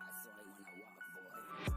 I saw it when I walk, boy.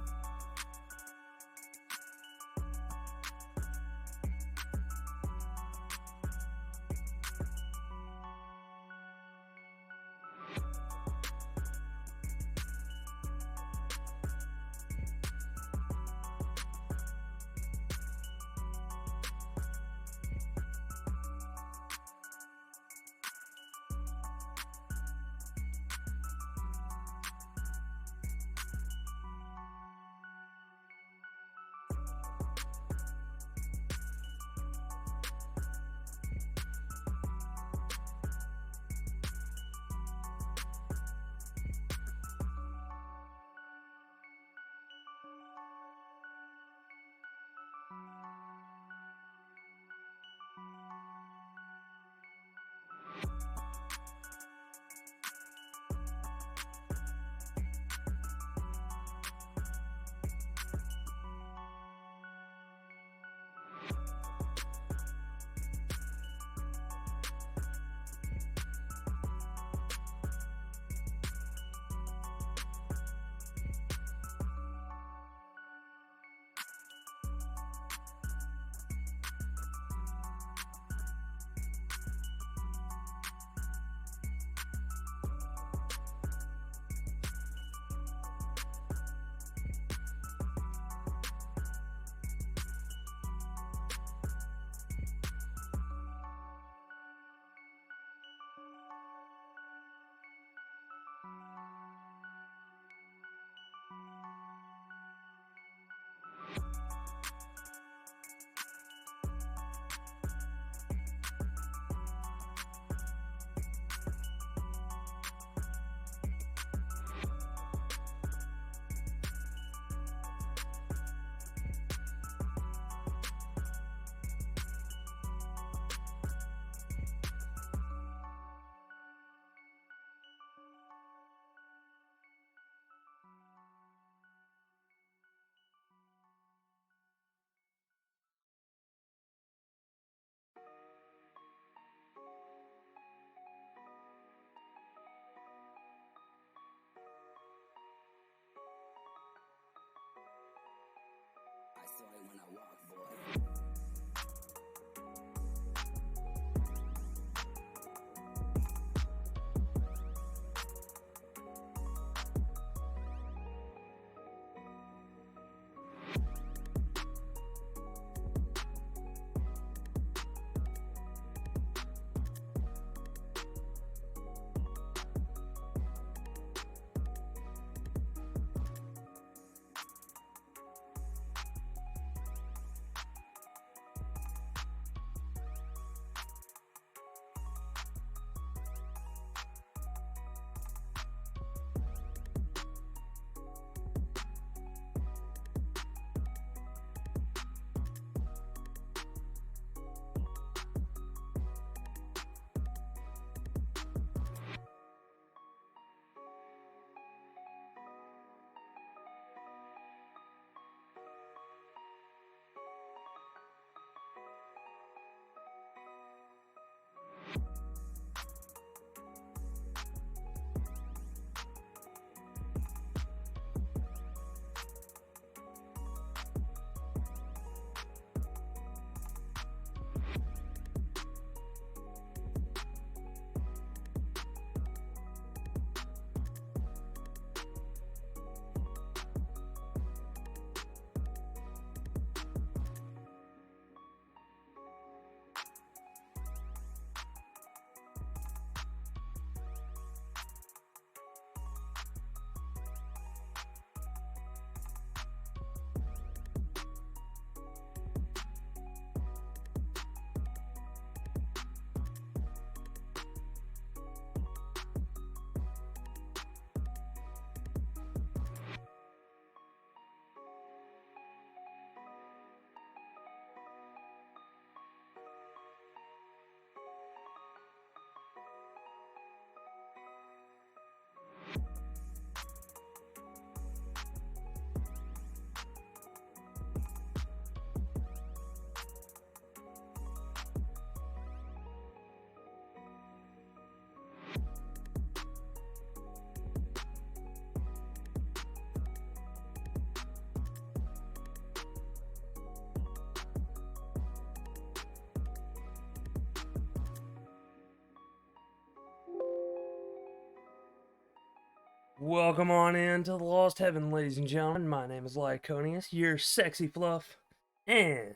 Welcome on into the Lost Heaven, ladies and gentlemen. My name is Lyconius, your sexy fluff, and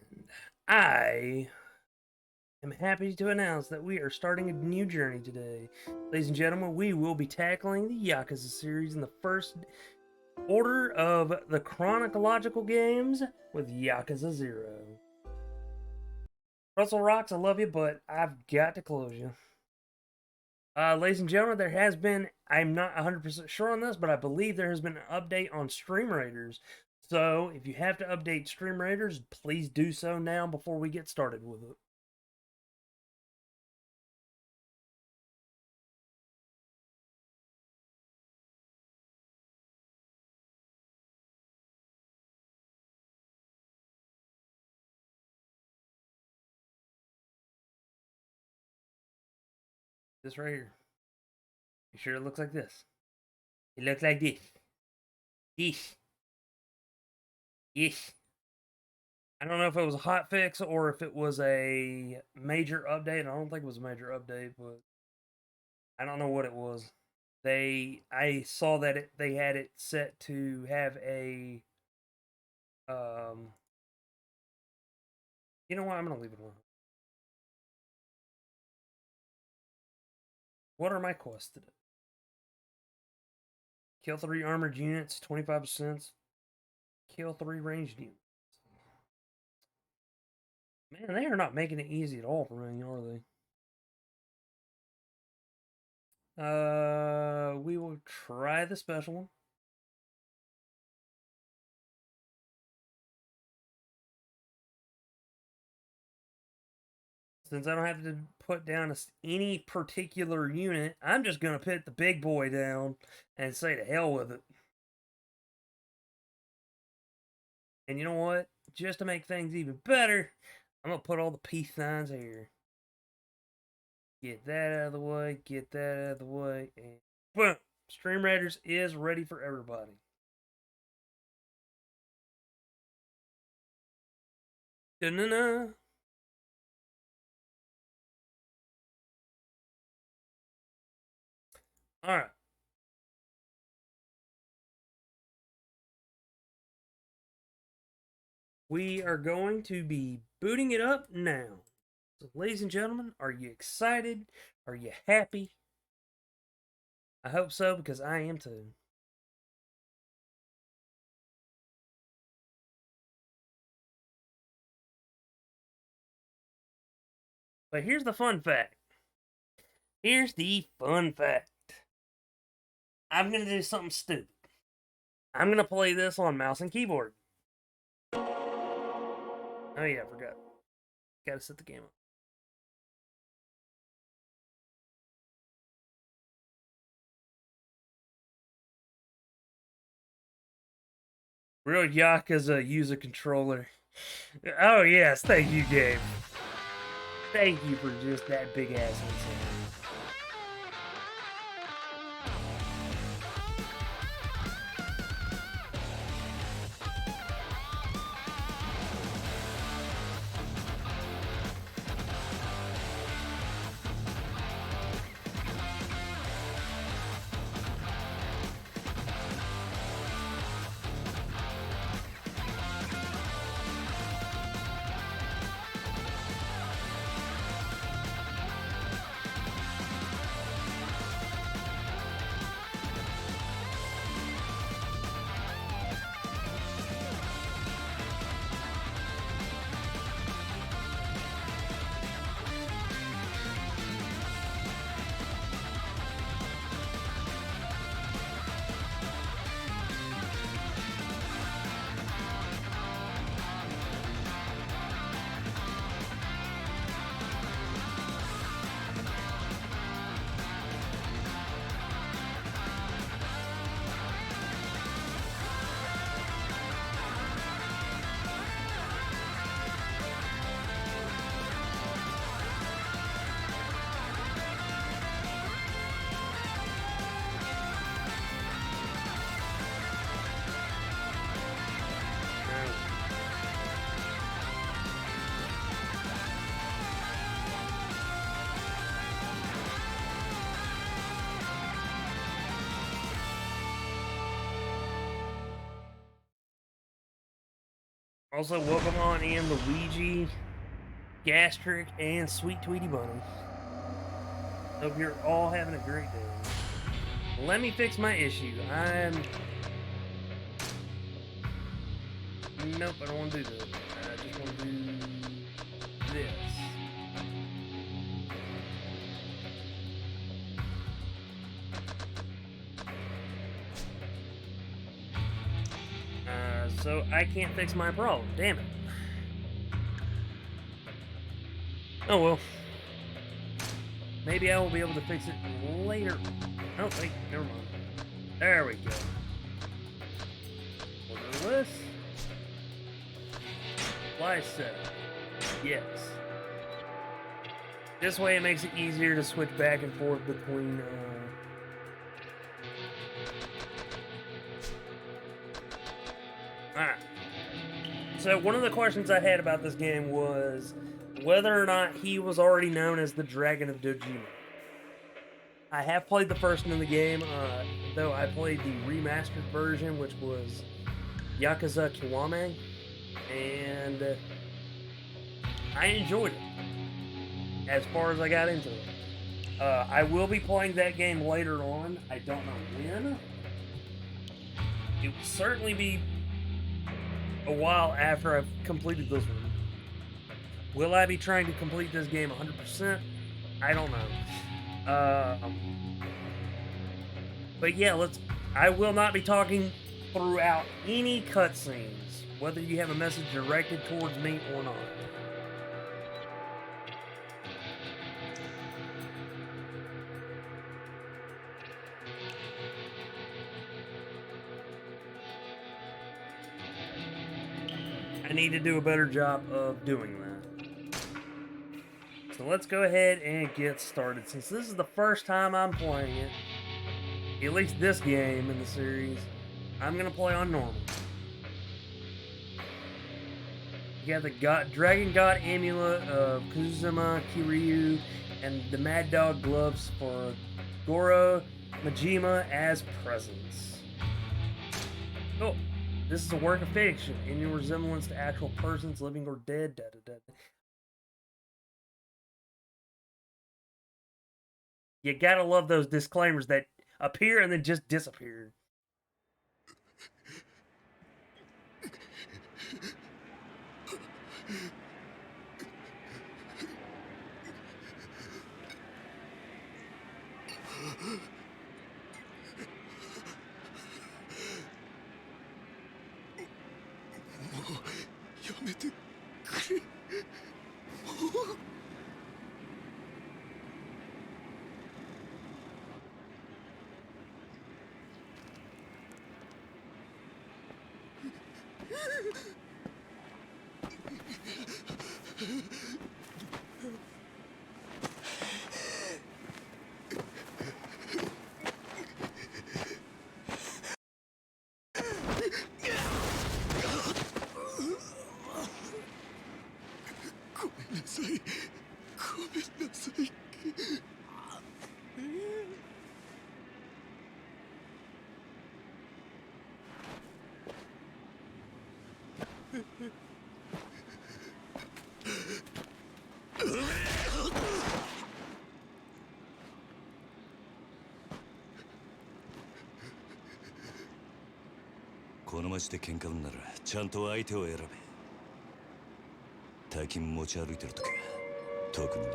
I am happy to announce that we are starting a new journey today. Ladies and gentlemen, we will be tackling the Yakuza series in the first order of the chronological games with Yakuza 0. Russell Rocks, I love you, but I've got to close you. Ladies and gentlemen, there has been, I'm not 100% sure on this, but I believe there has been an update on Stream Raiders. So if you have to update Stream Raiders, please do so now before we get started with it. This right here. You sure it looks like this? It looks like this. This. This. I don't know if it was a hot fix or if it was a major update. I don't think it was a major update, but I don't know what it was. I saw that they had it set to have a you know what? I'm gonna leave it alone. What are my quests today? Kill 3 armored units, 25%. Kill 3 ranged units. Man, they are not making it easy at all for me, are they? We will try the special one. Since I don't have to put down any particular unit, I'm just going to put the big boy down and say to hell with it. And you know what? Just to make things even better, I'm going to put all the peace signs here. Get that out of the way, get that out of the way, and boom! Stream Raiders is ready for everybody. Da-na-na. Alright. We are going to be booting it up now. So, ladies and gentlemen, are you excited? Are you happy? I hope so, because I am too. But here's the fun fact. Here's the fun fact. I'm going to do something stupid. I'm going to play this on mouse and keyboard. Oh yeah, I forgot. Gotta set the game up. Real Yakuza user controller. Oh yes, thank you, game. Thank you for just that big ass incentive. Also, welcome on in Luigi, Gastric, and Sweet Tweety Bunny. Hope you're all having a great day. Let me fix my issue. Nope, I don't want to do this. I just want to do this. So I can't fix my problem. Damn it. Oh well. Maybe I will be able to fix it later. Oh, wait, never mind. There we go. Order list. Supply set. Yes. This way it makes it easier to switch back and forth between, Alright. So, one of the questions I had about this game was whether or not he was already known as the Dragon of Dojima. I have played the first one in the game, though I played the remastered version, which was Yakuza Kiwame, and I enjoyed it as far as I got into it. I will be playing that game later on. I don't know when. It will certainly be a while after I've completed this one. Will I be trying to complete this game 100%? I don't know. But yeah, I will not be talking throughout any cutscenes, whether you have a message directed towards me or not. I need to do a better job of doing that. So let's go ahead and get started. Since this is the first time I'm playing it, at least this game in the series, I'm going to play on normal. You got the Dragon God amulet of Kuzuma Kiryu and the Mad Dog gloves for Goro Majima as presents. Oh, this is a work of fiction in your resemblance to actual persons, living or dead. Da, da, da. You gotta love those disclaimers that appear and then just disappear. めんなさい。この街で喧嘩売んならちゃんと相手を選べ。大金持ち歩いてるときは特にね。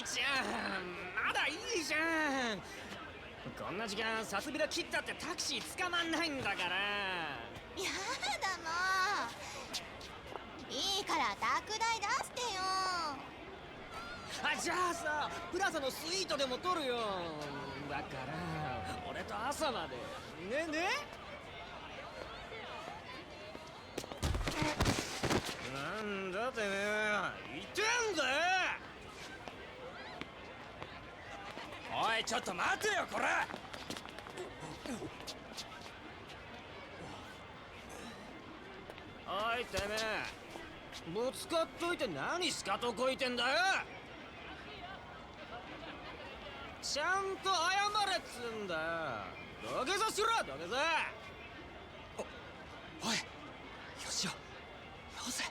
ちゃん、まだいいじゃん。こんな時間さすびら切ったってタクシー捕まんないんだから。やだもう。いいから宅代出してよ。あ、じゃあさ、プラザのスイートでも取るよ。だから俺と朝までね。なんだてめえ、いてんだよ。おい、ちょっと待てよこれ。おいてめえ、ぶつかっといて何スカとこいてんだよ。ちゃんと謝れっつんだよ。土下座しろ、土下座。おい、よしよ、よせ。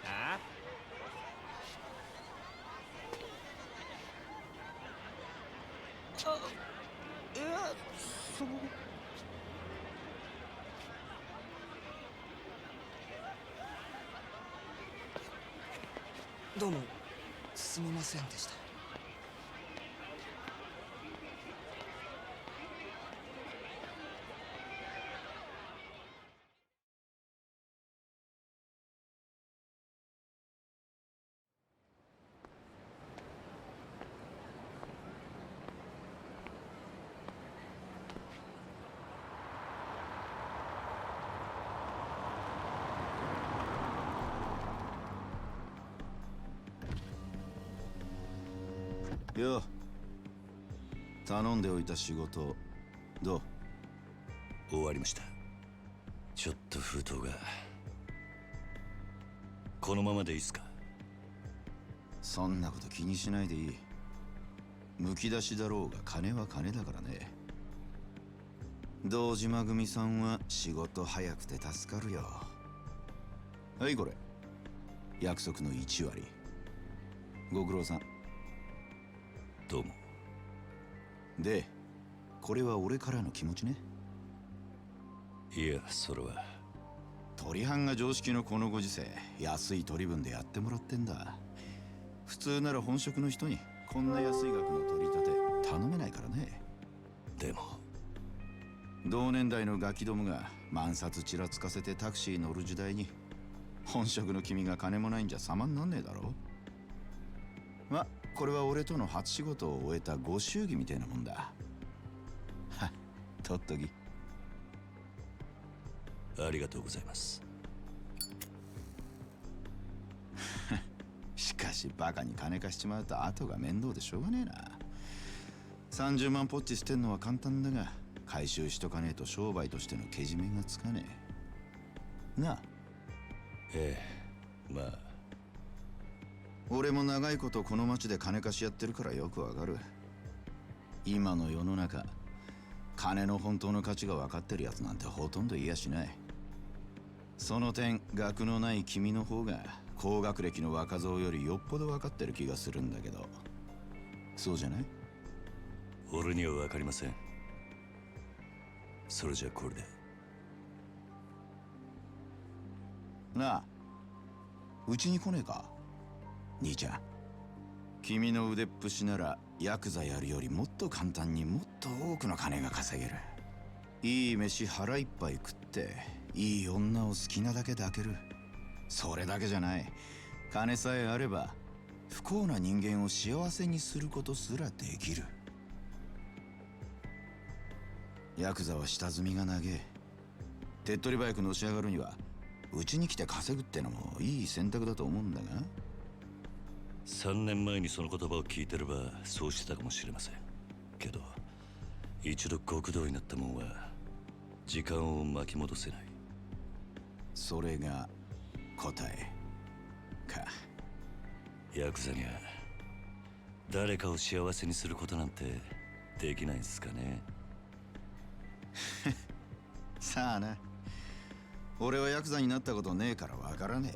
あ？いや、どうもすみませんでした。よう、頼んでおいた仕事どう？終わりました。ちょっと封筒が。このままでいいっすか？そんなこと気にしないでいい。むき出しだろうが金は金だからね。堂島組さんは仕事早くて助かるよ。はいこれ、約束の1割。ご苦労さん。どうも。で、これは俺からの気持ちね。いや、それは取り班が常識のこのご時世、安い取り分でやってもらってんだ。普通なら本職の人にこんな安い額の取り立て頼めないからね。でも同年代のガキどもが万札ちらつかせてタクシー乗る時代に、本職の君が金もないんじゃ様になんねえだろ。ま、これは俺との初仕事を終えたご祝儀みたいなもんだ。はっ、取っとき。ありがとうございます。しかしバカに金貸しちまうと後が面倒でしょうがねえな。30万ポッチ捨てんのは簡単だが、回収しとかねえと商売としてのけじめがつかねえなあ。ええ、まあ俺も長いことこの町で金貸しやってるからよくわかる。今の世の中、金の本当の価値が分かってるやつなんてほとんどいやしない。その点、学のない君の方が高学歴の若造よりよっぽど分かってる気がするんだけど、そうじゃない？俺には分かりません。それじゃこれで。なあ、うちに来ねえか、兄ちゃん。君の腕っぷしならヤクザやるよりもっと簡単にもっと多くの金が稼げる。いい飯腹いっぱい食っていい女を好きなだけ抱ける。それだけじゃない。金さえあれば不幸な人間を幸せにすることすらできる。ヤクザは下積みが長え。手っ取り早くのし上がるにはうちに来て稼ぐってのもいい選択だと思うんだが。3年前にその言葉を聞いてればそうしてたかもしれませんけど、一度極道になったもんは時間を巻き戻せない。それが答えか。ヤクザには誰かを幸せにすることなんてできないんすかね。さあな。俺はヤクザになったことねえからわからね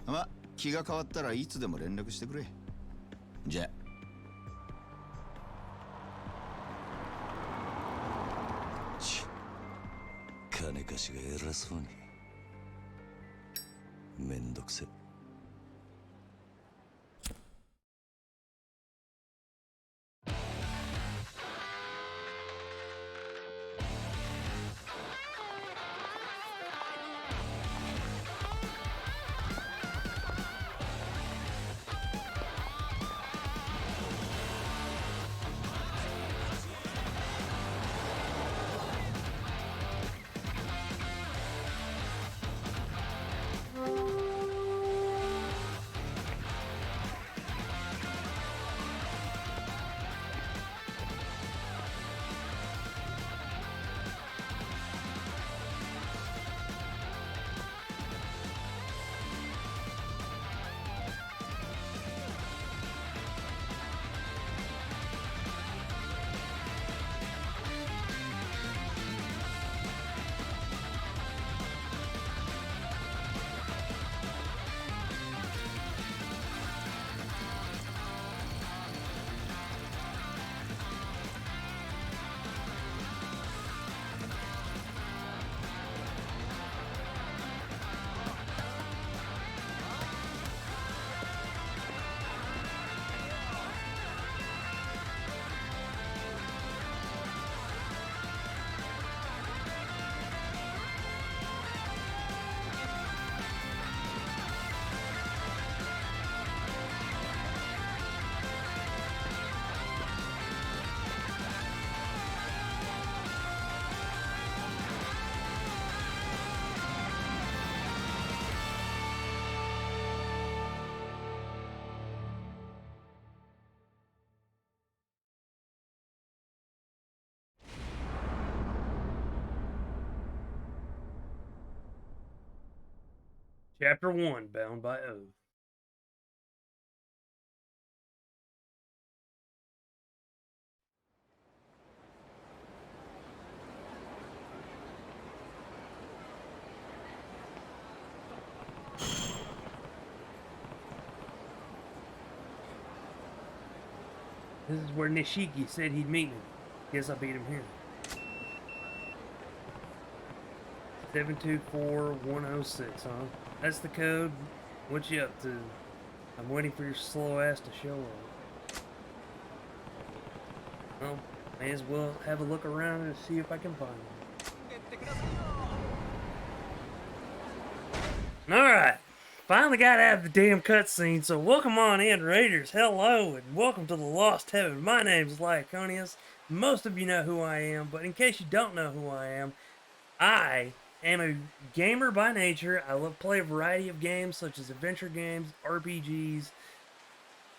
え。ま、気が変わったらいつでも連絡してくれ。じゃ。金貸しが偉そうに。めんどくせ。Chapter 1, Bound by Oath. This is where Nishiki said he'd meet me. Guess I beat him here. 724106, huh? That's the code. What you up to? I'm waiting for your slow ass to show up. Well, may as well have a look around and see if I can find him. Alright. Finally got out of the damn cutscene, so welcome on in, Raiders. Hello, and welcome to the Lost Heaven. My name's Lyconius. Most of you know who I am, but in case you don't know who I am a gamer by nature. I love to play a variety of games, such as adventure games, RPGs,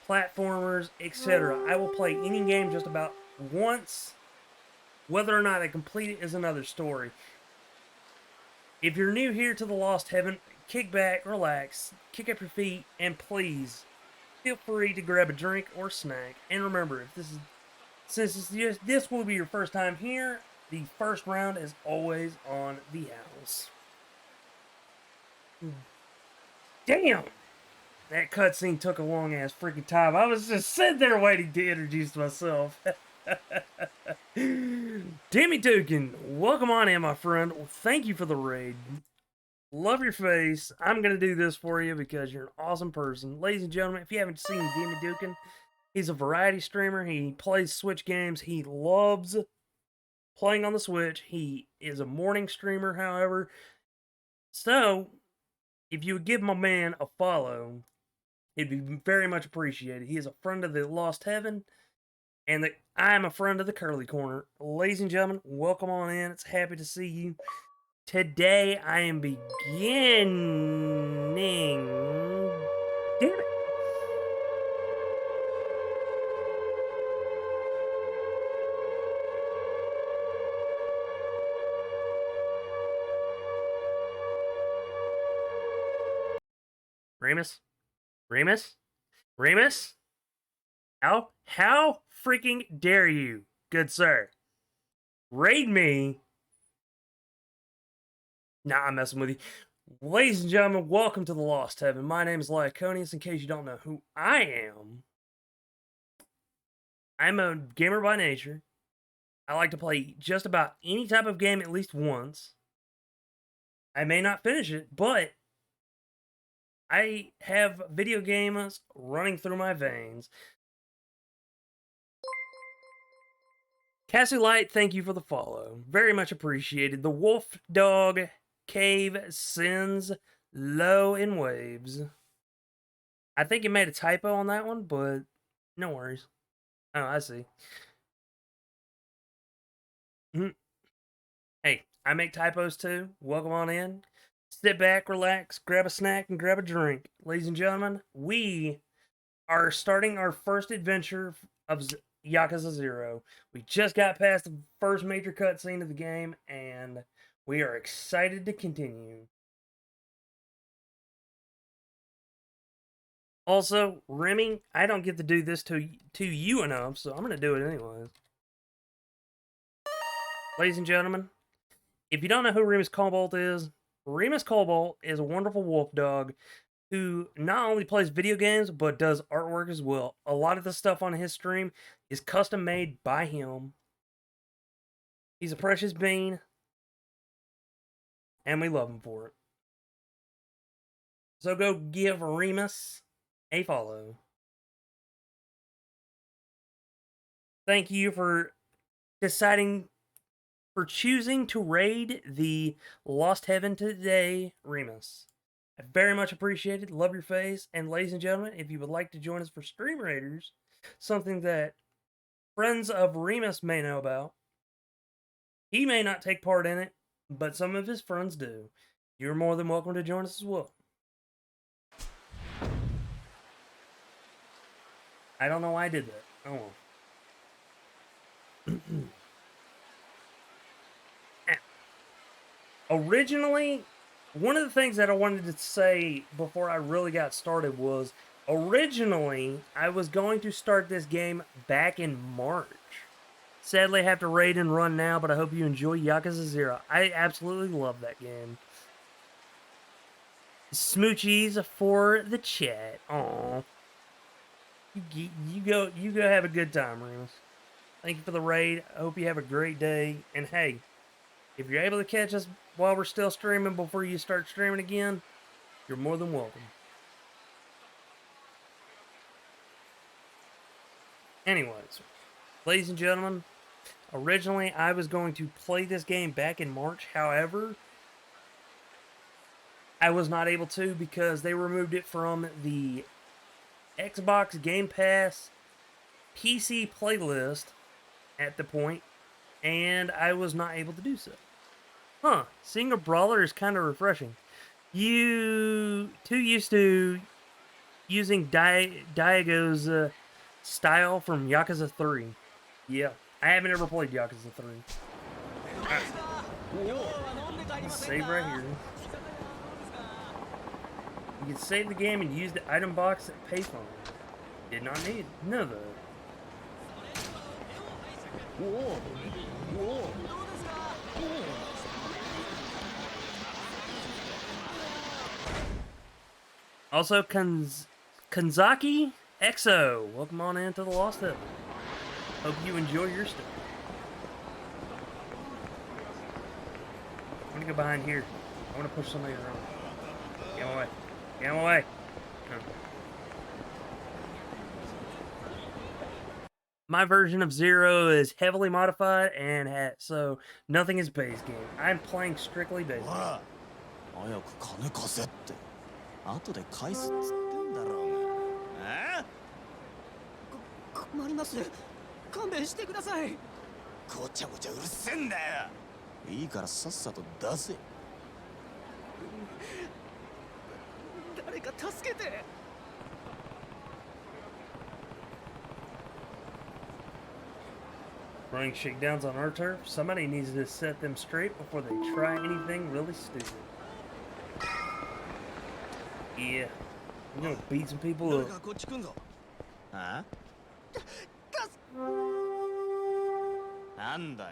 platformers, etc. I will play any game just about once. Whether or not I complete it is another story. If you're new here to the Lost Heaven, kick back, relax, kick up your feet, and please feel free to grab a drink or snack. And remember, since this will be your first time here, the first round is always on the house. Damn! That cutscene took a long ass freaking time. I was just sitting there waiting to introduce myself. Timmy Dukin, welcome on in, my friend. Well, thank you for the raid. Love your face. I'm going to do this for you because you're an awesome person. Ladies and gentlemen, if you haven't seen Gimme Dukin, he's a variety streamer. He plays Switch games. He loves playing on the Switch. He is a morning streamer, however. So, if you would give my man a follow, it'd be very much appreciated. He is a friend of the Lost Heaven, and I'm a friend of the Curly Corner. Ladies and gentlemen, welcome on in. It's happy to see you. Today, I am beginning... Damn it. Remus? Remus? Remus? How freaking dare you, good sir? Raid me? Nah, I'm messing with you. Ladies and gentlemen, welcome to the Lost Heaven. My name is Lyaconius. In case you don't know who I am, I'm a gamer by nature. I like to play just about any type of game at least once. I may not finish it, but I have video games running through my veins. Cassie Light, thank you for the follow. Very much appreciated. The Wolf Dog Cave sends low in waves. I think you made a typo on that one, but no worries. Oh, I see. Hey, I make typos too. Welcome on in. Sit back, relax, grab a snack, and grab a drink. Ladies and gentlemen, we are starting our first adventure of Yakuza 0. We just got past the first major cutscene of the game, and we are excited to continue. Also, Remy, I don't get to do this to you enough, so I'm going to do it anyways. Ladies and gentlemen, if you don't know who Remus Cobalt is a wonderful wolf dog who not only plays video games, but does artwork as well. A lot of the stuff on his stream is custom made by him. He's a precious bean, and we love him for it. So go give Remus a follow. Thank you for choosing to raid the Lost Heaven today, Remus. I very much appreciate it. Love your face. And ladies and gentlemen, if you would like to join us for Stream Raiders, something that friends of Remus may know about, he may not take part in it, but some of his friends do. You're more than welcome to join us as well. I don't know why I did that. Oh well. Originally, one of the things that I wanted to say before I really got started was, originally, I was going to start this game back in March. Sadly, I have to raid and run now, but I hope you enjoy Yakuza 0. I absolutely love that game. Smoochies for the chat. Aww. You go have a good time, Remus. Thank you for the raid. I hope you have a great day. And hey, if you're able to catch us while we're still streaming before you start streaming again, you're more than welcome. Anyways, ladies and gentlemen, originally I was going to play this game back in March. However, I was not able to because they removed it from the Xbox Game Pass PC playlist at the point, and I was not able to do so. Huh, seeing a brawler is kind of refreshing. You too used to using Daigo's style from Yakuza 3. Yeah, I haven't ever played Yakuza 3. Right. Save right here. You can save the game and use the item box at payphone. Did not need none of that. Also, Kanzaki Exo, welcome on into the Lost Heaven. Hope you enjoy your stay. I'm gonna go behind here. I want to push somebody around. Get away. Get away. No. My version of Zero is heavily modified and so nothing is base game. I'm playing strictly base game. 早く金貸せって後で返すっつってんだろうが困ります。勘弁してください。ごちゃごちゃうるせえんだよいいからさっさと出せ誰か助けて。Running shakedowns on our turf? Somebody needs to set them straight before they try anything really stupid. Yeah. I'm gonna beat some people 誰 up. かこっち来んぞあなんだよ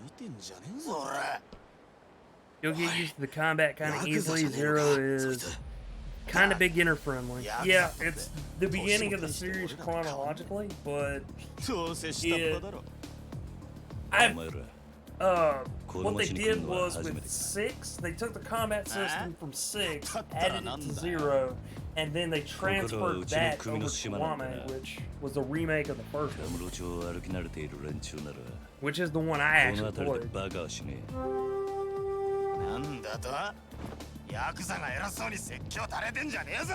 見てんじゃねえぞ俺 You'll get used to the combat kind of easily. Zero is kind of beginner friendly. Yeah, it's the beginning of the series chronologically, but どうせ下っ端だろ I've お前ら what they did was with 6, they took the combat system from 6, added it to 0, and then they transferred that over to Wame, which was a remake of the first カ one, ムロ町を歩き慣れている連中なら which is the one I この actually 辺りで played. バカはしねなんだとヤクザが偉そうに説教垂れてんじゃねえぞ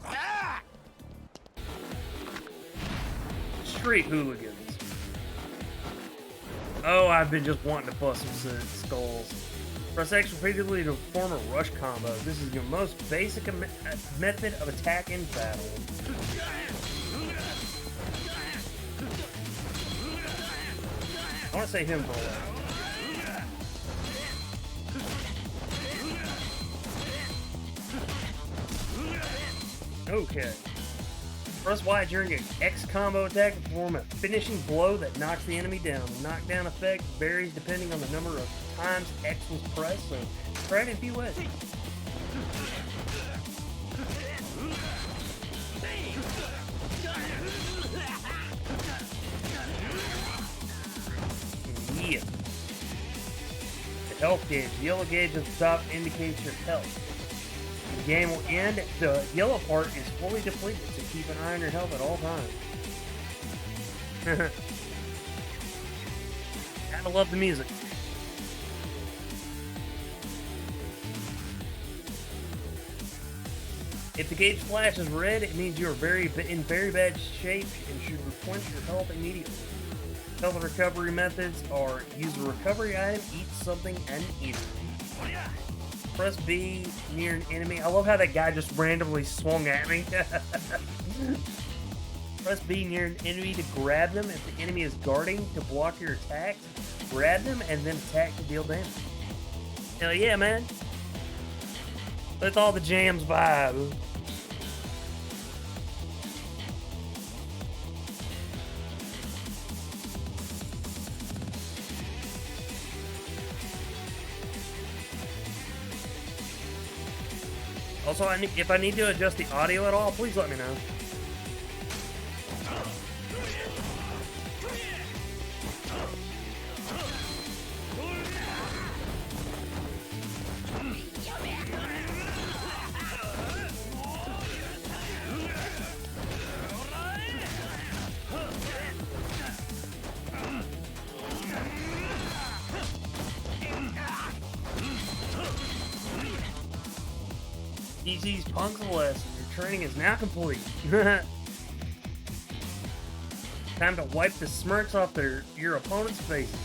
こら Street hooligans. Oh, I've been just wanting to bust some skulls. Press X repeatedly to perform a rush combo. This is your most basic method of attack in battle. I want to say him for a while. Okay. Press Y during an X combo attack to perform a finishing blow that knocks the enemy down. The knockdown effect varies depending on the number of times X was pressed, so try it if you wish. Yeah. The health gauge. The yellow gauge at the top indicates your health. The game will end. The yellow part is fully depleted, so keep an eye on your health at all times. Gotta love the music. If the gauge flashes red, it means you are in very bad shape and should replenish your health immediately. Health and recovery methods are use a recovery item, eat something, and eat it. Press B near an enemy. I love how that guy just randomly swung at me. Press B near an enemy to grab them. If the enemy is guarding to block your attacks, grab them and then attack to deal damage. Hell yeah, man. That's all the jams vibe. Also, if I need to adjust the audio at all, please let me know. DC's punk's lesson. Your training is now complete. Time to wipe the smirks off your opponent's faces.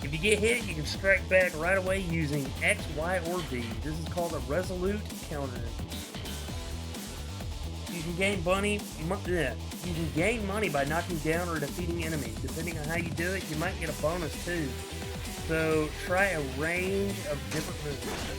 If you get hit, you can strike back right away using X, Y, or B. This is called a resolute counter. You can gain money. You can gain money by knocking down or defeating enemies. Depending on how you do it, you might get a bonus too. So try a range of different moves.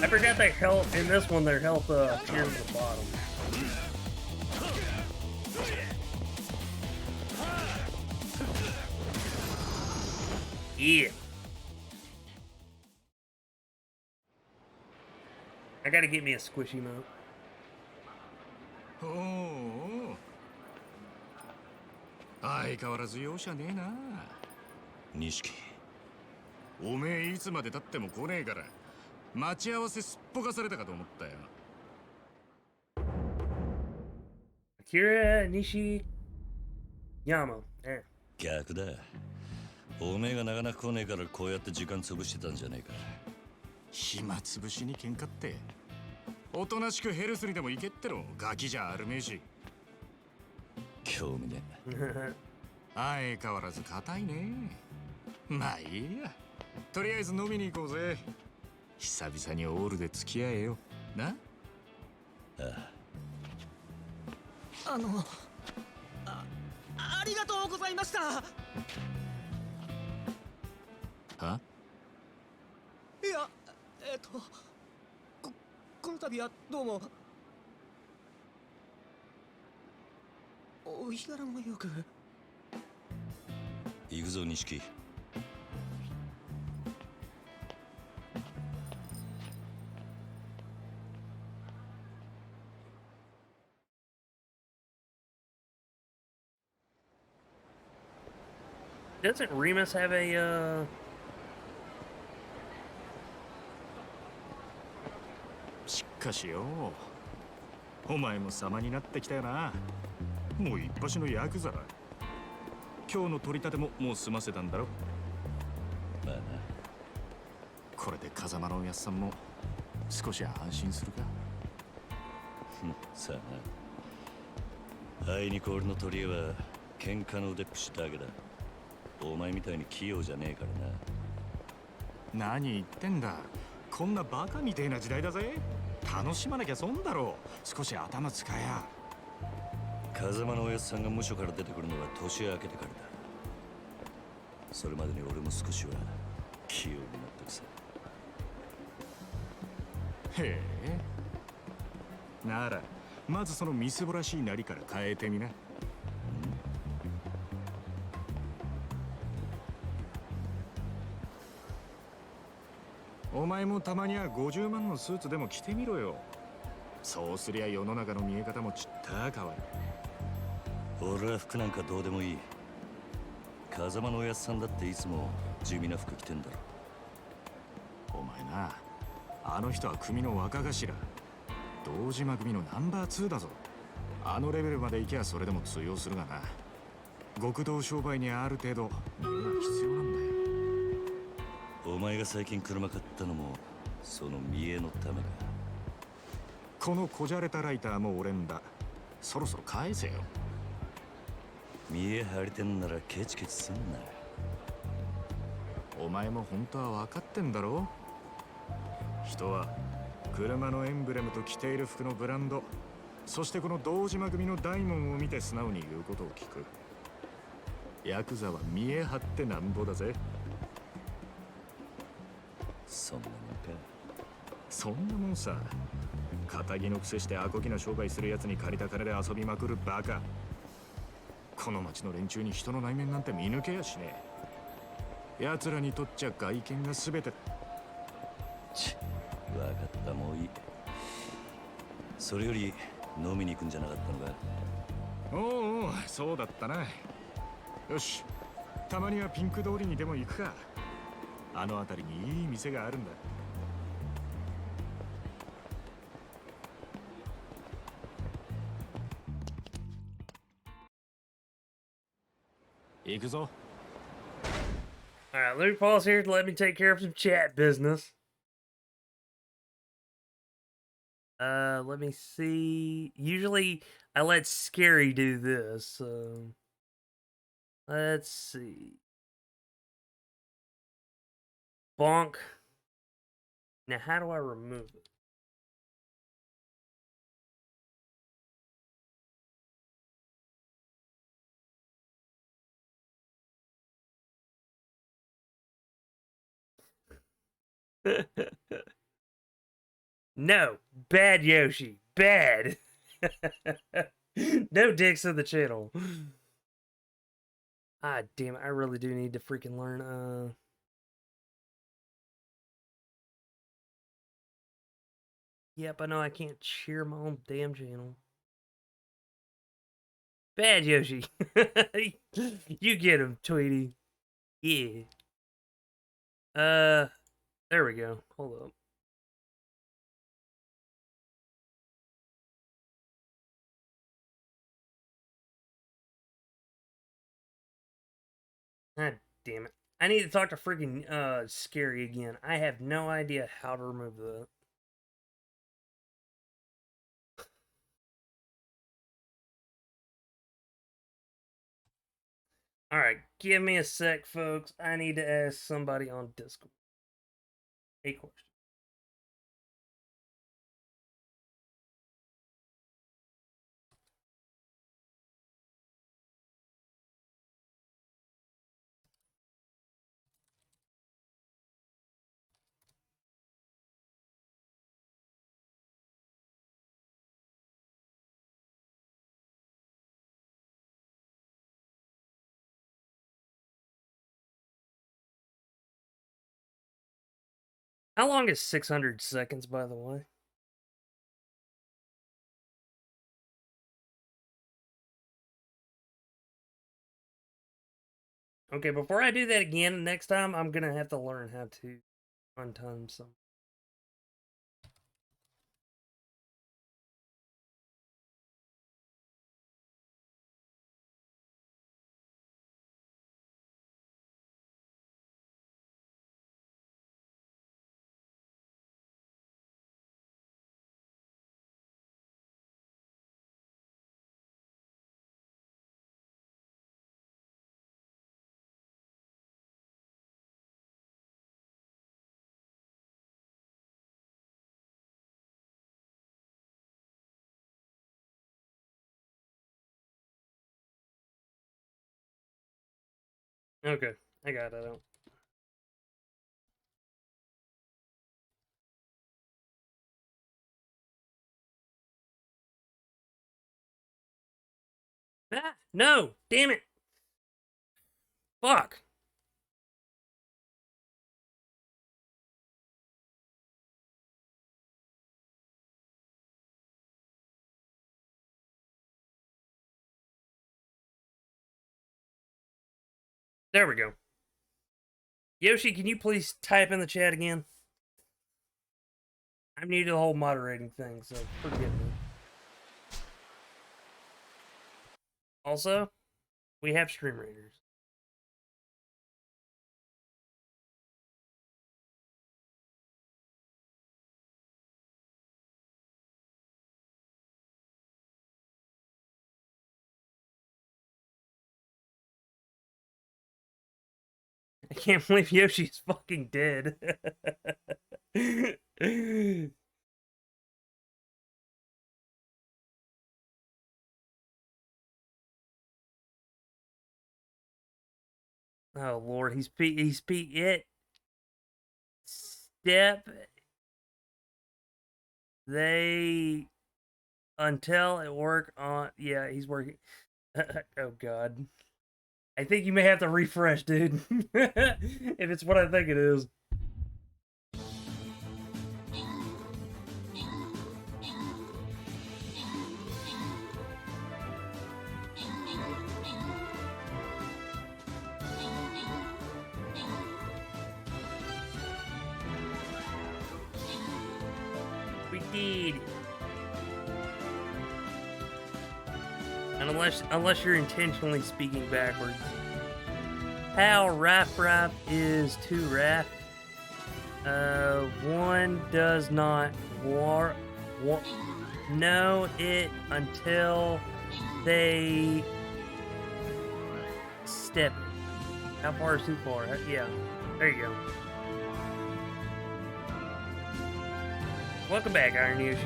I forgot their health in this one. Their health appears at the bottom. Yeah. I gotta get me a squishy mode. おお相変わらず容赦ねえな。錦おめえいつまで経っても来ねえから待ち合わせすっぽかされたかと思ったよ。 Akira Nishiyama. Eh. 逆だ。おめえがなかなか来ねえからこうやって時間潰してたんじゃねえか。暇つぶしに喧嘩っておとなしくヘルスにでも行けってろ。ガキじゃあるめえし。興味ね。相変わらず硬いね。まあいいや、とりあえず飲みに行こうぜ。久々にオールで付き合えよな。ああ、ありがとうございました。はいや、この度はどうも。お日柄もよく。行くぞ錦。Doesn't Remus have a, しかしよ、お前も様になってきたよな。もう一発のヤクザだ。今日の取り立てももう済ませたんだろ。まあな。これで風間のおやっさんも少し安心するか。さあな。あいにく俺の取り柄は喧嘩の腕っぷしだけだ。お前みたいに器用じゃねえからな。何言ってんだ。こんなバカみてえな時代だぜ。楽しまなきゃ損だろう。少し頭使えや。風間のおやつさんが無所から出てくるのは年明けてからだ。それまでに俺も少しは器用になってくさ。へえ。ならまずそのみすぼらしいなりから変えてみな。お前もたまには50万のスーツでも着てみろよ。そうすりゃ世の中の見え方もちった変わる。俺は服なんかどうでもいい。風間のおやつさんだっていつも地味な服着てんだろ。お前な、あの人は組の若頭。堂島組のナンバー2だぞ。あのレベルまで行けばそれでも通用するがな。極道商売にある程度見栄が必要なんだよ。お前が最近車買ったのもその見栄のためか。このこじゃれたライターも俺んだ。そろそろ返せよ。見栄張りてんならケチケチすんな。お前も本当は分かってんだろ。人は車のエンブレムと着ている服のブランド、そしてこの堂島組の大門を見て素直に言うことを聞く。ヤクザは見栄張ってなんぼだぜ。そんなもんか。そんなもんさ。仇の癖してアコギな商売するやつに借りた金で遊びまくるバカ。この町の連中に人の内面なんて見抜けやしねえ。奴らにとっちゃ外見が全て。ち、わかった、もういい。それより飲みに行くんじゃなかったのか。おうおう、そうだったな。よし、たまにはピンク通りにでも行くか。あの辺りにいい店があるんだ。行くぞ。alright, let me pause here to let me take care of some chat business. Let me see. Usually I let Scary do this, so let's see. Bonk. Now, how do I remove it? No, bad Yoshi, bad. No dicks in the channel. Ah, damn it! I really do need to freaking learn. Yep, I know I can't share my own damn channel. Bad Yoshi. You get him, Tweety. Yeah. There we go. Hold up. God damn it. I need to talk to freaking Scary again. I have no idea how to remove that. Alright, give me a sec, folks. I need to ask somebody on Discord a question. How long is 600 seconds, by the way? Okay, before I do that again, next time I'm gonna have to learn how to untime some. Okay, I got it out. Ah, no! Damn it! Fuck! There we go. Yoshi, can you please type in the chat again? I'm new to the whole moderating thing, so forgive me. Also, we have stream raiders. I can't believe Yoshi's fucking dead. Oh Lord, he's it. Step they until it work on. Yeah, he's working. Oh God, I think you may have to refresh, dude. If it's what I think it is. We did. And unless you're intentionally speaking backwards. How Raff is to Raff. One does not know it until they step it. How far is too far? Yeah, there you go. Welcome back, Iron Yoshi.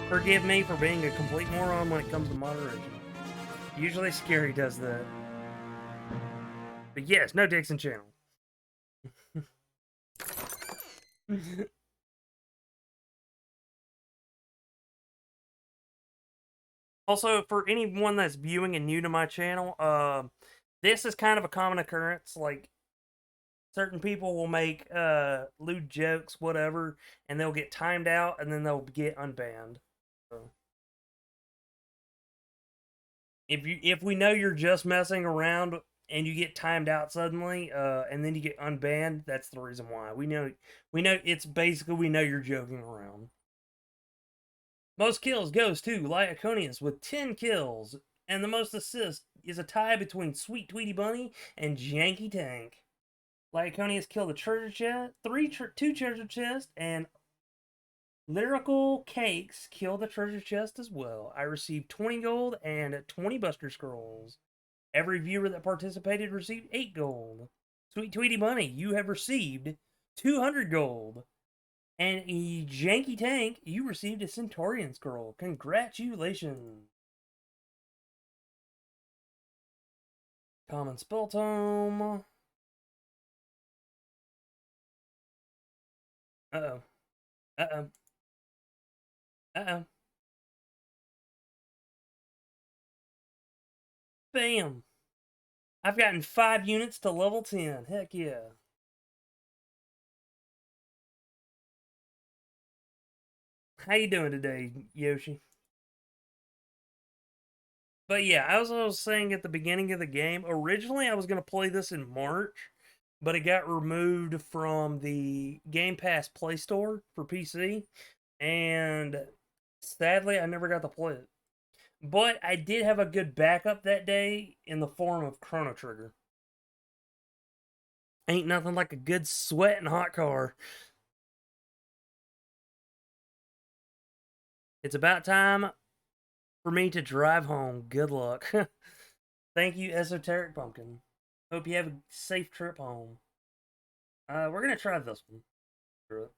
Forgive me for being a complete moron when it comes to moderation. Usually Scary does that. But yes, no Dixon channel. Also, for anyone that's viewing and new to my channel, this is kind of a common occurrence. Like, certain people will make lewd jokes, whatever, and they'll get timed out, and then they'll get unbanned. So, if we know you're just messing around and you get timed out suddenly, and then you get unbanned, that's the reason why. We know it's basically we know you're joking around. Most kills goes to Lyaconius with 10 kills, and the most assists is a tie between Sweet Tweety Bunny and Janky Tank. Lyaconius killed a treasure chest, two treasure chests, and Lyrical Cakes killed the treasure chest as well. I received 20 gold and 20 Buster Scrolls. Every viewer that participated received 8 gold. Sweet Tweety Bunny, you have received 200 gold. And a Janky Tank, you received a Centaurian Scroll. Congratulations. Common Spell Tome. Uh-oh. Uh-oh. Uh-oh. Bam. I've gotten 5 units to level 10. Heck yeah. How you doing today, Yoshi? But yeah, as I was saying at the beginning of the game, originally I was going to play this in March, but it got removed from the Game Pass Play Store for PC, and sadly I never got to play it. But I did have a good backup that day in the form of Chrono Trigger. Ain't nothing like a good sweat and hot car. It's about time for me to drive home. Good luck. Thank you, Esoteric Pumpkin. Hope you have a safe trip home. We're gonna try this one. We're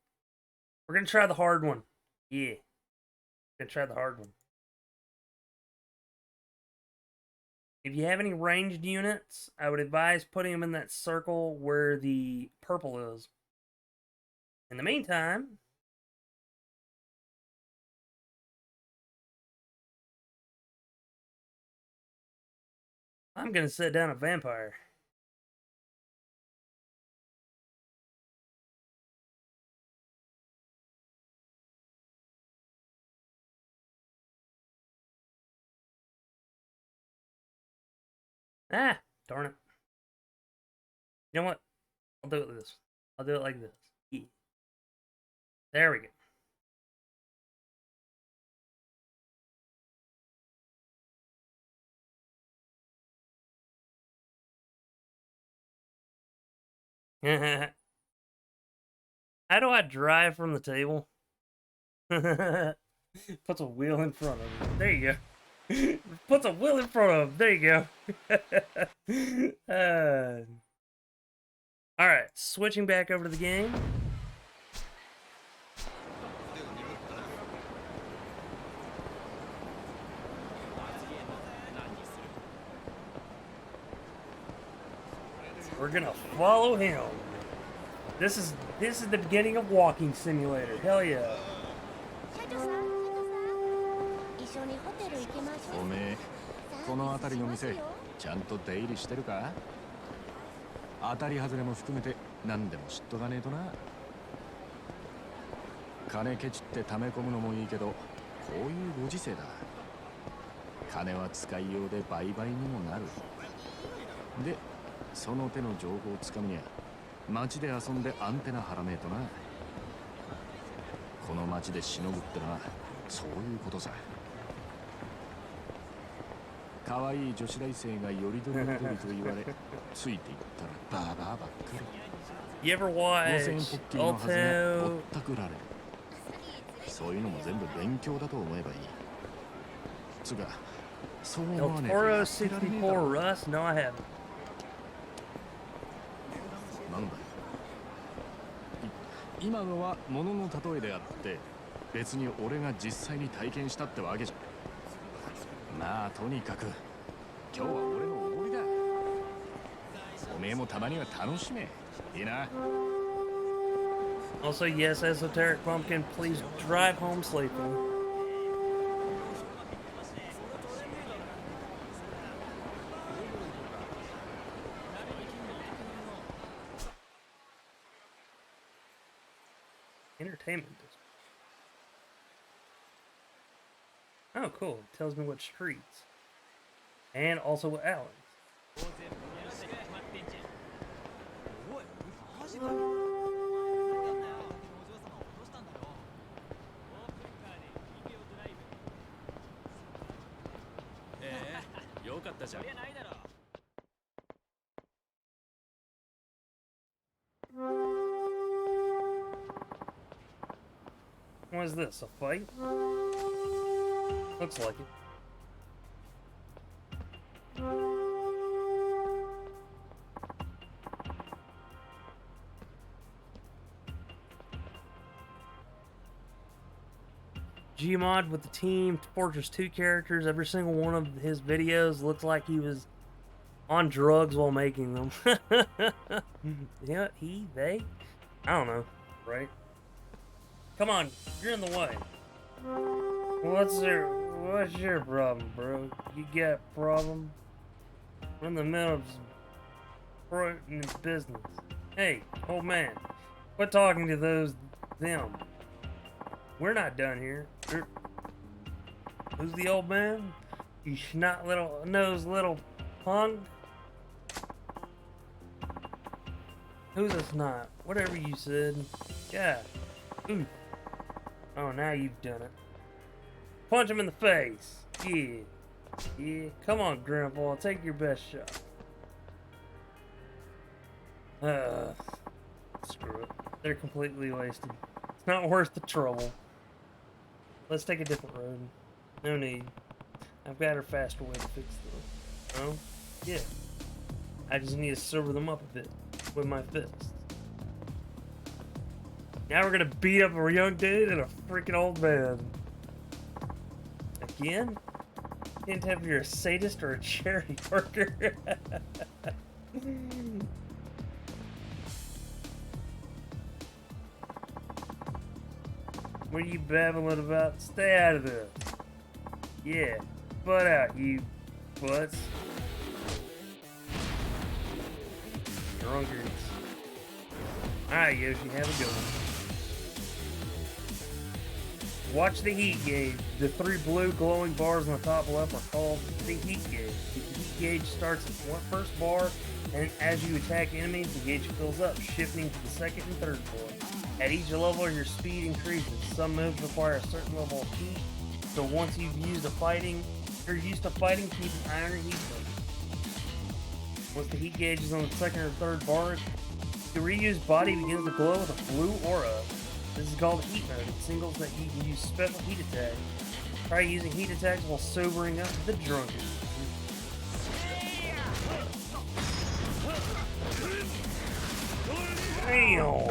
gonna try the hard one. Yeah. We're gonna try the hard one. If you have any ranged units, I would advise putting them in that circle where the purple is. In the meantime, I'm gonna set down a vampire. Ah, darn it. You know what? I'll do it like this. I'll do it like this. Yeah. There we go. How do I drive from the table? Puts a wheel in front of him. There you go. Puts a wheel in front of him. There you go. Alright, switching back over to the game. We're gonna follow him. This is the beginning of Walking Simulator. Hell yeah. おめえこの辺りの店ちゃんと出入りしてるか？当たり外れも含めて何でも知っとかねえとな。金ケチって溜め込むのもいいけどこういうご時世だ。金は使いようで売買にもなる。でその手の情報をつかむには街で遊んでアンテナ張らねえとな。この街でしのぐってのはそういうことさ。可愛い女子大生がよりどりどりと言われついていったらバーバーばっかり。You ever watch 5000ポッキーのはずがぼったくられる。そういうのも全部勉強だと思えばいい。つうかそう思わねえとやってられねえだろ。 Toro 64 Rust? No, I haven't. なんだよ。今のは物の例えであって別に俺が実際に体験したってわけじゃ。まあとにかく今日は俺のおごりだ。おめえもたまには楽しめ。いいな。 Also, yes, Esoteric Pumpkin, please drive home safely. entertainment district. Oh, cool. It tells me what streets. And also what alleys. What is this? A fight? Looks like it. Gmod with the Team Fortress 2 characters. Every single one of his videos looks like he was on drugs while making them. Yeah, he, they? I don't know, right? Come on, you're in the way. What's your problem, bro? You got a problem? We're in the middle of some business. Hey, old man, quit talking to them. We're not done here. Who's the old man? You snot little punk? Who's a snot? Whatever you said. Yeah. Ooh. Oh, now you've done it. Punch him in the face. Yeah. Yeah. Come on, Grandpa. Take your best shot. Screw it. They're completely wasted. It's not worth the trouble. Let's take a different road. No need. I've got a faster way to fix them. Oh? Yeah. I just need to sober them up a bit with my fists. Now we're gonna beat up a young dude and a freaking old man. Again? Can't tell if you're a sadist or a charity worker. What are you babbling about? Stay out of this. Yeah, butt out, you butts. Drunkards. Alright, Yoshi, have a good one. Watch the heat gauge. The 3 blue glowing bars on the top left are called the heat gauge. The heat gauge starts at the first bar, and as you attack enemies, the gauge fills up, shifting to the second and third bar. At each level, your speed increases. Some moves require a certain level of heat, so once you're used to fighting, keep an iron heat plate. Once the heat gauge is on the second or third bar, the reused body begins to glow with a blue aura. This is called heat mode. It signals that you can use special heat attacks. Try using heat attacks while sobering up the drunkard. Damn!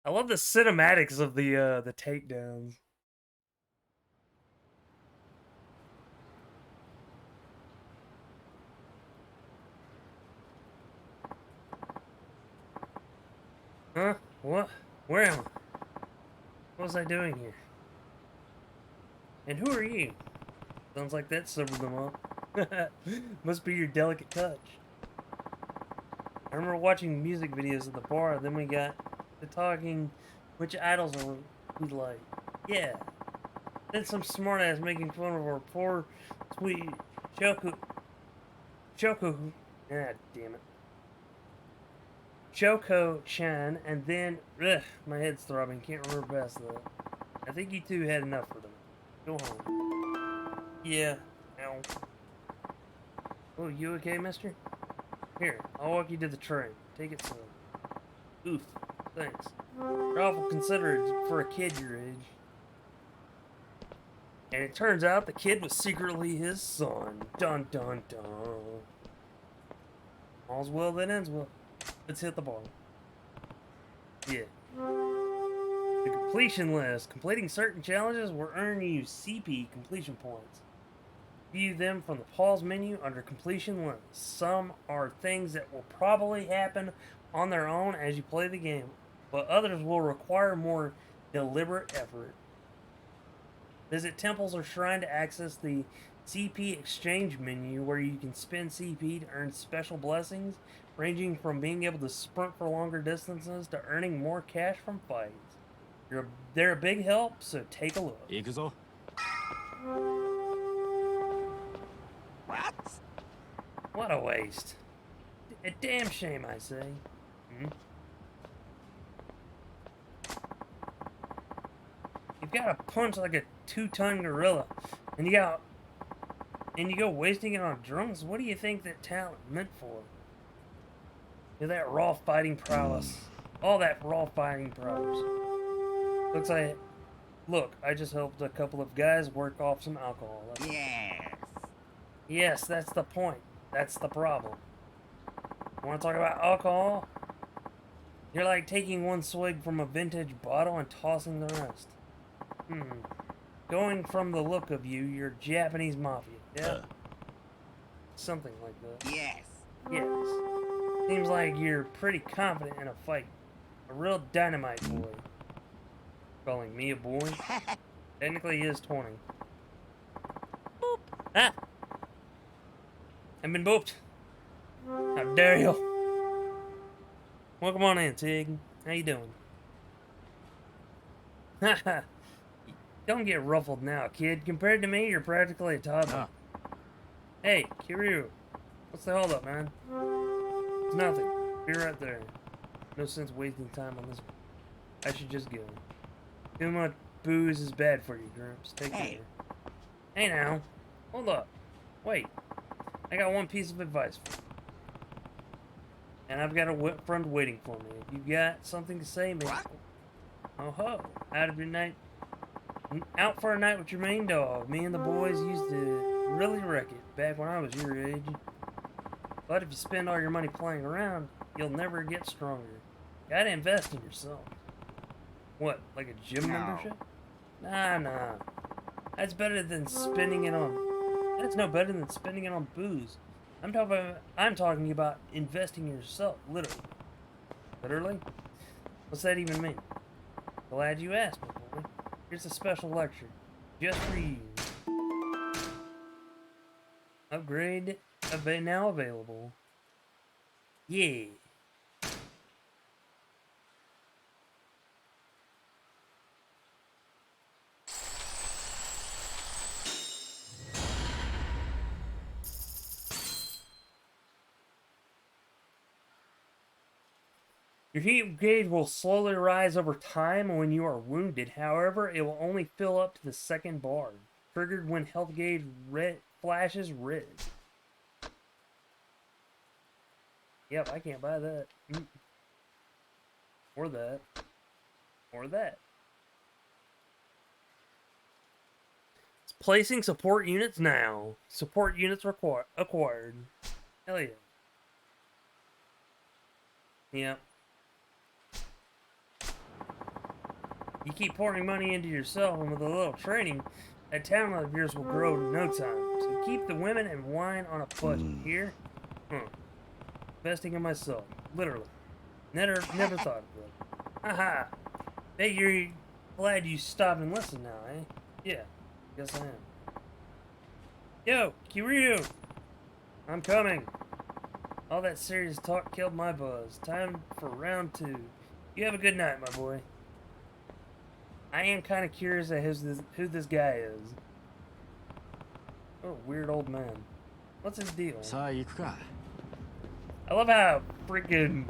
I love the cinematics of the takedowns. Huh? What? Where am I? What was I doing here? And who are you? Sounds like that sobered them up. Must be your delicate touch. I remember watching music videos at the bar, then we got to talking which idols are we like. Yeah. Then some smartass making fun of our poor, sweet Choco. Ah, damn it. Choco-chan, and then, my head's throbbing, can't remember past that. I think you two had enough for them. Go home. Yeah, ow. Oh, you okay, mister? Here, I'll walk you to the train. Take it slow. Oof, thanks. You're awful considerate for a kid your age. And it turns out the kid was secretly his son. Dun dun dun. All's well that ends well. Let's hit the ball. Yeah. The completion list. Completing certain challenges will earn you CP completion points. View them from the pause menu under completion list. Some are things that will probably happen on their own as you play the game, but others will require more deliberate effort. Visit temples or shrine to access the CP exchange menu, where you can spend CP to earn special blessings, ranging from being able to sprint for longer distances to earning more cash from fights. They're a big help, so take a look. Yakuza. What? What a waste. A damn shame, I say. You've got to punch like a 2-ton gorilla, and you go wasting it on drunks. What do you think that talent meant for? You're that raw fighting prowess. All that raw fighting prowess. Look, I just helped a couple of guys work off some alcohol. Yes. Yes, that's the point. That's the problem. Want to talk about alcohol? You're like taking one swig from a vintage bottle and tossing the rest. Going from the look of you, you're Japanese mafia, yeah? Something like that. Yes. Yes. Seems like you're pretty confident in a fight. A real dynamite boy. Calling me a boy? Technically he is 20. Boop. Ah! I've been booped. How dare you? Welcome on in, Tig. How you doing? Haha. Don't get ruffled now, kid. Compared to me, you're practically a toddler. Hey, Kiryu. What's the holdup, man? It's nothing. Be right there. No sense wasting time on this. I should just go. Too much booze is bad for you, Grimps. Take care. Hey now. Hold up. Wait. I got one piece of advice for you. And I've got a friend waiting for me. If you got something to say, maybe. Oh ho. Out for a night with your main dog. Me and the boys used to really wreck it back when I was your age. But if you spend all your money playing around, you'll never get stronger. Gotta invest in yourself. What, like a gym membership? Nah. That's better than spending it on... That's no better than spending it on booze. I'm talking about investing in yourself, literally. Literally? What's that even mean? Glad you asked, my boy. Here's a special lecture. Just for you. Upgrade now available. Yeah. Your heat gauge will slowly rise over time when you are wounded. However, it will only fill up to the second bar. Triggered when health gauge flashes red. Yep, I can't buy that. Or that. Or that. It's placing support units now. Support units acquired. Hell yeah. Yep. You keep pouring money into yourself, and with a little training, that talent of yours will grow in no time. So keep the women and wine on a budget. Here? Investing in myself. Literally. Never thought of that. Haha. Bet you're glad you stopped and listened now, eh? Yeah. Guess I am. Yo, Kiryu! I'm coming. All that serious talk killed my buzz. Time for round 2. You have a good night, my boy. I am kind of curious at who this guy is. Oh, weird old man. What's his deal? I love how freaking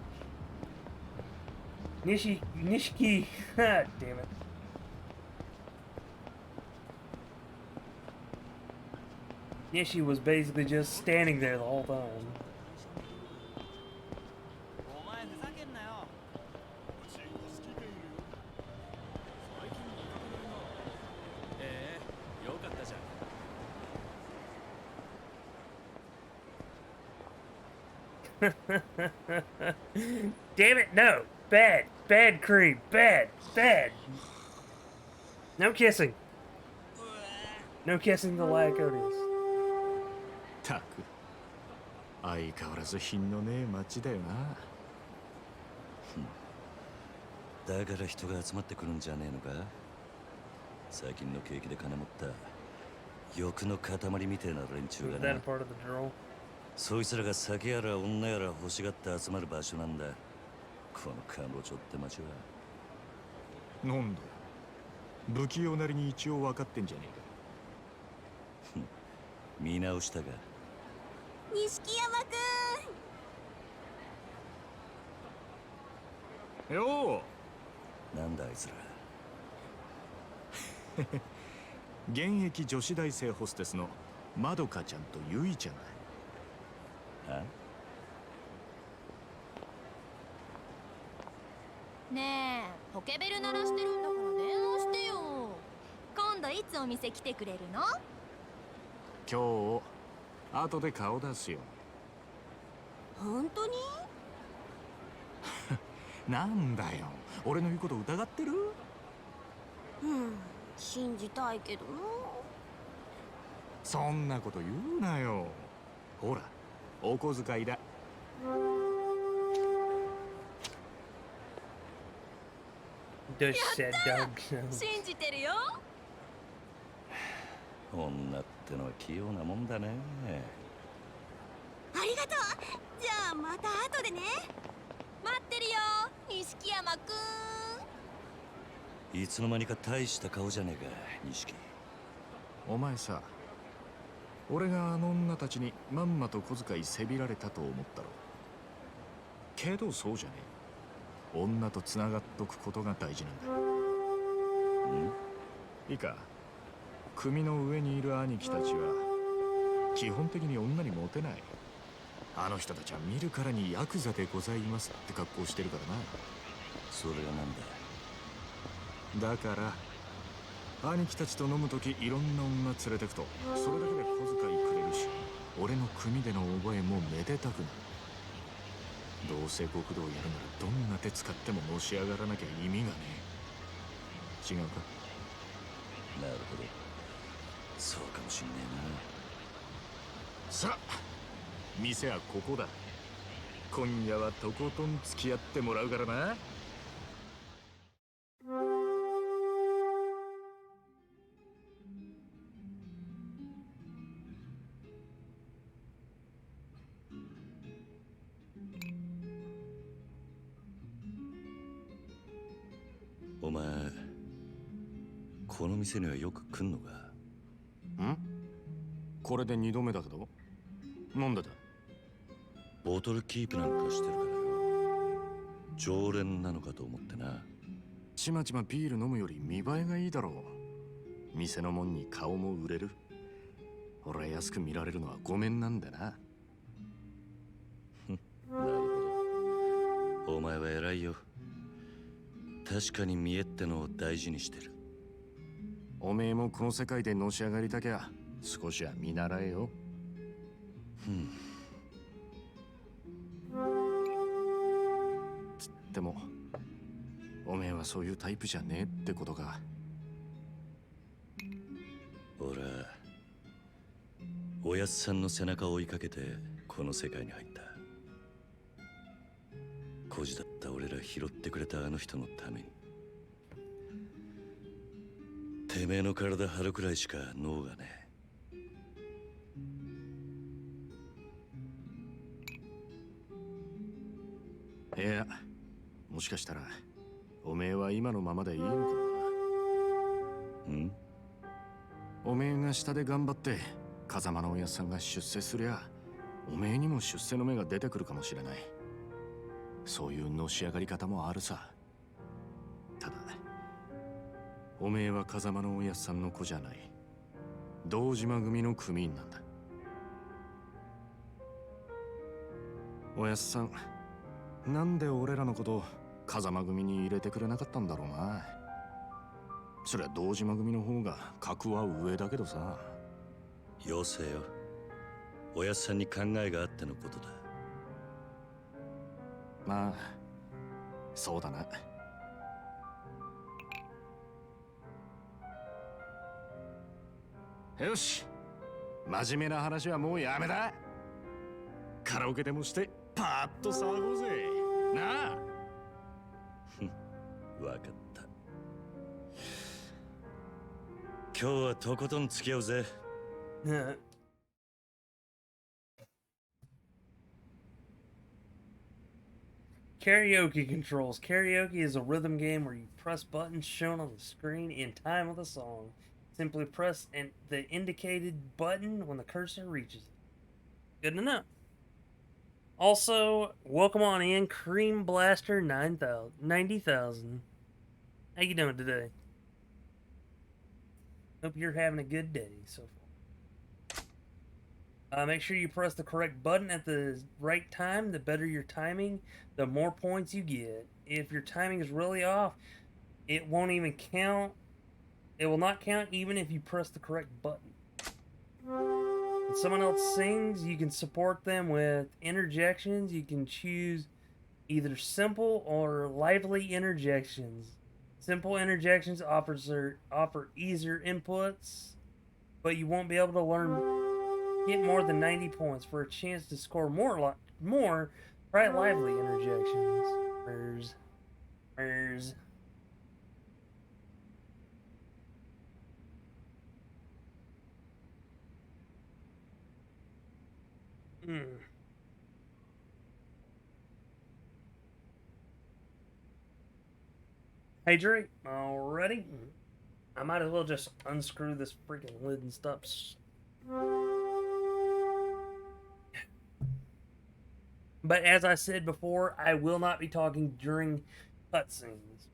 Nishiki. Damn it. Nishi was basically just standing there the whole time. Damn it, no. Bad. Bad creep. Bad. Bad. No kissing. No kissing the Lyconius. たく相変わらず品のねえ町だよな。だから人が集まってくるんじゃねえのか。最近の景気で金持った欲の塊みてえな連中 Was が that a な。 part of the drill? そいつらが酒やら女やら欲しがって集まる場所なんだ。この官房長って町は。なんだ不器用なりに一応分かってんじゃねえか。見直したが。錦山くん。よなんだあいつら。現役女子大生ホステスのまどかちゃんとゆいちゃんだ。あねえ、ポケベル鳴らしてるんだから電話してよ。今度いつお店来てくれるの？今日後で顔出すよ。本当に？なんだよ俺の言うこと疑ってる？信じたいけどな。そんなこと言うなよ。ほらお小遣いだ。Does said dog so. 信じてるよ。女ってのは器用なもんだね。ありがとう。じゃあまた後でね。待ってるよ、錦山くん。いつの間にか大した顔じゃねえか、錦。お前さ俺があの女たちにまんまと小遣いせびられたと思ったろ。けどそうじゃねえ。女とつながっとくことが大事なんだ。いいか組の上にいる兄貴たちは基本的に女にモテない。あの人たちは見るからにヤクザでございますって格好してるからな。それがなんだ。だから兄貴たちと飲むときいろんな女連れてくとそれだけで小遣いくれるし俺の組での覚えもめでたくなる。どうせ極道やるならどんな手使ってものし上がらなきゃ意味がねえ。違うか？なるほど。そうかもしんねさあ店はここだ。今夜はとことん付き合ってもらうからな。えな。お前この店にはよく来んのか？ん？これで2度目だけど。なんでだ？ボトルキープなんかしてるからよ。常連なのかと思ってな。ちまちまビール飲むより見栄えがいいだろう。店のもんに顔も売れる。俺は安く見られるのはごめんなんだな。なるほど。お前は偉いよ。確かに見栄ってのを大事にしてる。おめえもこの世界でのし上がりたきゃ少しは見習えよ。つってもおめえはそういうタイプじゃねえってことか。俺はおやっさんの背中を追いかけてこの世界に入った。孤児だった俺ら拾ってくれたあの人のために。てめえの体張るくらいしか脳がねえ。いやもしかしたらおめえは今のままでいいのかな。おめえが下で頑張って風間のおやっさんが出世すりゃおめえにも出世の芽が出てくるかもしれない。そういうのし上がり方もあるさ。ただおめえは風間のおやっさんの子じゃない。堂島組の組員なんだ。おやっさんなんで俺らのこと風間組に入れてくれなかったんだろうな。そりゃ堂島組の方が格は上だけどさ。よせよ。おやっさんに考えがあってのことだ。まあそうだな。よし、真面目な話はもうやめだ。カラオケでもしてパッと騒ごうぜ。なあ。わかった。今日はとことん付き合うぜ。Karaoke controls. Karaoke is a rhythm game where you press buttons shown on the screen in time with a song. Simply press the indicated button when the cursor reaches it. Good to know. Also, welcome on in, Cream Blaster 90,000. How you doing today? Hope you're having a good day so far. Make sure you press the correct button at the right time. The better your timing, the more points you get. If your timing is really off, it won't even count. It will not count even if you press the correct button. When someone else sings, you can support them with interjections. You can choose either simple or lively interjections. Simple interjections offer easier inputs, but you won't be able to get more than 90 points. For a chance to score more, try lively interjections. Hey Drake, already? I might as well just unscrew this freaking lid and stuff. But as I said before, I will not be talking during cutscenes.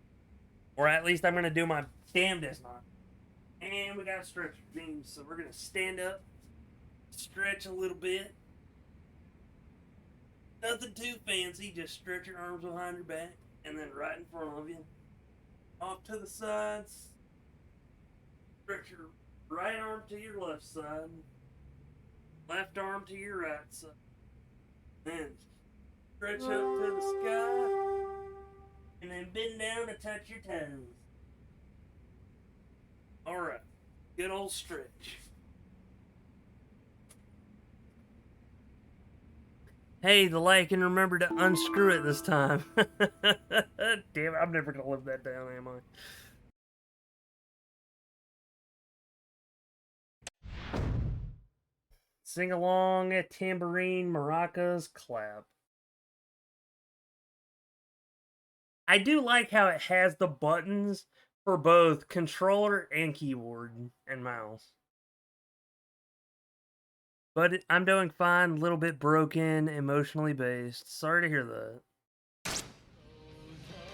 Or at least I'm going to do my damnedest not. And we got a stretcher beam, so we're going to stand up, stretch a little bit. Nothing too fancy, just stretch your arms behind your back, and then right in front of you. Off to the sides. Stretch your right arm to your left side. Left arm to your right side. Then stretch up to the sky. And then bend down to touch your toes. Alright. Good old stretch. Hey, the light can remember to unscrew it this time. Damn it, I'm never gonna live that down, am I? Sing along, tambourine, maracas, clap. I do like how it has the buttons for both controller and keyboard and mouse. But I'm doing fine, a little bit broken, emotionally based. Sorry to hear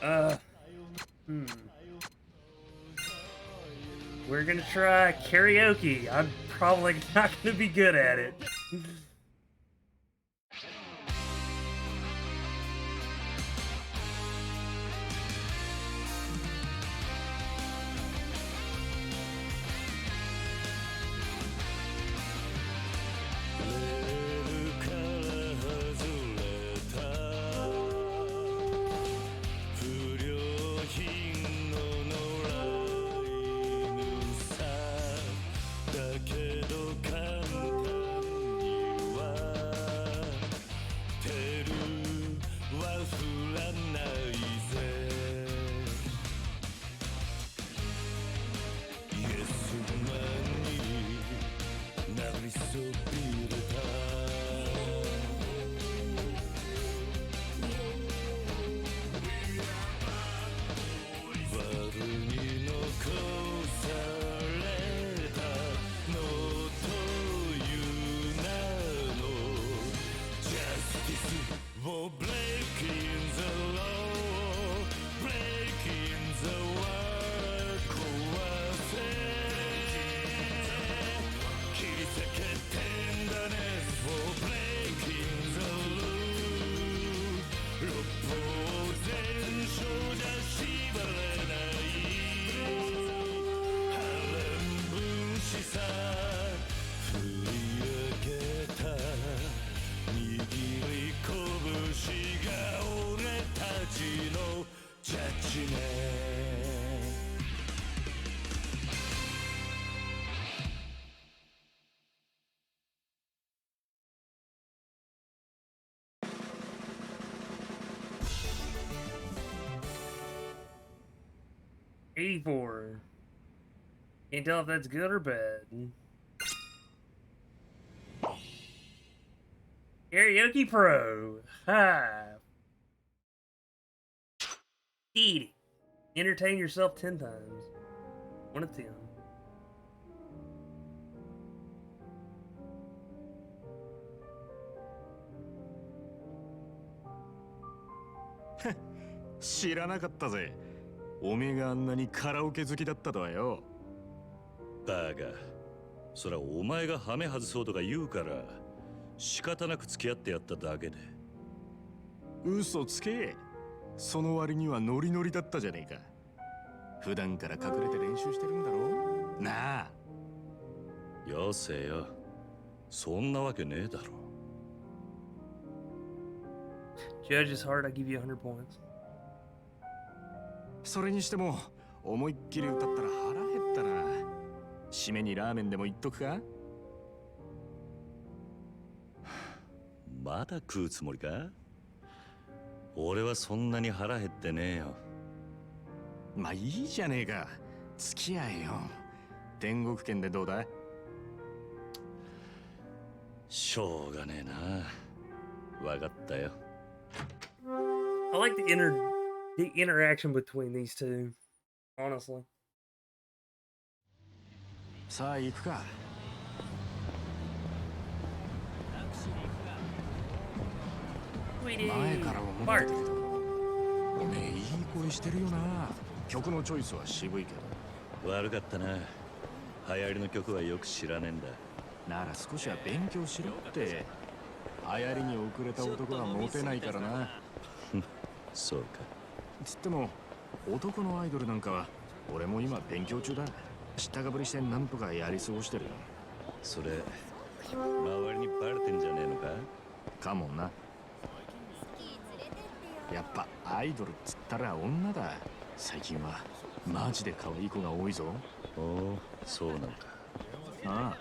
that. We're gonna try karaoke. I'm probably not gonna be good at it. 84. Can't tell if that's good or bad. Karaoke Pro. Ha. Eat it. Entertain yourself 10 times. 1 of 10.知らなかったぜ。おめえがあんなにカラオケ好きだったとはよ。バカ。そらお前がハメ外そうとか言うから仕方なく付き合ってやっただけで。嘘つけ。その割にはノリノリだったじゃねえか。普段から隠れて練習してるんだろなあ。よせよ。そんなわけねえだろ。Judge's heart, I give you 100 points. それにしても思いっきり歌ったら腹減ったな。締めにラーメンでも言っとくか。まだ食うつもりか。俺はそんなに腹減ってねえよ。まあいいじゃねえか。付き合えよ。天国圏でどうだ。しょうがねえな。わかったよ。I like the interaction between these two, honestly. さあ行くか。前から思ってたけど、おめえいい声してるよな。曲のチョイスは渋いけど。悪かったな。流行りの曲はよく知らねえんだ。なら少しは勉強しろって。流行りに遅れた男はモテないからな。そうか。つっても男のアイドルなんかは俺も今勉強中だ。知ったかぶりしてなんとかやり過ごしてる。それ周りにバレてんじゃねえのか。かもな。やっぱアイドルっつったら女だ。最近はマジで可愛い子が多いぞ。おお、そうなのか。あ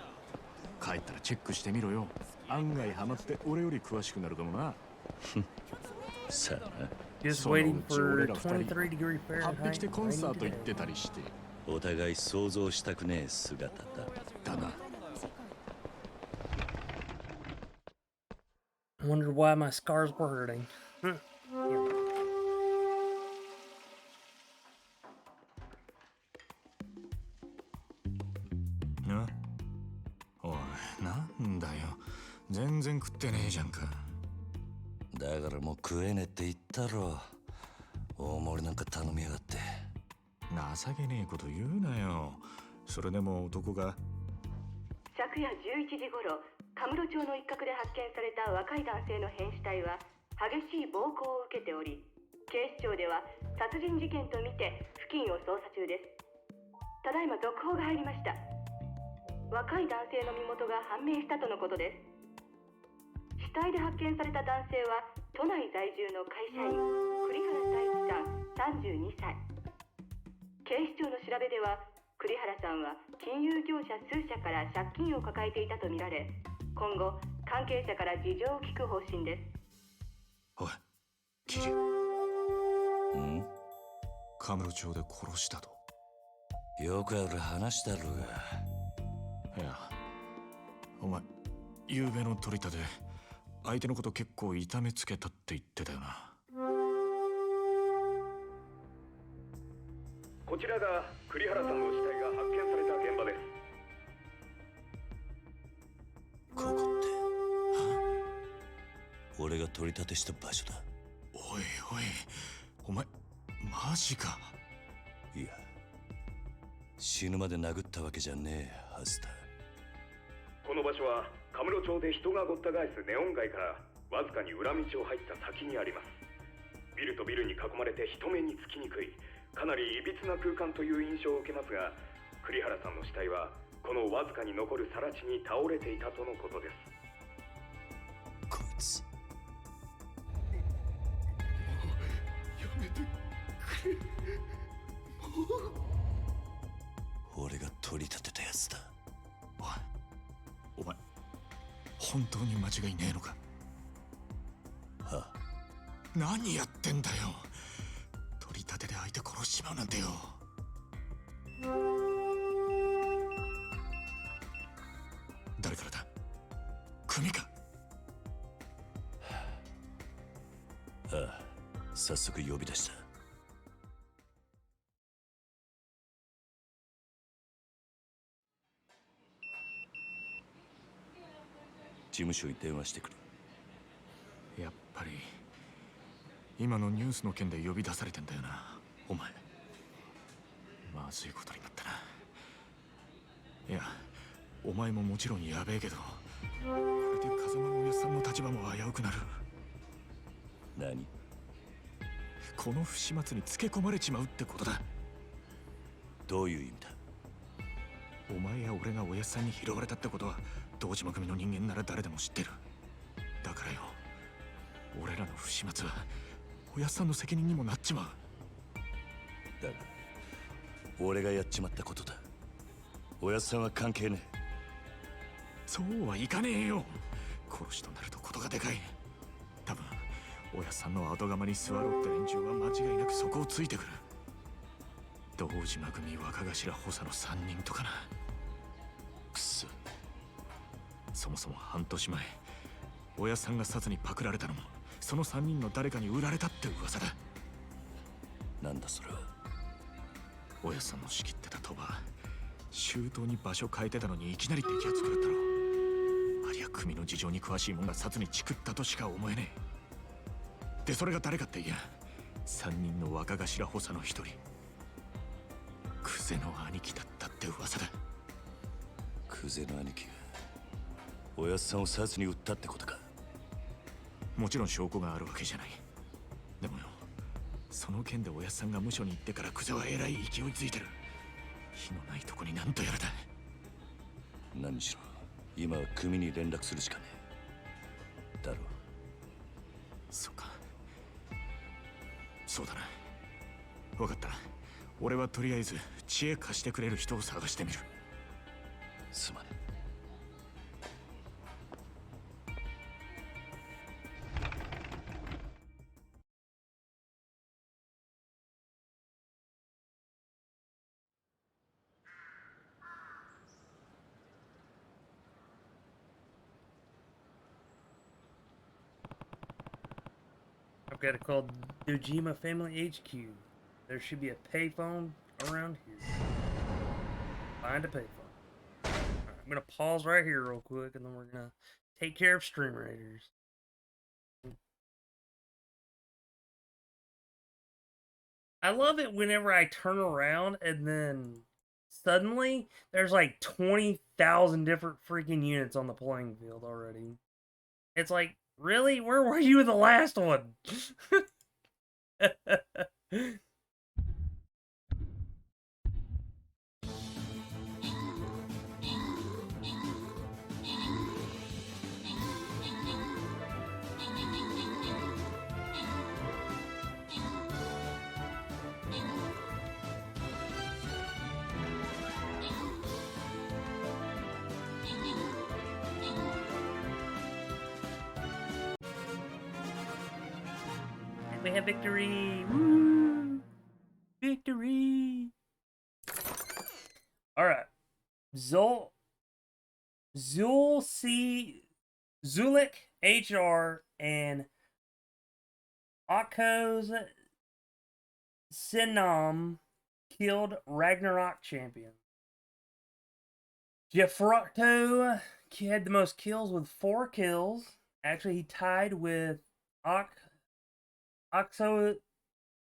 あ、帰ったらチェックしてみろよ。案外ハマって俺より詳しくなるかもな。さあな。Just waiting for 23 degree 発匹 Fahrenheit. してコンサート行ってたりして。お互い想像したくねえ姿だ。だな。I wondered why my scars were hurting. Yeah. な、おい、なんだよ。全然食ってねえじゃんか。だからもう食えねえって言ったろ。大盛りなんか頼みやがって。情けねえこと言うなよ。それでも男が。昨夜11時頃、カムロ町の一角で発見された若い男性の変死体は激しい暴行を受けており、警視庁では殺人事件とみて付近を捜査中です。ただいま続報が入りました。若い男性の身元が判明したとのことです。死体で発見された男性は都内在住の会社員栗原太一さん32歳。警視庁の調べでは栗原さんは金融業者数社から借金を抱えていたとみられ、今後関係者から事情を聞く方針です。おい、キリ。ん？カムロ町で殺したと。よくある話だろうが。いや、お前昨べの取り立て相手のこと結構痛めつけたって言ってたよな。こちらが栗原さんの死体が発見された現場です。ここって俺が取り立てした場所だ。おいおい、お前マジか。いや、死ぬまで殴ったわけじゃねえはずだ。この場所はカムロ町で人がごった返すネオン街からわずかに裏道を入った先にあります。ビルとビルに囲まれて人目につきにくい、かなりいびつな空間という印象を受けますが、栗原さんの死体はこのわずかに残る更地に倒れていたとのことです。こいつやめてくれ。俺が取り立てたやつだ。お前本当に間違いねえのか。はあ、何やってんだよ。取り立てで相手殺しちまうなんてよ。組か。ああ、早速呼び出した。事務所に電話してくる。やっぱり今のニュースの件で呼び出されてんだよな、お前。まずいことになったな。いや、お前ももちろんやべえけど、これで風間のおやっさんの立場も危うくなる。何？この不始末につけ込まれちまうってことだ。どういう意味だ？お前や俺がおやっさんに拾われたってことは堂島組の人間なら誰でも知ってる。だからよ、俺らの不始末はおやっさんの責任にもなっちまう。だが俺がやっちまったことだ。おやっさんは関係ねえ。そうはいかねえよ。殺しとなるとことがでかい。多分おやっさんの後釜に座ろうって連中は間違いなくそこをついてくる。堂島組若頭補佐の3人とかな。くそ。そもそも半年前、おやっさんが殺にパクられたのもその3人の誰かに売られたって噂だ。なんだそれは。おやっさんの仕切ってた鳥羽、周到に場所変えてたのにいきなり敵を作るったろ。ありゃ組の事情に詳しいもんが殺にチクったとしか思えねえ。でそれが誰かっていや、3人の若頭補佐の1人、クゼの兄貴だったって噂だ。クゼの兄貴がおやっさんを殺に撃ったってことか。もちろん証拠があるわけじゃない。でもよ、その件でおやっさんが無所に行ってからクゼはえらい勢いついてる。火のないとこになんとやらだ。何しろ今は組に連絡するしかねえ。だろう。そうか、そうだな。分かった。俺はとりあえず知恵貸してくれる人を探してみる。すまねえ。I've got it called Dojima Family HQ. There should be a payphone around here. Find a payphone. Alright, I'm gonna pause right here real quick and then we're gonna take care of Stream Raiders. I love it whenever I turn around and then suddenly there's like 20,000 different freaking units on the playing field already. It's like, really? Where were you in the last one? We have victory! Woo! Victory! Alright. Zulik HR and Akko's Sinam killed Ragnarok champion. Jeffrocto had the most kills with 4 kills. Actually, he tied with Oxo.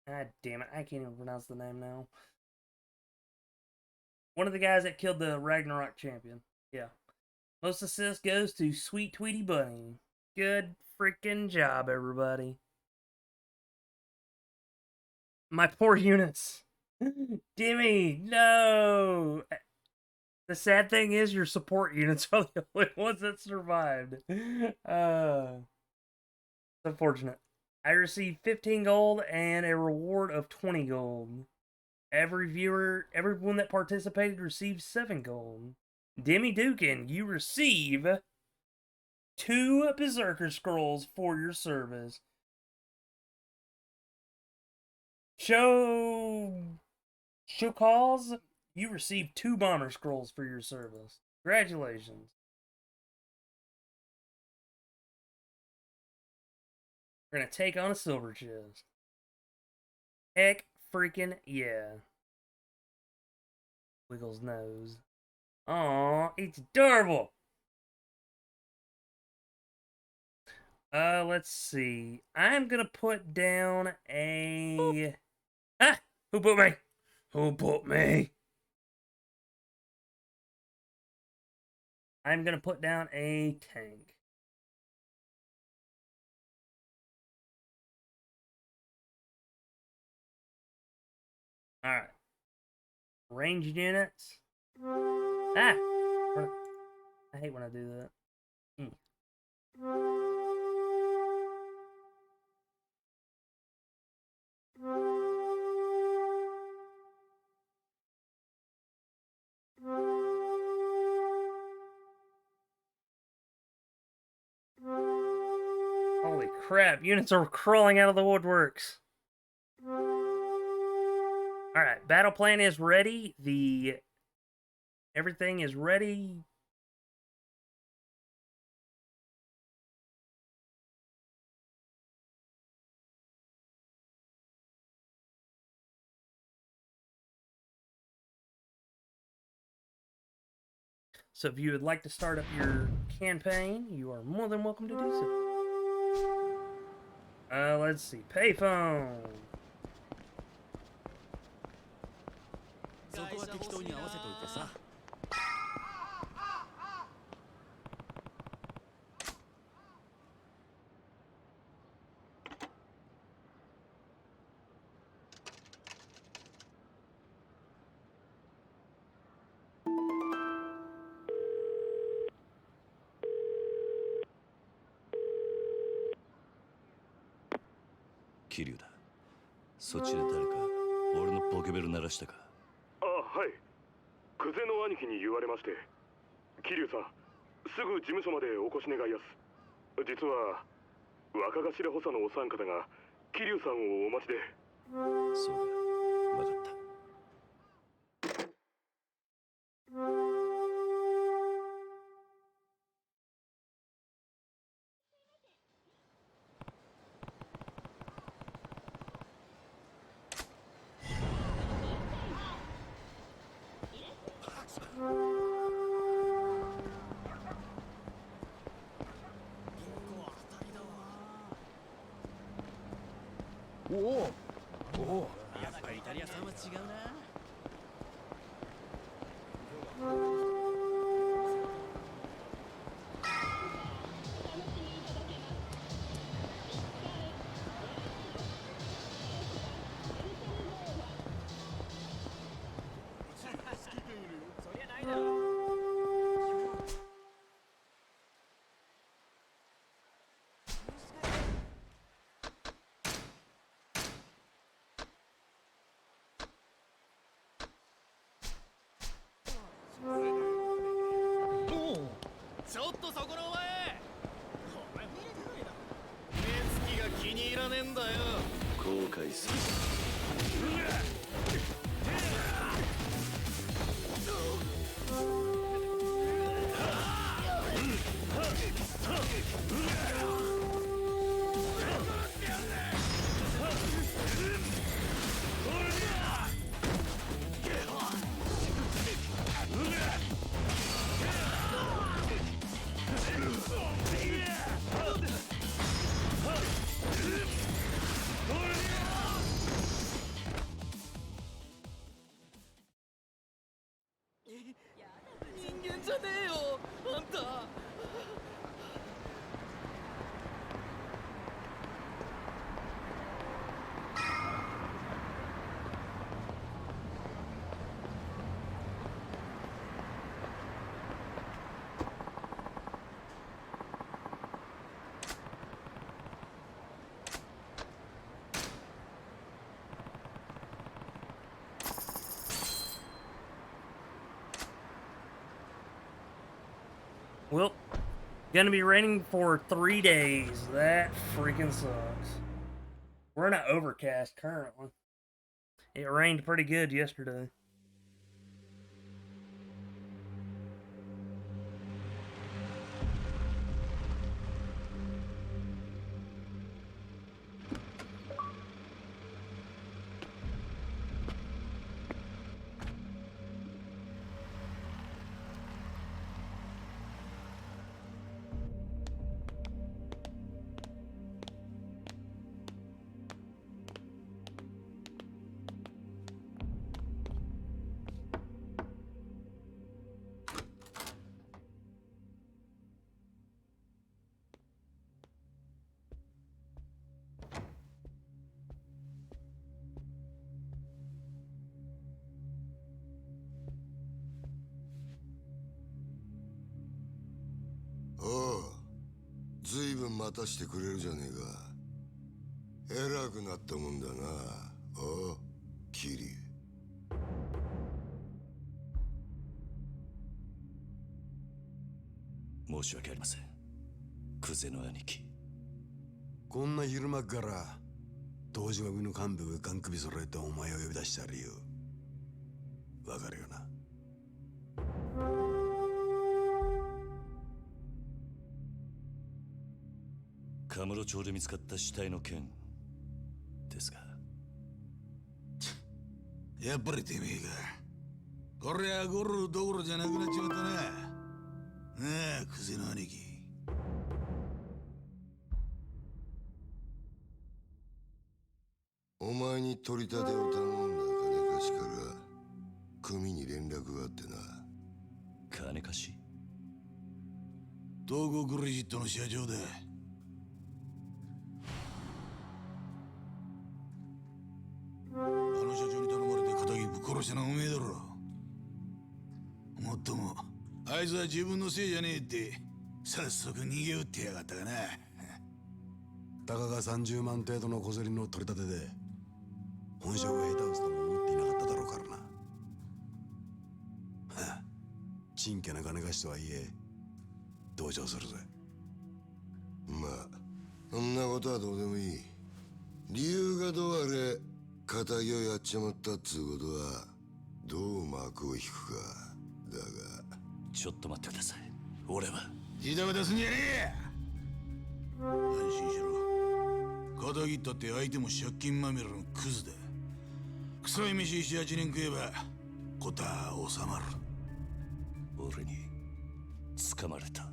God damn it, I can't even pronounce the name now. One of the guys that killed the Ragnarok champion. Yeah. Most assist goes to Sweet Tweety Bunny. Good freaking job, everybody. My poor units. Dimmy, no! The sad thing is your support units are the only ones that survived. It's unfortunate. I received 15 gold and a reward of 20 gold. Everyone that participated received 7 gold. Demi Dukin, you receive 2 Berserker Scrolls for your service. Shokals, you receive 2 Bomber Scrolls for your service. Congratulations. We're gonna take on a silver chest. Heck freaking yeah. Wiggles nose. Aw, it's adorable. Let's see. I'm gonna put down a... Ah! Who put me? Who put me? I'm gonna put down a tank. Alright. Ranged units. Ah! I hate when I do that. Holy crap, units are crawling out of the woodworks. Alright, battle plan is ready. Everything is ready. So if you would like to start up your campaign, you are more than welcome to do so. Let's see. Payphone. そこは適当に合わせといてさ。桐生だ。そっちで誰か俺のポケベル鳴らしたか。あ、はい。久世の兄貴に言われまして。桐生さん、すぐ事務所までお越し願いやす。実は若頭補佐のお三方が桐生さんをお待ちで。そうか、分かった。おお、やっぱりイタリアさんは違うな。ちょっとそこのお前、目つきが気に入らねえんだよ。後悔する。人間じゃねえよ、あんた。Well, gonna be raining for 3 days. That freaking sucks. We're in an overcast currently. It rained pretty good yesterday. ずいぶん待たしてくれるじゃねえか。偉くなったもんだな。おう、キリ。申し訳ありません、クゼの兄貴。こんな昼間っから東島組の幹部がガン首揃えてお前を呼び出した理由わかるよな。カムロ町で見つかった死体の件ですが。やっぱりてめえか。こりゃゴルどころじゃなくなっちまったな。なあ、クゼの兄貴。お前に取り立てを頼んだ金貸しから組に連絡があってな。金貸し？東郷クレジットの社長だ。あの社長に頼まれて仇ぶっ殺したのはおめえだろ。もっともあいつは自分のせいじゃねえって早速逃げ打ってやがったかな。たかが30万程度の小競りの取り立てで本職が下手打つとも思っていなかっただろうからな。はあ、ちんけな金貸しとはいえ同情するぜ。まあそんなことはどうでもいい。理由がどうあれ仇をやっちまったっつうことはどう幕を引くかだが。ちょっと待ってください。俺はジタバタすんじゃねえ。安心しろ。仇ったって相手も借金まみれのクズだ。臭い飯7、8年食えば事は収まる。俺に掴まれた。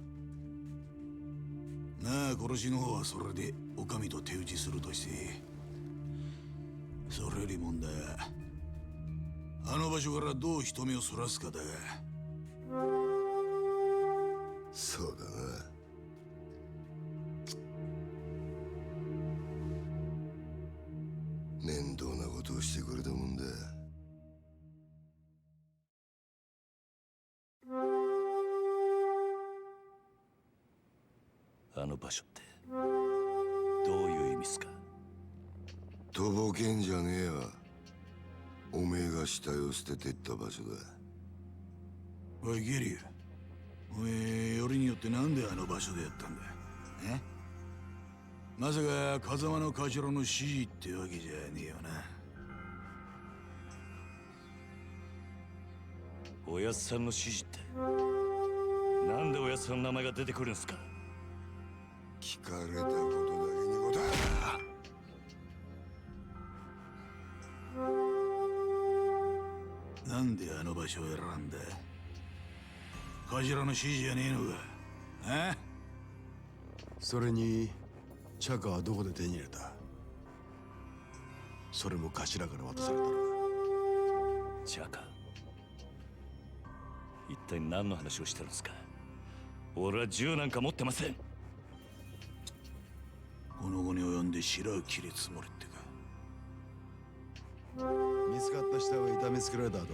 なあ、殺しの方はそれでお上と手打ちするとして、それより問題はあの場所からどう人目をそらすかだが。そうだな。面倒なことをしてくれたもんだ。あの場所ってどういう意味っすか？とぼけんじゃねえわ。おめえが死体を捨ててった場所だ。おいゲリュ、おめえよりによってなんであの場所でやったんだ。え？まさか風間の頭の指示ってわけじゃねえよな。おやっさんの指示ってなんでおやっさんの名前が出てくるんすか？聞かれたことだけに答え。なんであの場所を選んだ？頭の指示じゃねえのか。あ？それにチャカはどこで手に入れた？それも頭から渡されたのか。チャカ、一体何の話をしてるんですか？俺は銃なんか持ってません。この後に及んで白を切りつもりってか。見つかった死体は痛めつけられた後、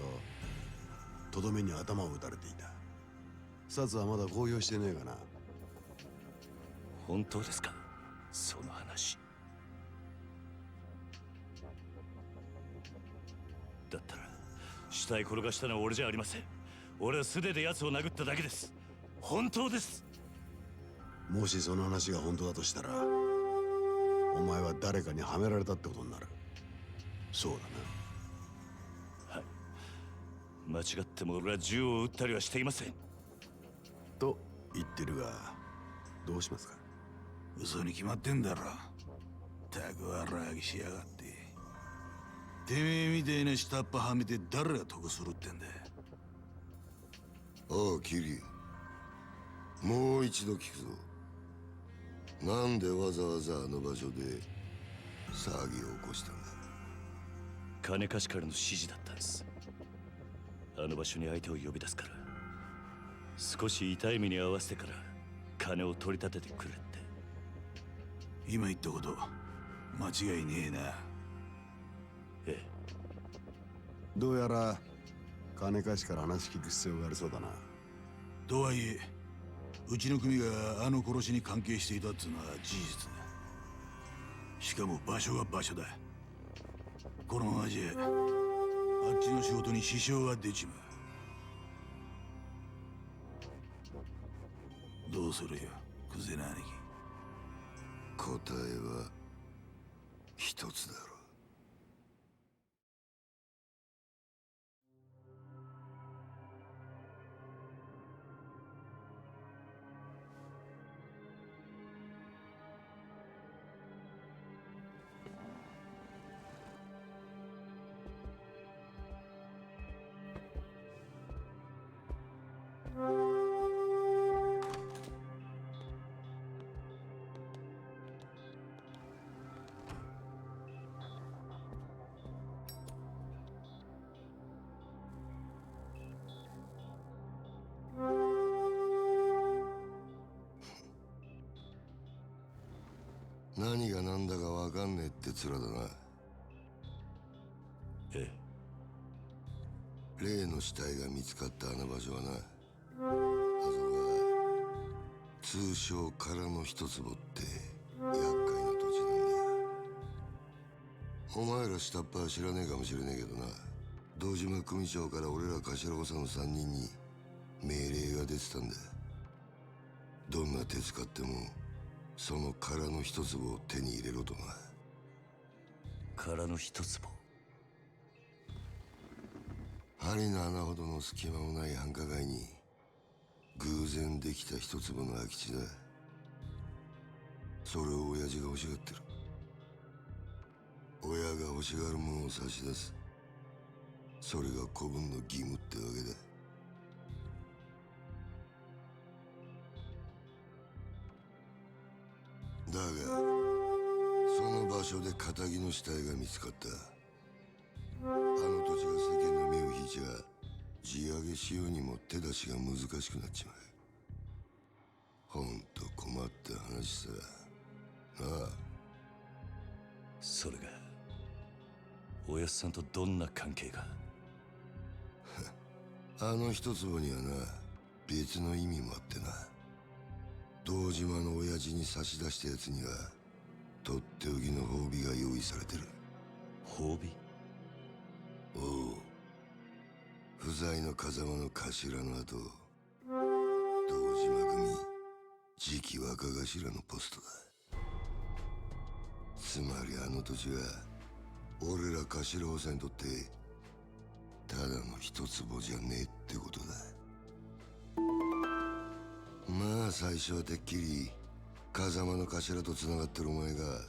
とどめに頭を打たれていた。殺はまだ公表してねえかな。本当ですか、その話？だったら死体転がしたのは俺じゃありません。俺は素手で奴を殴っただけです。本当です。もしその話が本当だとしたら、お前は誰かにはめられたってことになる。そうだな。はい、間違っても俺は銃を撃ったりはしていません。と言ってるが、どうしますか？嘘に決まってんだろ。たくわらぎしやがって。てめえみたいな下っ端はめて誰が得するってんだ。おうキリ、もう一度聞くぞ。なんでわざわざあの場所で騒ぎを起こしたんだ？金貸しからの指示だったんです。あの場所に相手を呼び出すから、少し痛い目に遭わせてから金を取り立ててくれって。今言ったこと間違いねえな。ええ。どうやら金貸しから話聞く必要がありそうだな。とはいえうちの組があの殺しに関係していたっつうのは事実だ。しかも場所が場所だ。このままじゃあっちの仕事に支障が出ちまう。どうするよ、クゼな兄貴。答えは一つだろう。何が何だかわかんねえって面だな。ええ。例の死体が見つかったあの場所はな、あそこは通称空の一坪って厄介な土地なんだよ。お前ら下っ端は知らねえかもしれねえけどな、堂島組長から俺ら頭補佐の3人に命令が出てたんだ。どんな手使ってもその空の一坪を手に入れろとな。空の一坪。針の穴ほどの隙間もない繁華街に偶然できた一坪の空き地だ。それを親父が欲しがってる。親が欲しがるものを差し出す。それが子分の義務ってわけだ。だがその場所で堅気の死体が見つかった。あの土地が世間の目を引いちゃ地上げしようにも手出しが難しくなっちまう。ほんと困った話さ。なあ。それがおやっさんとどんな関係が。あの一坪にはな、別の意味もあってな。堂島の親父に差し出したやつにはとっておきの褒美が用意されてる。褒美？おう。不在の風間の頭の後、堂島組次期若頭のポストだ。つまりあの土地は俺ら頭補佐にとってただの一坪じゃねえってことだ。まあ最初はてっきり風間の頭と繋がってるお前が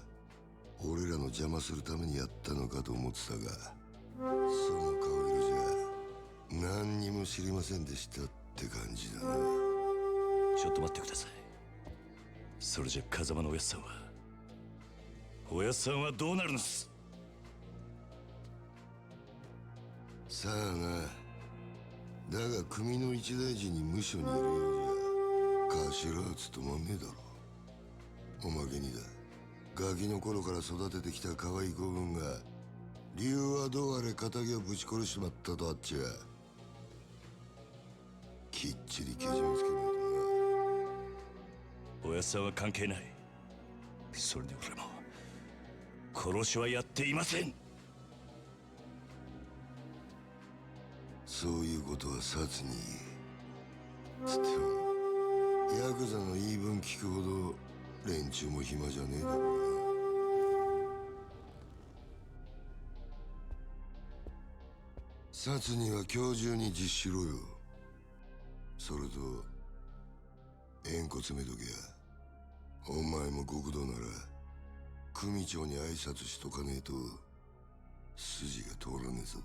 俺らの邪魔するためにやったのかと思ってたが、その顔色じゃ何にも知りませんでしたって感じだな。ちょっと待ってください。それじゃ風間のおやっさんはどうなるんです？さあな。だが組の一大事に無所にいるようじゃ頭は務まんねえだろ。おまけにだ、ガキの頃から育ててきた可愛い子分が理由はどうあれ仇をぶち殺しちまったとあっちゃきっちりけじめつけないとな。おやっさんは関係ない。それで俺も殺しはやっていません。そういうことは殺につってもヤクザの言い分聞くほど連中も暇じゃねえだろうな。殺には今日中に実施しろよ。それと縁故詰めとけや。お前も極道なら組長に挨拶しとかねえと筋が通らねえぞ。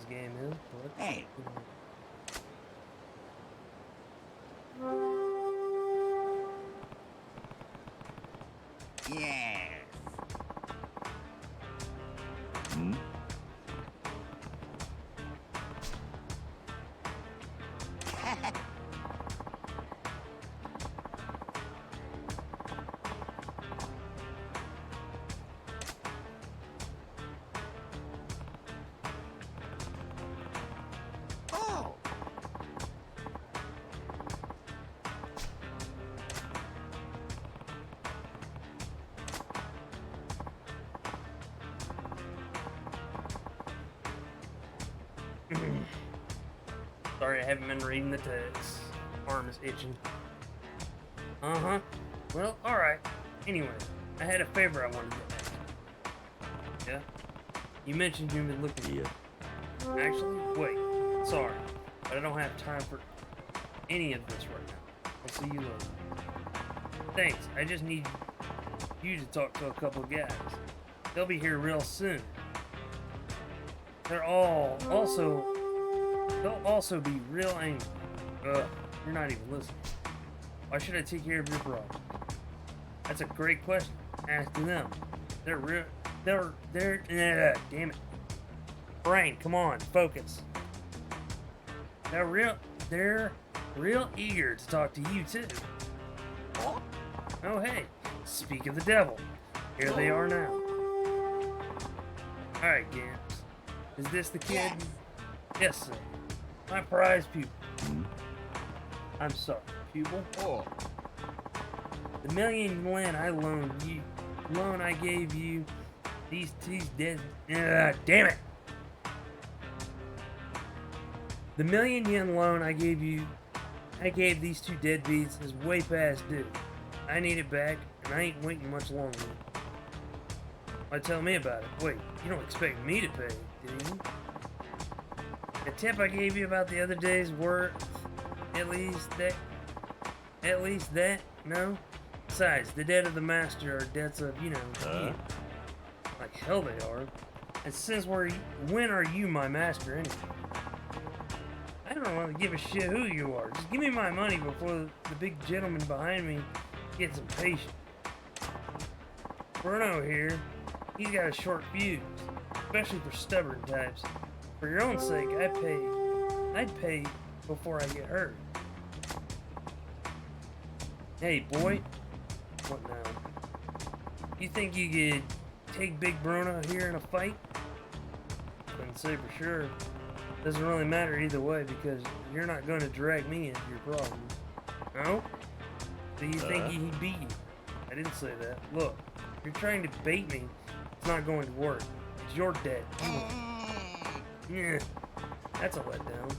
this game is, but Hey. Yes. Hmm? Oh. sorry I haven't been reading the text. Arm is itching. Uh-huh. Well, alright. Anyway, I had a favor I wanted to ask. Yeah? You mentioned you've been looking. Yeah. Actually, wait. Sorry. But I don't have time for any of this right now. I'll see you later. Thanks. I just need you to talk to a couple of guys. They'll be here real soon. They'll also be real angry. You're not even listening. Why should I take care of your problem? That's a great question. Ask them. They're damn it. Brain, come on, focus. They're real eager to talk to you too. Oh hey, speak of the devil. Here they are now. Alright, Gams. Is this the kid? Yes, sir. My prize pupil. I'm sorry, pupil. Oh. The million yen I loan I gave you, these dead. Damn it! The million yen loan I gave these two deadbeats is way past due. I need it back, and I ain't waiting much longer. Why tell me about it? Wait, you don't expect me to pay, do you? The tip I gave you about the other day's worth, at least that, no? Besides, the debt of the master are debts of, you. Like hell they are. And since when are you my master anyway? I don't want to give a shit who you are. Just give me my money before the big gentleman behind me gets impatient. Bruno here, he's got a short fuse, especially for stubborn types. For your own sake, I'd pay before I get hurt. Hey, boy. What now? You think you could take Big Bruno here in a fight? Couldn't say for sure. Doesn't really matter either way because you're not going to drag me into your problem. No? Do you think he'd beat you? I didn't say that. Look, if you're trying to bait me, it's not going to work. It's your debt. Yeah, that's a letdown.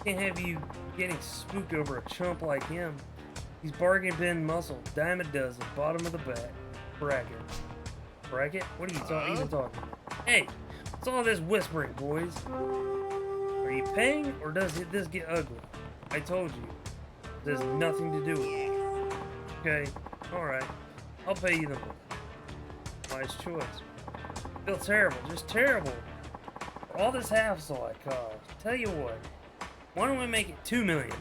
Can't have you getting spooked over a chump like him. He's bargain bin muscle, dime a dozen, bottom of the bracket. Bracket? What are you even talking about? Hey, what's all this whispering, boys? Are you paying, or does this get ugly? I told you, there's nothing to do with it. Okay, alright, I'll pay you the money. Wise choice. Feel terrible, just terrible. For all this hassle I caused. Tell you what, why don't we make it 2 million?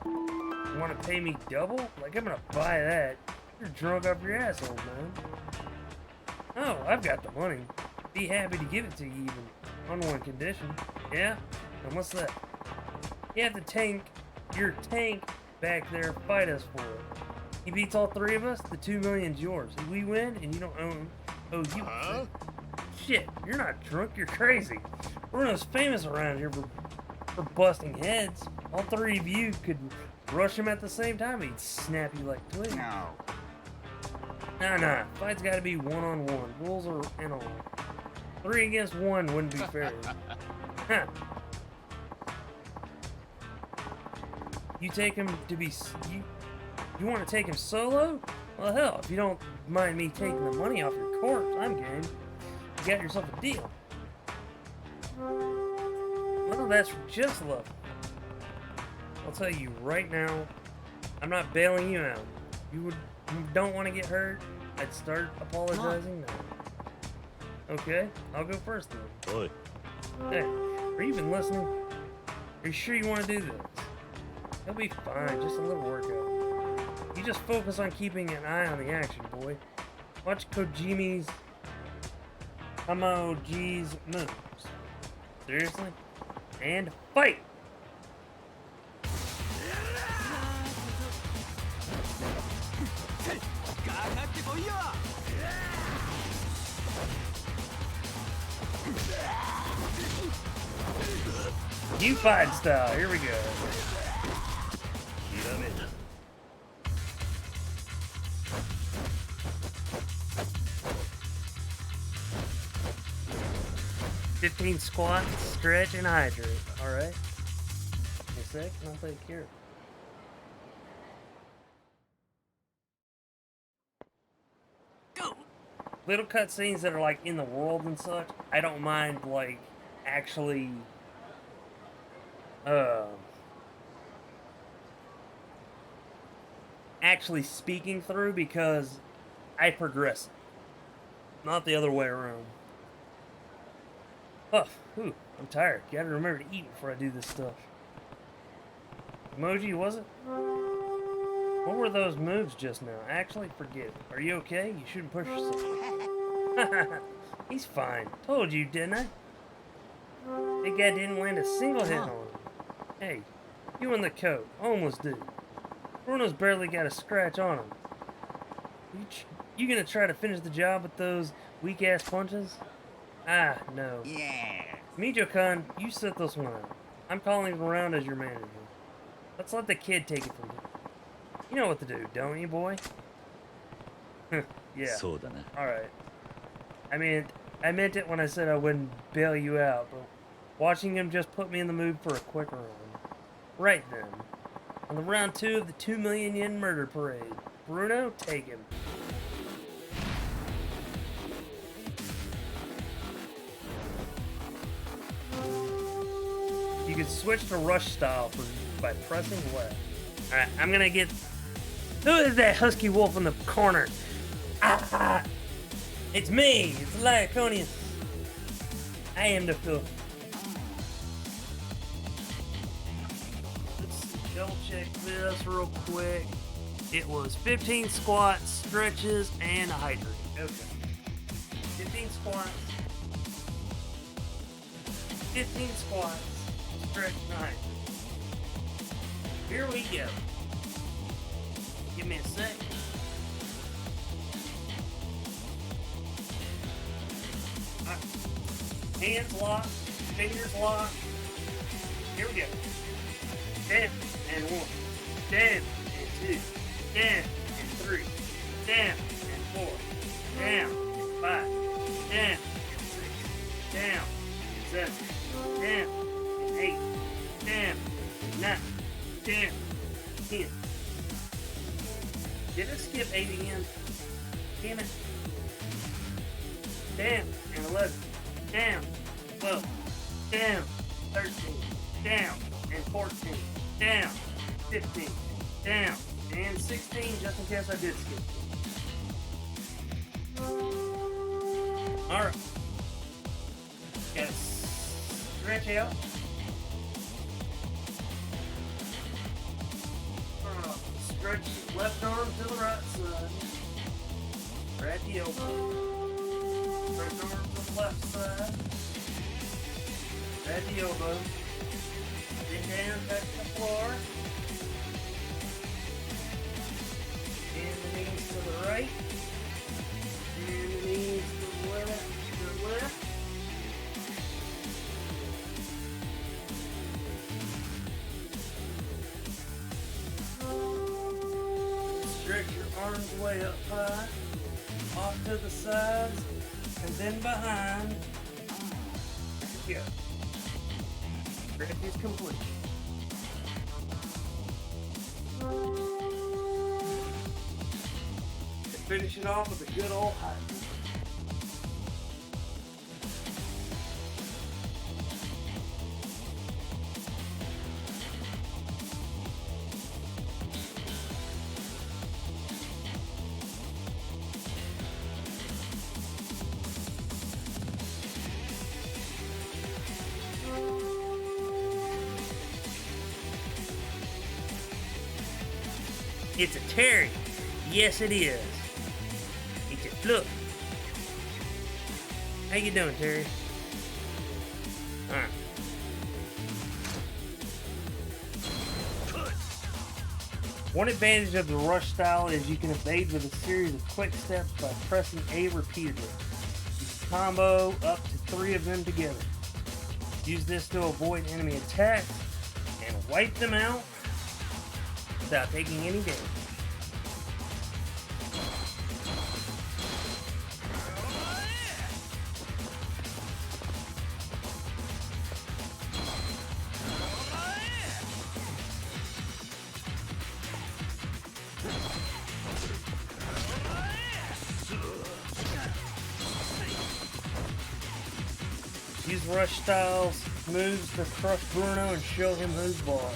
You want to pay me double? Like I'm gonna buy that. You're drunk off your asshole, man. Oh, I've got the money. Be happy to give it to you even. On one condition. Yeah? And what's that? You have your tank back there fight us for it. He beats all three of us, the 2 million's yours. If we win and you don't owe you. Shit, you're not drunk, you're crazy. Bruno's famous around here for busting heads. All three of you could rush him at the same time, he'd snap you like twigs. No. Nah. Fight's gotta be one-on-one. Rules are and all. 3 against 1 wouldn't be fair. Huh. You take him to be... You want to take him solo? Well, hell, if you don't mind me taking the money off your corpse, I'm game. You got yourself a deal. Well, that's just love. I'll tell you right now, I'm not bailing you out. You don't want to get hurt, I'd start apologizing now. Okay, I'll go first then. Oi. Hey, are you even listening? Are you sure you want to do this? It'll be fine, just a little workout. You just focus on keeping an eye on the action, boy. Watch Koji's moves. Seriously? And fight! You fight style, here we go. 15 squats, stretch, and hydrate. Alright. In a sec, and I'll take care of it. Little cutscenes that are like in the world and such, I don't mind like actually speaking through because I progress. Not the other way around. Oh, I'm tired. Gotta remember to eat before I do this stuff. Emoji, was it? What were those moves just now? Actually, forget it. Are you okay? You shouldn't push yourself. He's fine. Told you, didn't I? Big guy didn't land a single hit on him. Hey, you in the coat. Almost did. Bruno's barely got a scratch on him. You gonna try to finish the job with those weak-ass punches? Ah, no. Yeah. Mijo-kun, you set this one out. I'm calling him around as your manager. Let's let the kid take it from here. You know what to do, don't you, boy? Yeah. Alright. I meant it when I said I wouldn't bail you out, but watching him just put me in the mood for a quick run. Right then. On the round 2 of the 2 million yen murder parade. Bruno, take him. You can switch to rush style by pressing left. Alright, I'm gonna get... Who is that husky wolf in the corner? Ah! It's me! It's Lyconius! I am the filth. Let's double check this real quick. It was 15 squats, stretches, and a hydrate. Okay. 15 squats. 15 squats, stretch, and a hydrate. Here we go. Give me a sec. Hands locked, fingers locked. Here we go. Down and 1, down and 2, down and 3, down and 4, down and 5, down and 6, down and 7, down and 8, down and 9, down and 10. Did I skip 8 again? Damn it. Down and 11. Down, 12, down, 13, down, and 14, down, 15, down, and 16, just in case I did skip. Alright. Gotta stretch out. Stretch left arm to the right side. Grab the elbow. Stretch arm to the left side. Grab the elbow. Then down, touch the floor. And the knees to the right. And the knees to the left. Stretch your arms way up high, off to the sides, and then behind. There you go. Stretch is complete. And finish it off with a good old hike. It's a Terry. Yes, it is. It's a Fluff. How you doing, Terry? Alright. One advantage of the rush style is you can evade with a series of quick steps by pressing A repeatedly. You can combo up to 3 of them together. Use this to avoid enemy attacks and wipe them out without taking any damage. Use rush styles moves to crush Bruno and show him who's boss.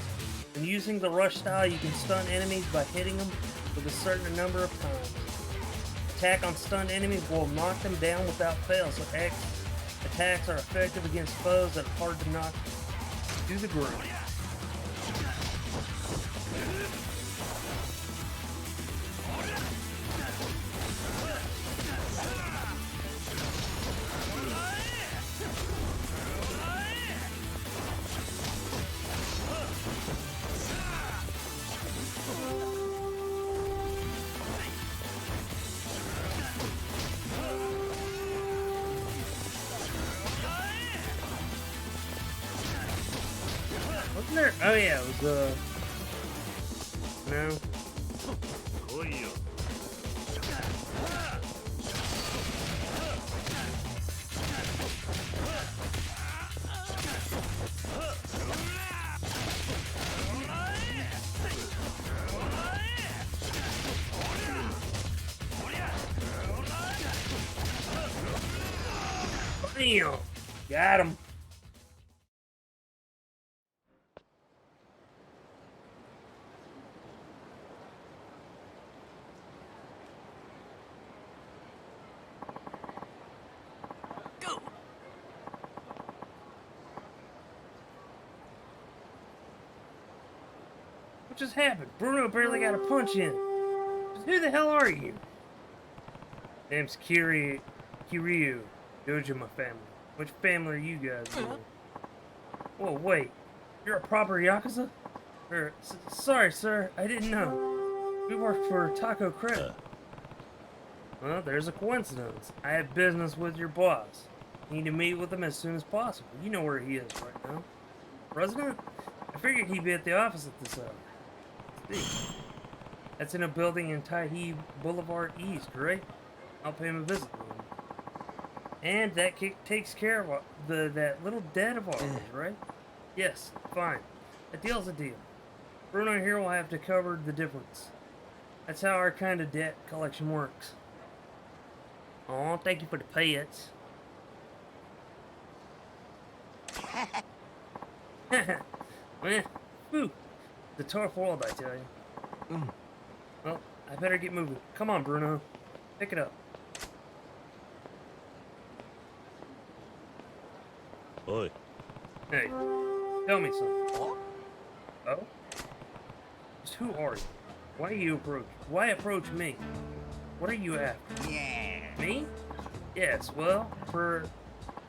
When using the rush style, you can stun enemies by hitting them with a certain number of times. Attack on stunned enemies will knock them down without fail, so X attacks are effective against foes that are hard to knock to the ground. Wasn't there? Oh yeah, it was no. Bam! Got him. What just happened? Bruno barely got a punch in. Who the hell are you? Name's Kiryu. Dojima family. Which family are you guys in? Whoa, wait. You're a proper Yakuza? Sorry, sir. I didn't know. We work for Taco Credit. Well, there's a coincidence. I have business with your boss. Need to meet with him as soon as possible. You know where he is right now. President? I figured he'd be at the office at this hour. See. That's in a building in Tahi Boulevard East, right? I'll pay him a visit. And that takes care of that little debt of ours, right? Yes, fine. A deal's a deal. Bruno here will have to cover the difference. That's how our kind of debt collection works. Oh, thank you for the pets. Well, whew. The tough world, I tell you. Well, I better get moving. Come on, Bruno. Pick it up. Oi. Hey, tell me something. Oh? Just who are you? Why approach me? What are you after? Yeah. Me? Yes, well,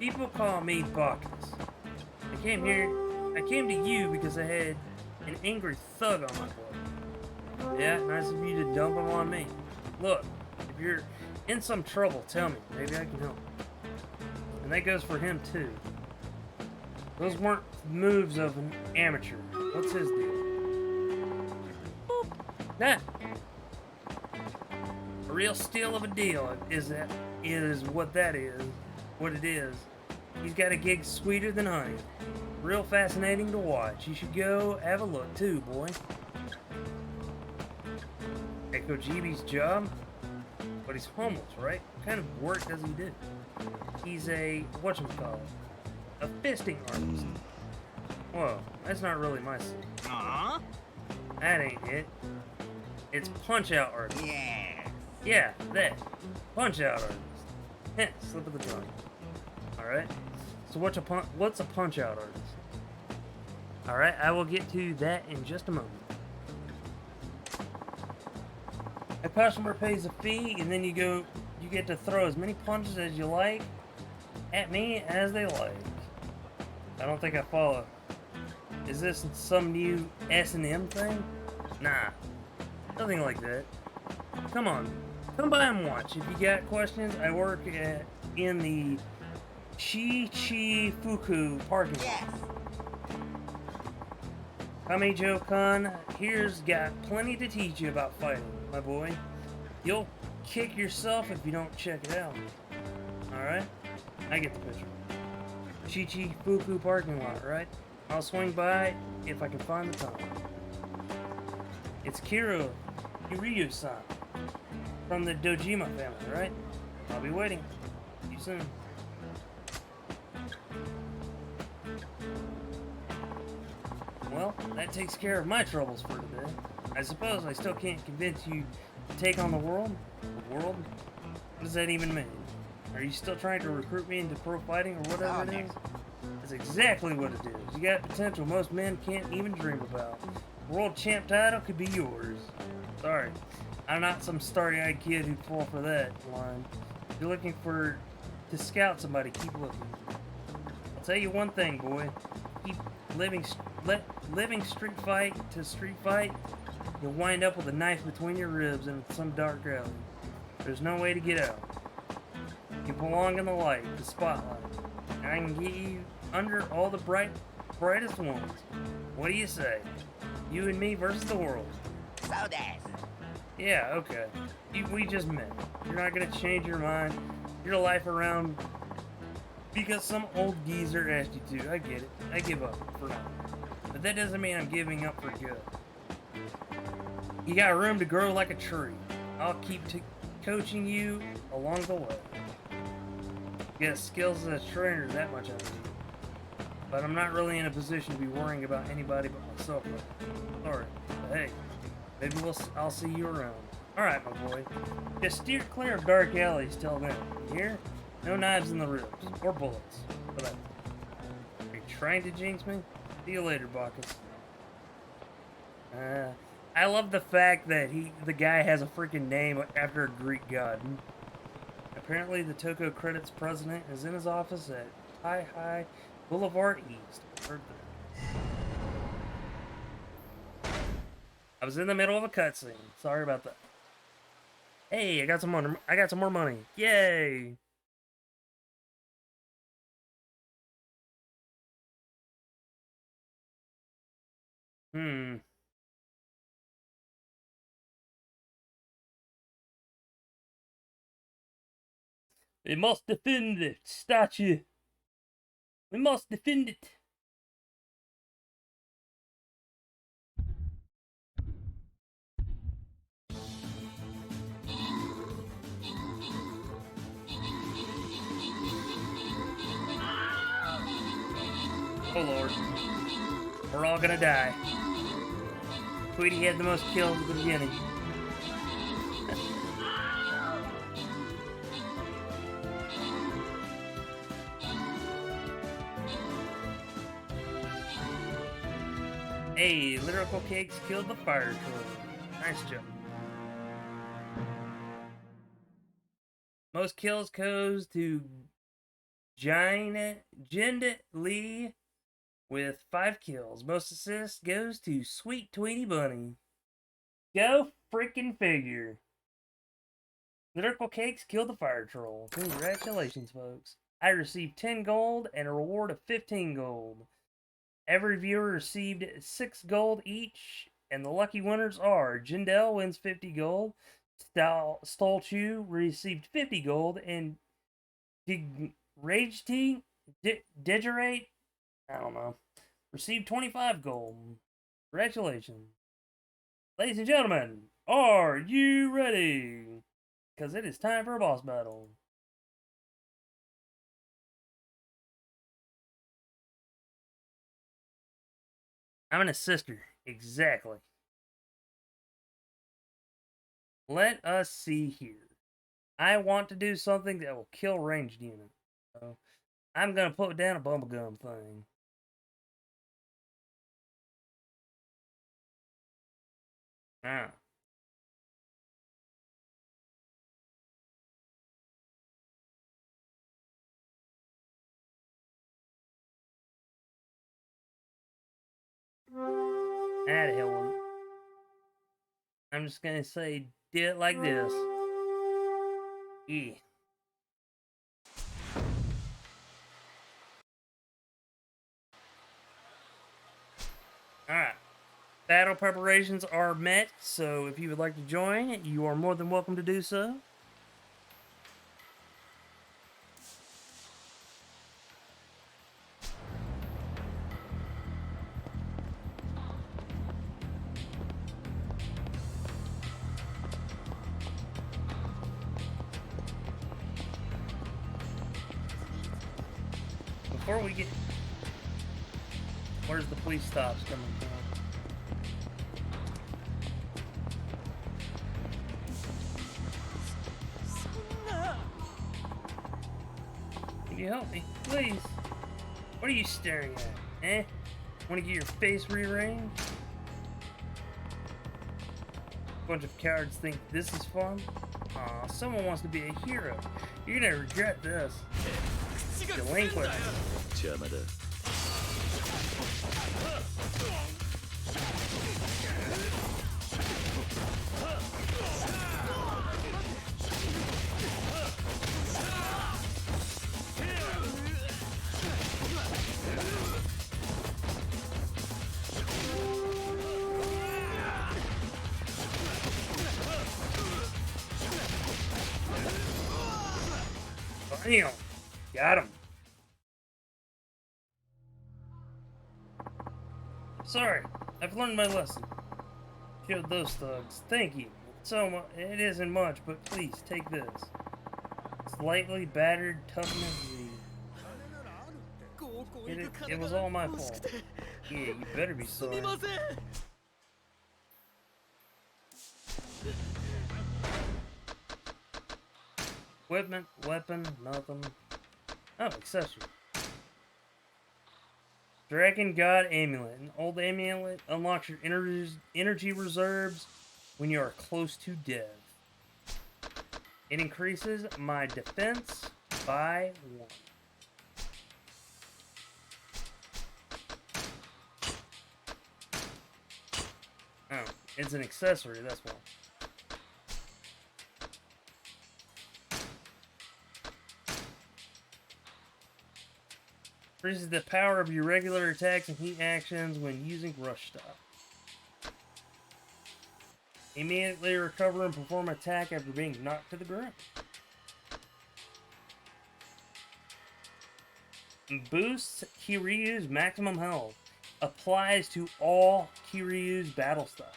people call me Bacchus. I came to you because I had an angry thug on my butt. Yeah, nice of you to dump him on me. Look, if you're in some trouble, tell me. Maybe I can help. And that goes for him, too. Those weren't moves of an amateur. What's his deal? That. A real steal of a deal is what that is. What it is. He's got a gig sweeter than honey. Real fascinating to watch. You should go have a look too, boy. Echo GB's job? But he's homeless, right? What kind of work does he do? He's a, whatchamacallit, a fisting artist. Whoa, that's not really my scene. Aww. That ain't it. It's punch-out artist. Yeah. Yeah, that. Punch-out artist. Heh, slip of the tongue. Alright. So what's a punch-out artist? Alright, I will get to that in just a moment. customer pays a fee, and then you get to throw as many punches as you like at me as they like. I don't think I follow. Is this some new S&M thing? Nah, nothing like that. Come on, come by and watch. If you got questions, I work in the Fuku parking lot. Yes. Kamijo-kun here's got plenty to teach you about fighting, my boy. You'll kick yourself if you don't check it out. Alright? I get the picture. Fuku parking lot, right? I'll swing by if I can find the time. It's Kiryu-san from the Dojima family, right? I'll be waiting. See you soon. Well, that takes care of my troubles for today. I suppose I still can't convince you to take on the world? The world? What does that even mean? Are you still trying to recruit me into pro fighting or whatever it is? That's exactly what it is. You got potential most men can't even dream about. World champ title could be yours. Sorry, I'm not some starry-eyed kid who'd fall for that line. If you're looking to scout somebody, keep looking. I'll tell you one thing, boy. Keep living street fight to street fight, you'll wind up with a knife between your ribs in some dark alley. There's no way to get out. You belong in the light, the spotlight, and I can get you under all the brightest ones. What do you say? You and me versus the world. So des. Yeah, okay. We just met. You're not gonna change your mind, your life around because some old geezer asked you to. I get it. I give up for now. But that doesn't mean I'm giving up for good. You got room to grow like a tree. I'll keep coaching you along the way. You got skills as a trainer, that much I know. But I'm not really in a position to be worrying about anybody but myself. Sorry. But hey, maybe I'll see you around. Alright, my boy. Just steer clear of dark alleys till then. Here? No knives in the ribs. Or bullets. But are you trying to jinx me? See you later, Bacchus. I love the fact that the guy has a freaking name after a Greek god. Apparently the Toko Credits president is in his office at High Boulevard East. Heard that. I was in the middle of a cutscene. Sorry about that. Hey, I got some money. I got some more money. Yay! We must defend the statue. We must defend it. Oh Lord. We're all gonna die. Tweety had the most kills at the beginning. Hey, Lyrical Cakes killed the fire troll. Nice job. Most kills goes to Jind Lee with 5 kills. Most assists goes to Sweet Tweety Bunny. Go freaking figure. Lyrical Cakes killed the fire troll. Congratulations, folks. I received 10 gold and a reward of 15 gold. Every viewer received 6 gold each, and the lucky winners are Jindel wins 50 gold, Stolchu received 50 gold, and Digerate, I don't know, received 25 gold. Congratulations. Ladies and gentlemen, are you ready? Because it is time for a boss battle. I'm an assister. Exactly. Let us see here. I want to do something that will kill ranged units. So I'm going to put down a bubblegum thing. Ah. Out of hell with it. I'm just gonna say, did it like this. Yeah. Alright. Battle preparations are met, so if you would like to join, you are more than welcome to do so. Before we get... Where's the police stops coming from? Can you help me, please? What are you staring at, eh? Want to get your face rearranged? Bunch of cowards think this is fun? Aw, someone wants to be a hero. You're gonna regret this. Delinquent. 邪魔だ。Bam! Got him. Sorry, I've learned my lesson. Killed those thugs. Thank you. So much. It isn't much, but please take this. Slightly battered toughness Z. It was all my fault. Yeah, you better be sorry. Equipment, weapon, nothing. Oh, accessory. Dragon God Amulet. An old amulet unlocks your energy reserves when you are close to death. It increases my defense by 1. Oh, it's an accessory, that's why. Increases the power of your regular attacks and heat actions when using Rush Stop. Immediately recover and perform an attack after being knocked to the ground. Boosts Kiryu's maximum health. Applies to all Kiryu's battle styles.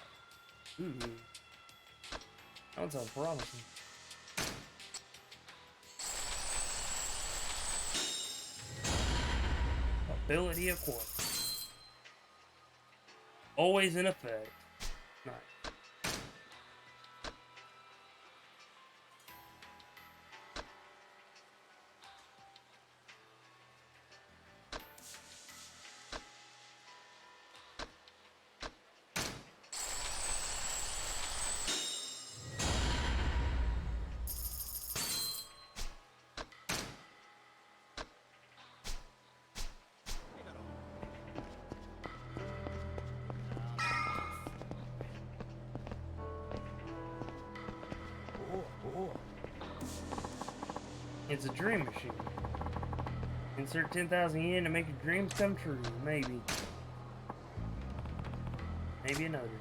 Ooh. That sounds promising. Ability equipped. Always in effect. Nice. It's a dream machine. Insert 10,000 yen to make your dreams come true. Maybe. Maybe another time.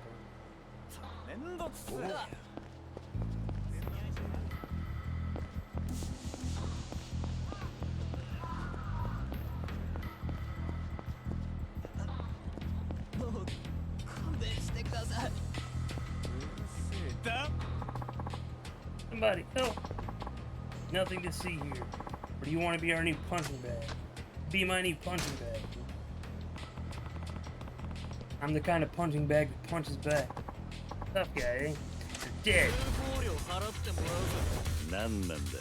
Somebody help! Nothing to see here. Or do you want to be our new punching bag? Be my new punching bag. I'm the kind of punching bag that punches back. Tough guy, eh? You're dead. 何なんだ。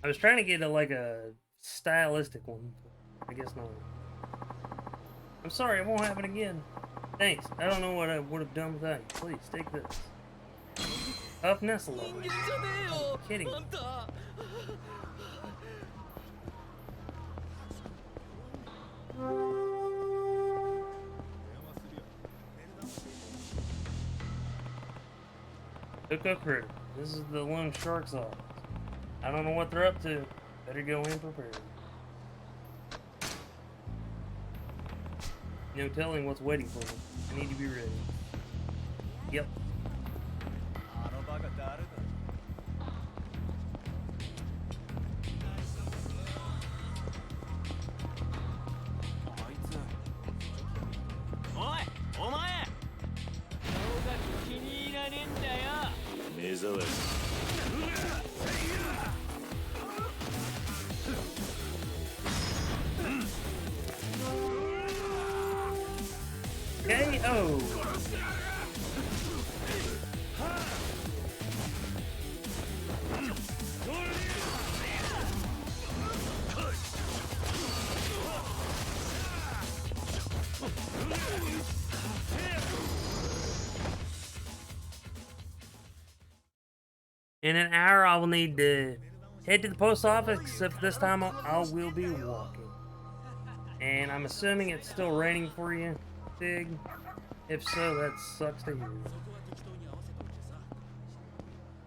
I was trying to get a stylistic one. I guess not. I'm sorry, it won't happen again. Thanks. I don't know what I would have done without you. Please, take this. Up Nestle. I'm kidding. Hook critter. This is the loan shark's office. I don't know what they're up to. Better go in prepared. No telling what's waiting for me. I need to be ready. Yep. KO. In an hour, I will need to head to the post office, except this time I will be walking. And I'm assuming it's still raining for you, Dig. If so, that sucks to hear.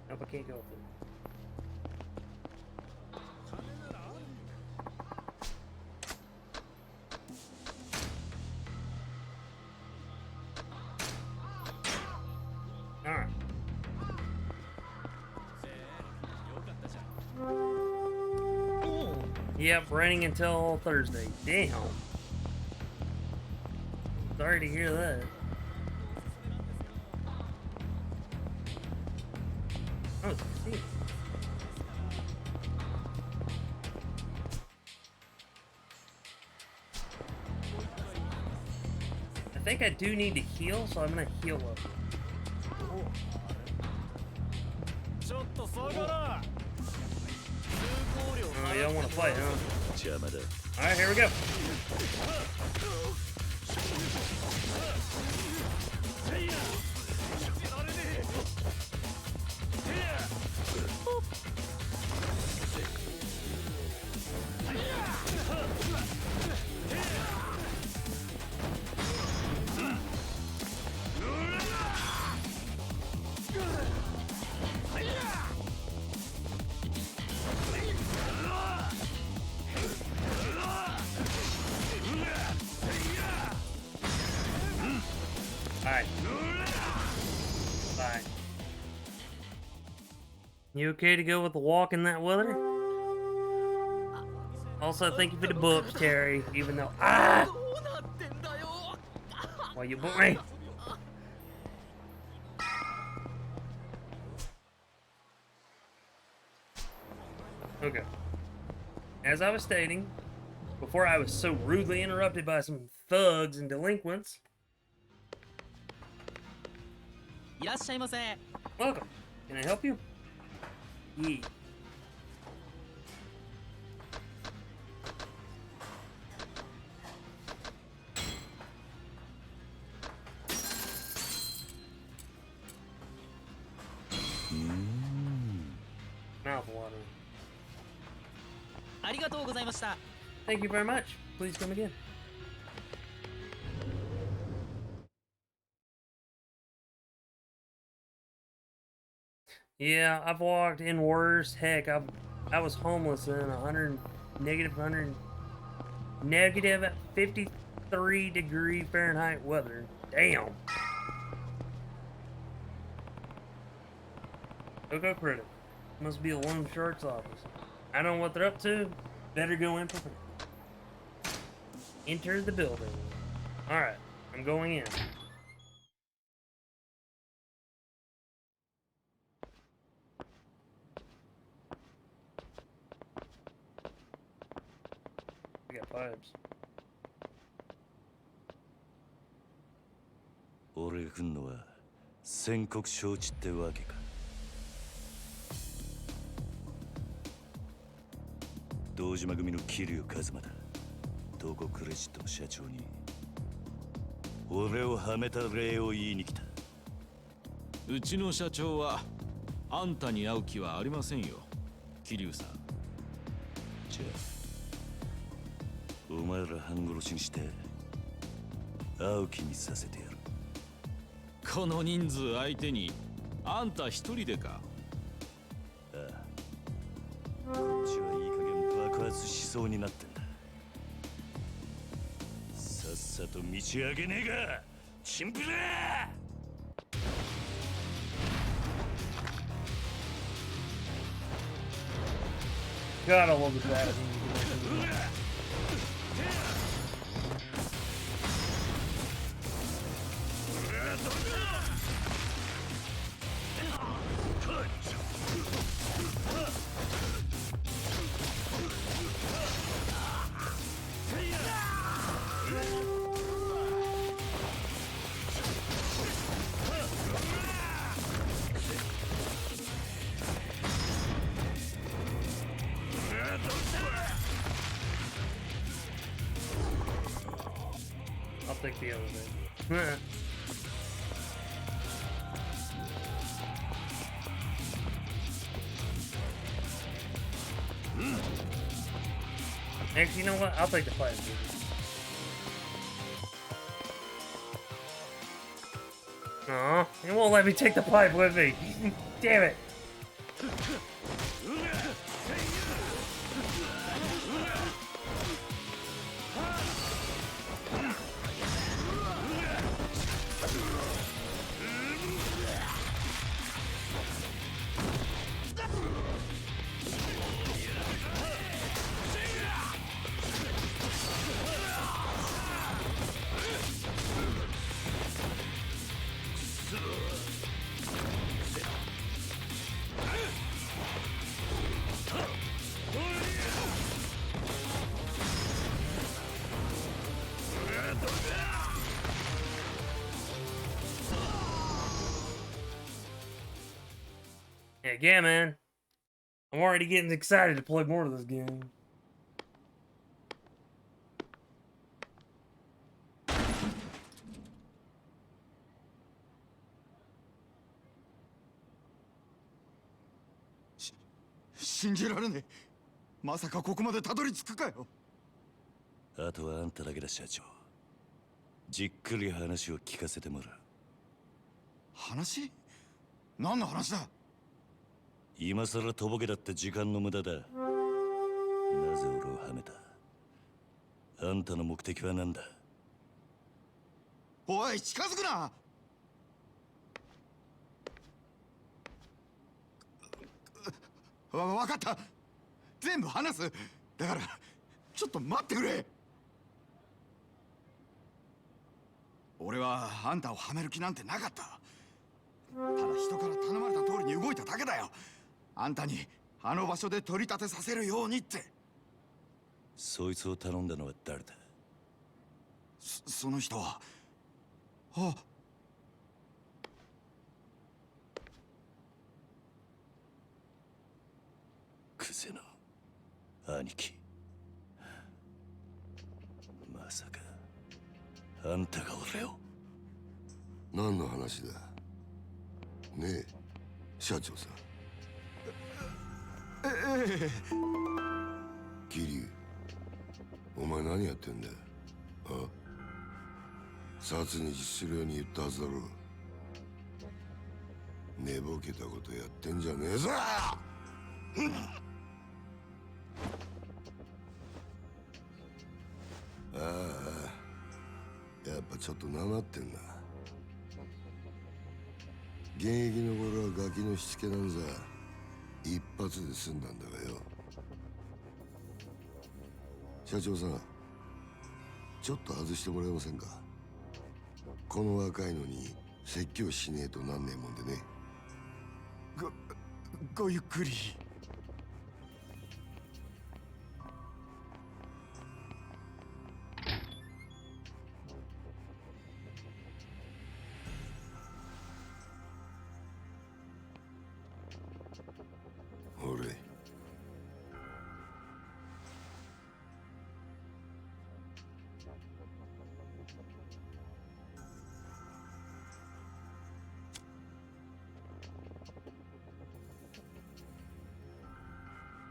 Nope, I can't go up there. Alright. Yep, raining until Thursday. Damn. Sorry to hear that. Oh, it's a casino. I think I do need to heal, so I'm gonna heal up. Oh, you don't want to fight, huh? Alright, here we go. Alright. Bye. You okay to go with the walk in that weather? Also, thank you for the books, Terry, even though why you book me? Okay. As I was stating, before I was so rudely interrupted by some thugs and delinquents. Welcome. Can I help you? Yeah. Mouth watering. Thank you very much. Please come again. Yeah, I've walked in worse. Heck, I was homeless in negative 53-degree Fahrenheit weather. Damn. Go critic. Must be a loan shark's office. I don't know what they're up to. Better go in prepared. Enter the building. Alright, I'm going in. We got pipes. 俺が来んのは宣告承知ってわけか。堂島組の桐生一馬だ。東国クレジットの社長に俺をはめた礼を言いに来た。うちの社長はあんたに会う気はありませんよ、桐生さん。じゃあお前ら半殺しにして会う気にさせてやる。この人数相手にあんた一人でか。ああ、こっちはいい加減爆発しそうになってんだ。さっさと道上げねえがチンピラ。God, I love the battle. I'll take the other thing. Actually, you know what? I'll take the fight. Aw, it won't let me take the pipe with me. Damn it. Heck yeah, man. I'm already getting excited to play more of this game. "あとはあんただけだ、社長。じっくり話を聞かせてもらう。話？何の話だ？今さらとぼけだって時間の無駄だ。なぜ俺をはめた？あんたの目的は何だ？おい、近づくな！わかった。全部話す。だからちょっと待ってくれ。俺はあんたをはめる気なんてなかった。ただ人から頼まれた通りに動いただけだよ。あんたにあの場所で取り立てさせるようにって。そいつを頼んだのは誰だ？その人は。あ、クゼの兄貴。まさかあんたが俺を。何の話だねえ、社長さん。桐生、お前何やってんだよ。あ？殺に実するように言ったはずだろう。寝ぼけたことやってんじゃねえぞ。ああ、やっぱちょっとなまってんな。現役の頃はガキのしつけなんざ一発で済んだんだがよ。社長さん、ちょっと外してもらえませんか。この若いのに説教しねえとなんねえもんでね。ごゆっくり。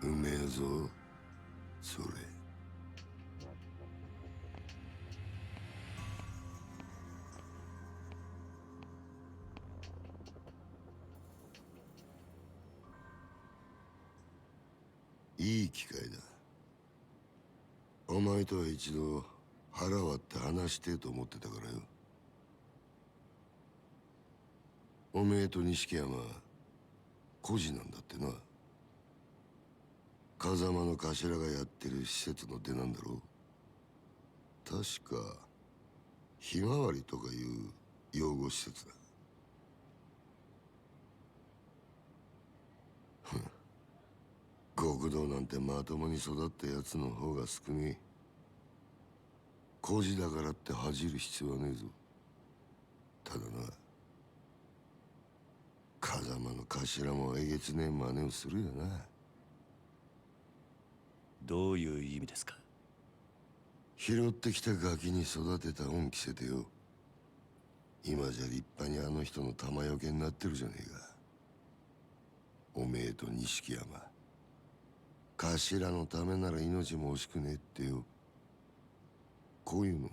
うめえぞそれ。いい機会だ。お前とは一度腹割って話してえと思ってたからよ。おめえと錦山孤児なんだってな。風間の頭がやってる施設の出なんだろう。確かひまわりとかいう養護施設だ。極道なんてまともに育ったやつの方が少ねえ。孤児だからって恥じる必要はねえぞ。ただな、風間の頭もえげつねえ真似をするよな。どういう意味ですか？拾ってきたガキに育てた恩着せてよ。今じゃ立派にあの人の玉よけになってるじゃねえか。おめえと錦山、頭のためなら命も惜しくねえってよ。こういうの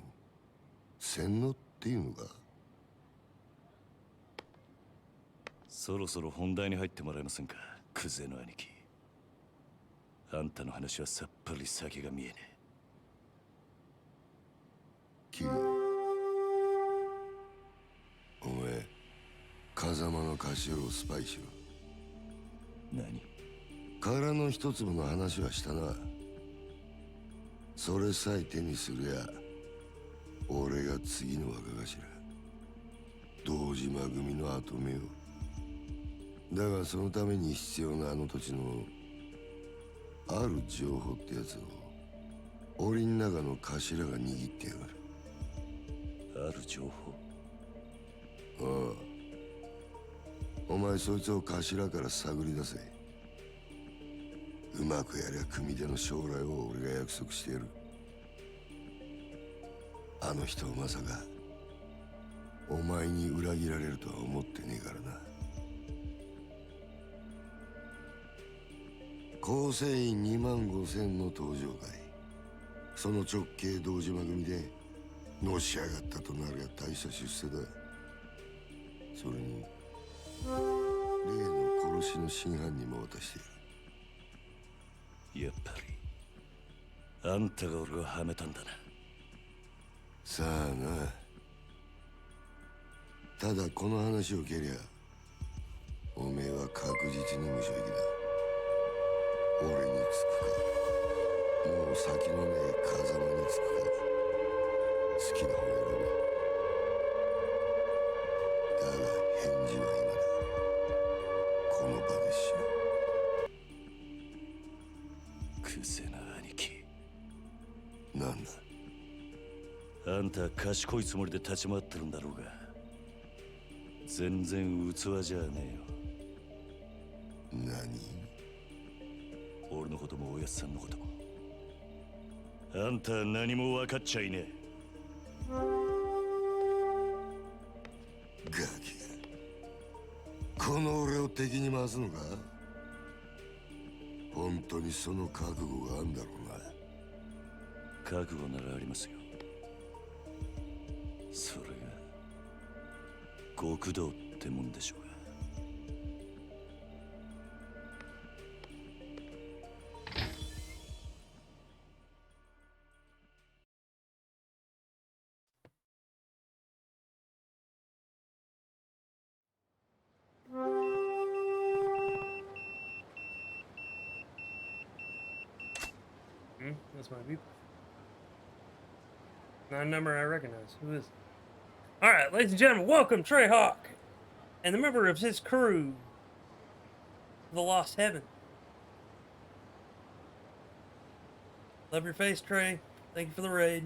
洗脳っていうのか。そろそろ本題に入ってもらえませんか、クゼの兄貴。あんたの話はさっぱり先が見えねえ。キリ、お前風間の頭をスパイしろ。何？殻の一粒の話はしたな。それさえ手にすりゃ俺が次の若頭、堂島組の跡目を。だがそのために必要なあの土地のある情報ってやつを檻の中の頭が握ってやがる。ある情報？ああ、お前そいつを頭から探り出せ。うまくやりゃ組手の将来を俺が約束してやる。あの人をまさかお前に裏切られるとは思ってねえからな。構成員25000の登場会、その直系堂島組でのし上がったとなりゃ大した出世だ。それに例の殺しの真犯人も渡してやっぱりあんたが俺をはめたんだな。さあな。ただこの話を蹴りゃおめえは確実に無所行きだ。俺につくか、もう先のねえ風間につくか、好きな方選べ。だが返事は今だ。この場でしろ。クゼな兄貴。なんだ。あんた賢いつもりで立ち回ってるんだろうが、全然器じゃねえよ。何？俺のこともおやっさんのことも。あんたは何も分かっちゃいねえ。ガキがこの俺を敵に回すのか？本当にその覚悟があんだろうな。覚悟ならありますよ。それが極道ってもんでしょうが。That's my people. Not a number I recognize. Who is it? Alright, ladies and gentlemen, welcome Trey Hawk and the member of his crew, the Lost Heaven. Love your face, Trey. Thank you for the raid.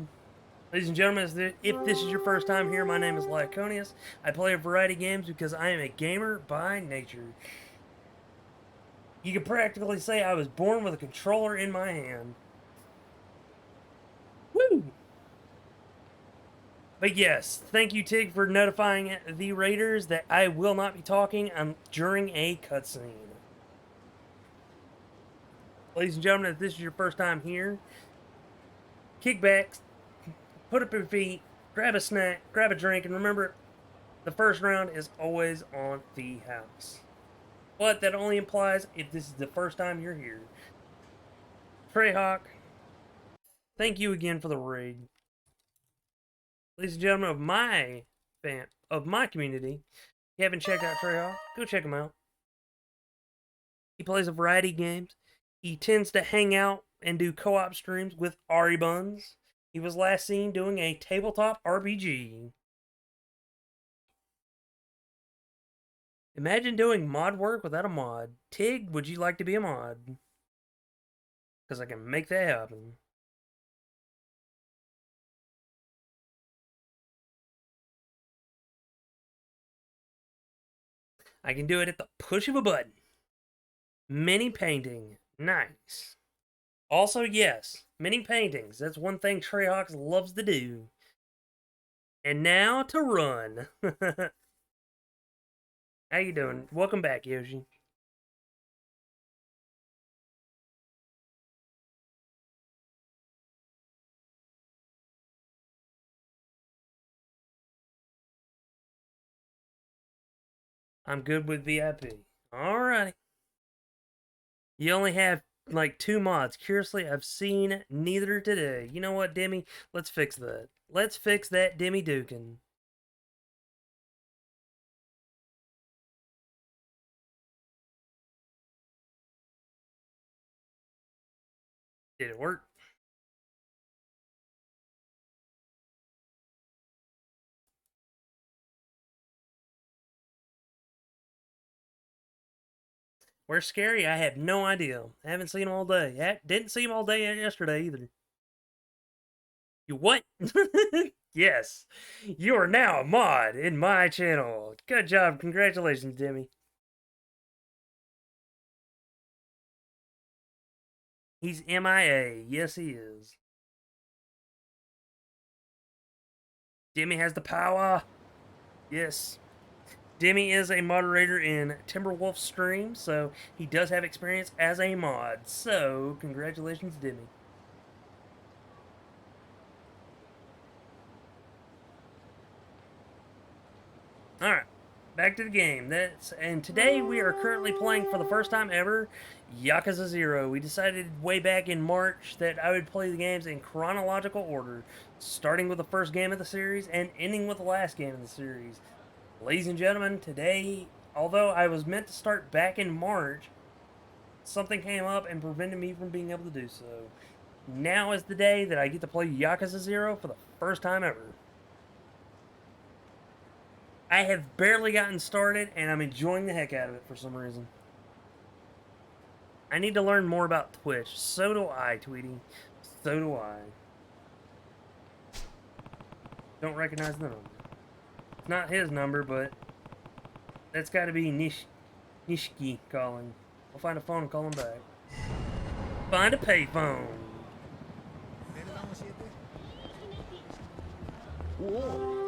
Ladies and gentlemen, if this is your first time here, my name is Lyconius. I play a variety of games because I am a gamer by nature. You could practically say I was born with a controller in my hand. Woo! But yes, thank you, Tig, for notifying the raiders that I will not be talking during a cutscene. Ladies and gentlemen, if this is your first time here, kick back, put up your feet, grab a snack, grab a drink, and remember, the first round is always on the house. But that only implies if this is the first time you're here. Treyhawk, thank you again for the raid. Ladies and gentlemen of my community, if you haven't checked out Treyhawk, go check him out. He plays a variety of games. He tends to hang out and do co-op streams with Ari Buns. He was last seen doing a tabletop RPG. Imagine doing mod work without a mod. Tig, would you like to be a mod? Because I can make that happen. I can do it at the push of a button. Mini painting. Nice. Also, yes, mini paintings. That's one thing Treyhawks loves to do. And now to run. How you doing? Welcome back, Yoshi. I'm good with VIP. Alrighty. You only have like 2 mods. Curiously, I've seen neither today. You know what, Demi? Let's fix that. Let's fix that Demi Dukin. Did it work? Where's Scary? I have no idea. I haven't seen him all day. Didn't see him all day yesterday either. You what? Yes. You are now a mod in my channel. Good job. Congratulations, Demi. He's MIA. Yes, he is. Demi has the power. Yes. Demi is a moderator in Timberwolf's stream, so he does have experience as a mod. So, congratulations, Demi. Alright, back to the game. And today we are currently playing for the first time ever Yakuza 0. We decided way back in March that I would play the games in chronological order, starting with the first game of the series and ending with the last game of the series. Ladies and gentlemen, today, although I was meant to start back in March, something came up and prevented me from being able to do so. Now is the day that I get to play Yakuza 0 for the first time ever. I have barely gotten started, and I'm enjoying the heck out of it for some reason. I need to learn more about Twitch. So do I, Tweety. So do I. Don't recognize the number. It's not his number, but that's got to be Nishiki calling. I'll find a phone and call him back. Find a payphone. Whoa.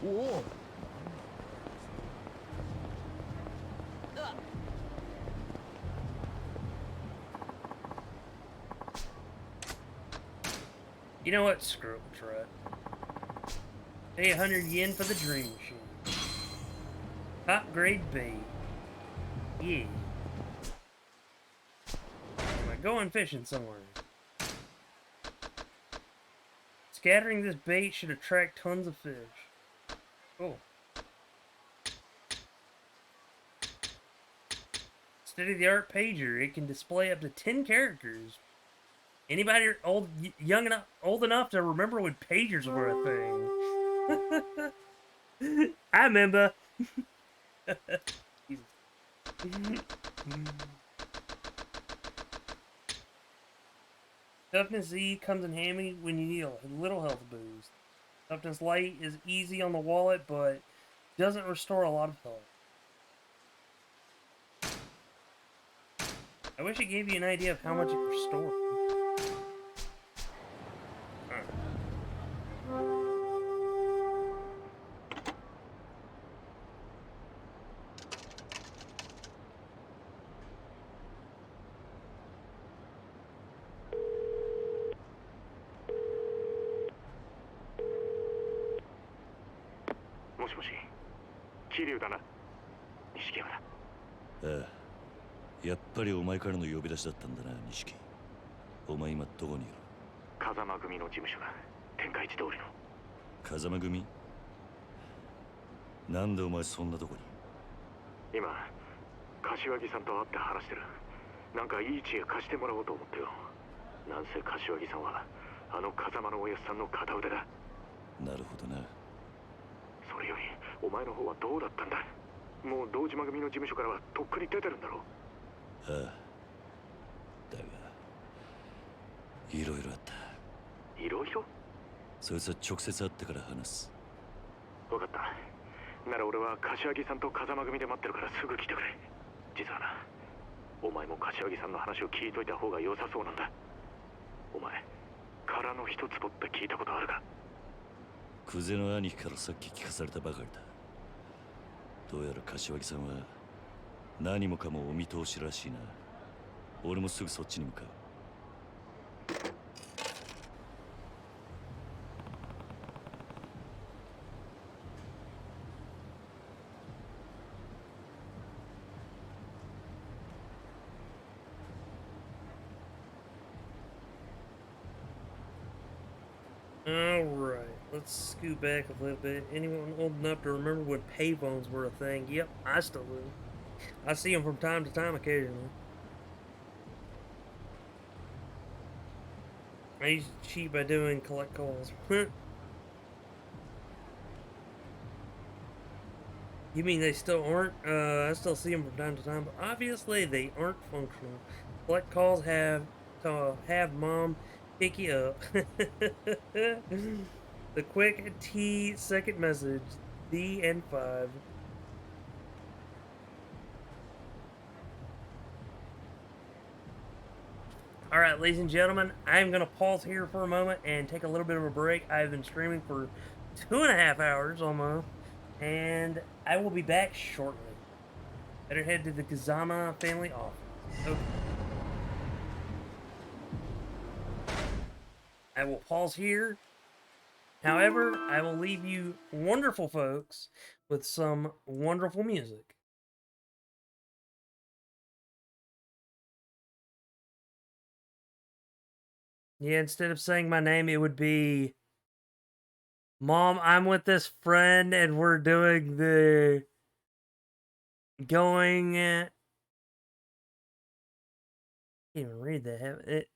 Whoa. You know what? Screw it, try it. Pay 100 yen for the dream machine. Top grade bait. Yeah. Am I going fishing somewhere? Scattering this bait should attract tons of fish. Cool. State-of-the-art pager. It can display up to 10 characters. Anybody old enough to remember when pagers were a thing? I remember. Toughness Z comes in handy when you need a little health boost. Toughness Light is easy on the wallet, but doesn't restore a lot of health. I wish it gave you an idea of how much it restored. Alright. 桐生だな。錦山だ。ああ、やっぱりお前からの呼び出しだったんだな、錦。お前今どこにいる？風間組の事務所だ。天下一通りの。風間組？なんでお前そんなとこに？今、柏木さんと会って話してる。なんかいい知恵貸してもらおうと思ってよ。なんせ柏木さんはあの風間のおやっさんの片腕だ。なるほどな。それよりお前の方はどうだったんだ。もう堂島組の事務所からはとっくに出てるんだろう。ああ、だがいろいろあった。いろいろ？そいつは直接会ってから話す。分かった。なら俺は柏木さんと風間組で待ってるからすぐ来てくれ。実はな、お前も柏木さんの話を聞いといた方が良さそうなんだ。お前、殻の一つぼって聞いたことあるか？久世の兄貴からさっき聞かされたばかりだ。どうやら柏木さんは何もかもお見通しらしいな。俺もすぐそっちに向かう。Alright, let's scoot back a little bit. Anyone old enough to remember when payphones were a thing? Yep, I still do. I see them from time to time occasionally. I used to cheat by doing collect calls. You mean they still aren't? I still see them from time to time, but obviously they aren't functional. Collect calls have mom pick you up. The quick T second message, the N5. Alright, ladies and gentlemen, I'm going to pause here for a moment and take a little bit of a break. I've been streaming for 2.5 hours almost, and I will be back shortly. Better head to the Kazama family office. Okay. I will pause here. However, I will leave you wonderful folks with some wonderful music. Yeah, instead of saying my name, it would be, Mom, I'm with this friend and we're doing the going. I can't even read that.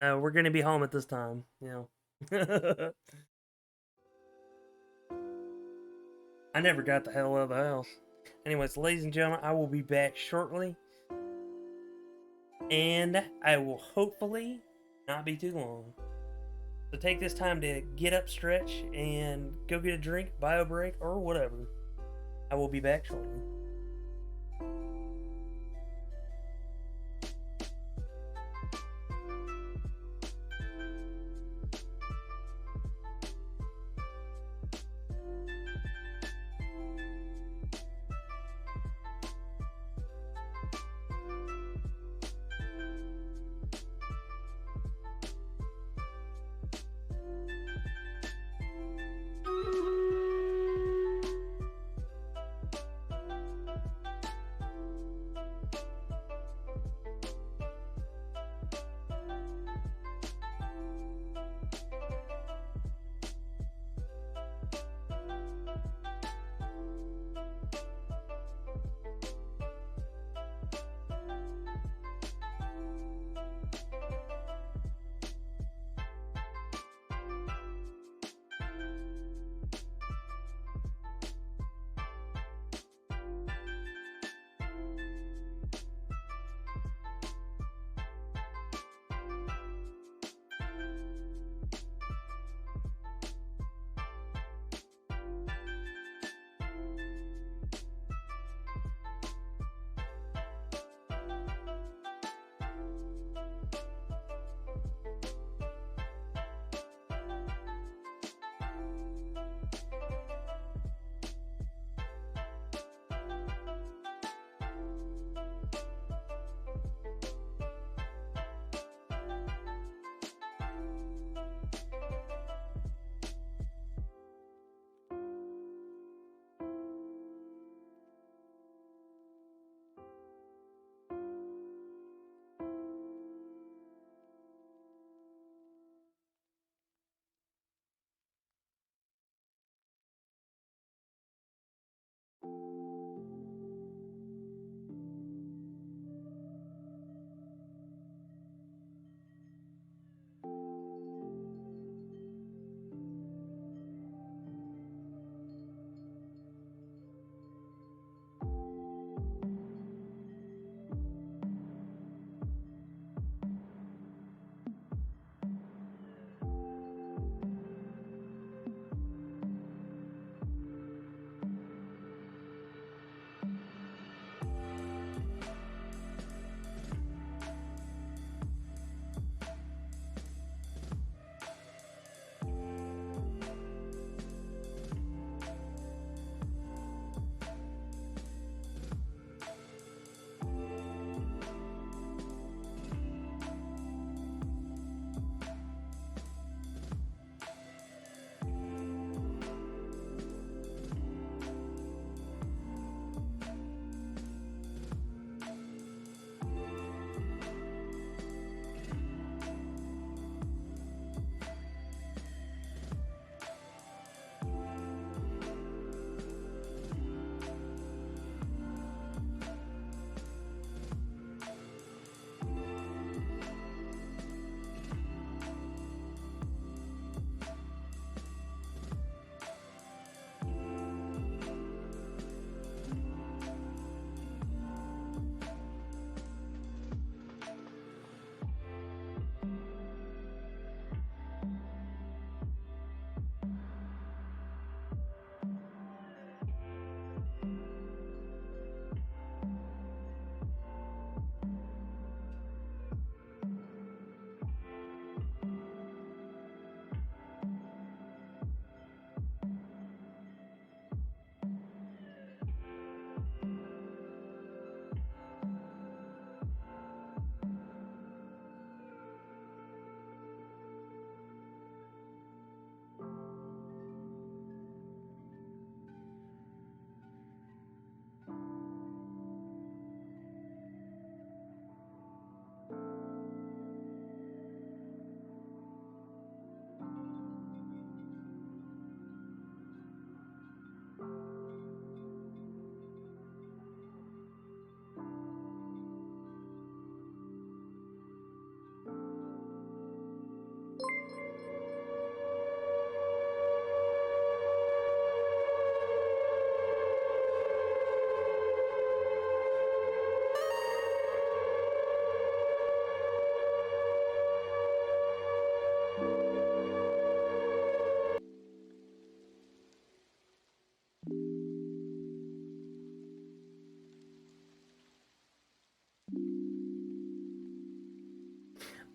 We're gonna be home at this time, you know. I never got the hell out of the house. Anyways, ladies and gentlemen, I will be back shortly. And I will hopefully not be too long. So take this time to get up, stretch, and go get a drink, buy a break, or whatever. I will be back shortly.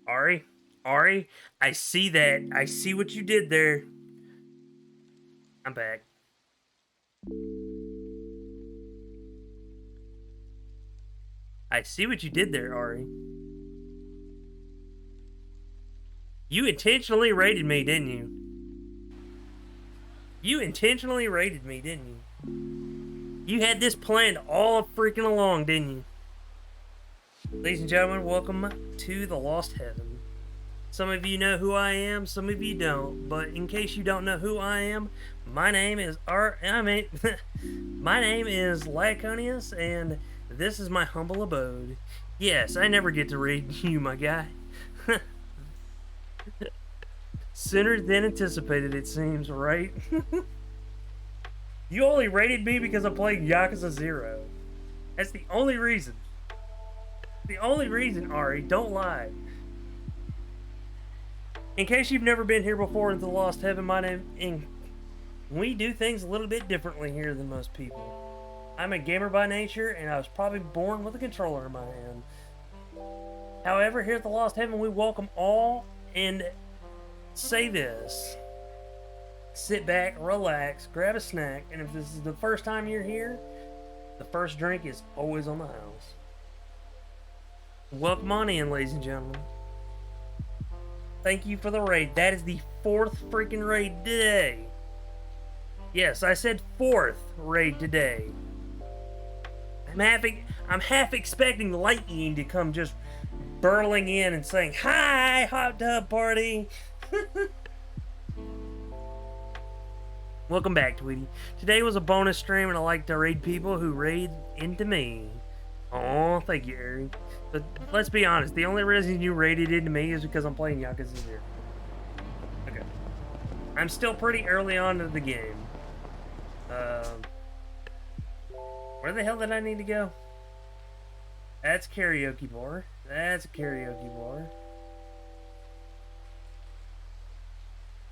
Ari, I see that. I see what you did there. I'm back. I see what you did there, Ari. You intentionally raided me, didn't you? You intentionally raided me, didn't you? You had this planned all freaking along, didn't you? Ladies and gentlemen, welcome to the Lost Heaven. Some of you know who I am, some of you don't. But in case you don't know who I am, my name is my name is Lyconius, and this is my humble abode. Yes, I never get to raid you, my guy. Sooner than anticipated, it seems, right? You only raided me because I'm playing Yakuza 0. That's the only reason. The only reason, Ari. Don't lie. In case you've never been here before into the Lost Heaven, my name... And we do things a little bit differently here than most people. I'm a gamer by nature, and I was probably born with a controller in my hand. However, here at the Lost Heaven, we welcome all and... say this. Sit back, relax, grab a snack, and if this is the first time you're here, the first drink is always on the house. Welcome on in, ladies and gentlemen. Thank you for the raid. That is the 4th freaking raid today. Yes, I said 4th raid today. I'm half expecting Lightning to come just burling in and saying, "Hi, hot tub party." Welcome back, Tweety. Today was a bonus stream, and I like to raid people who raid into me. Oh, thank you, Eric. But let's be honest, the only reason you raided into me is because I'm playing Yakuza 0. Okay. I'm still pretty early on in the game. Where the hell did I need to go? That's karaoke bar. That's a karaoke bar.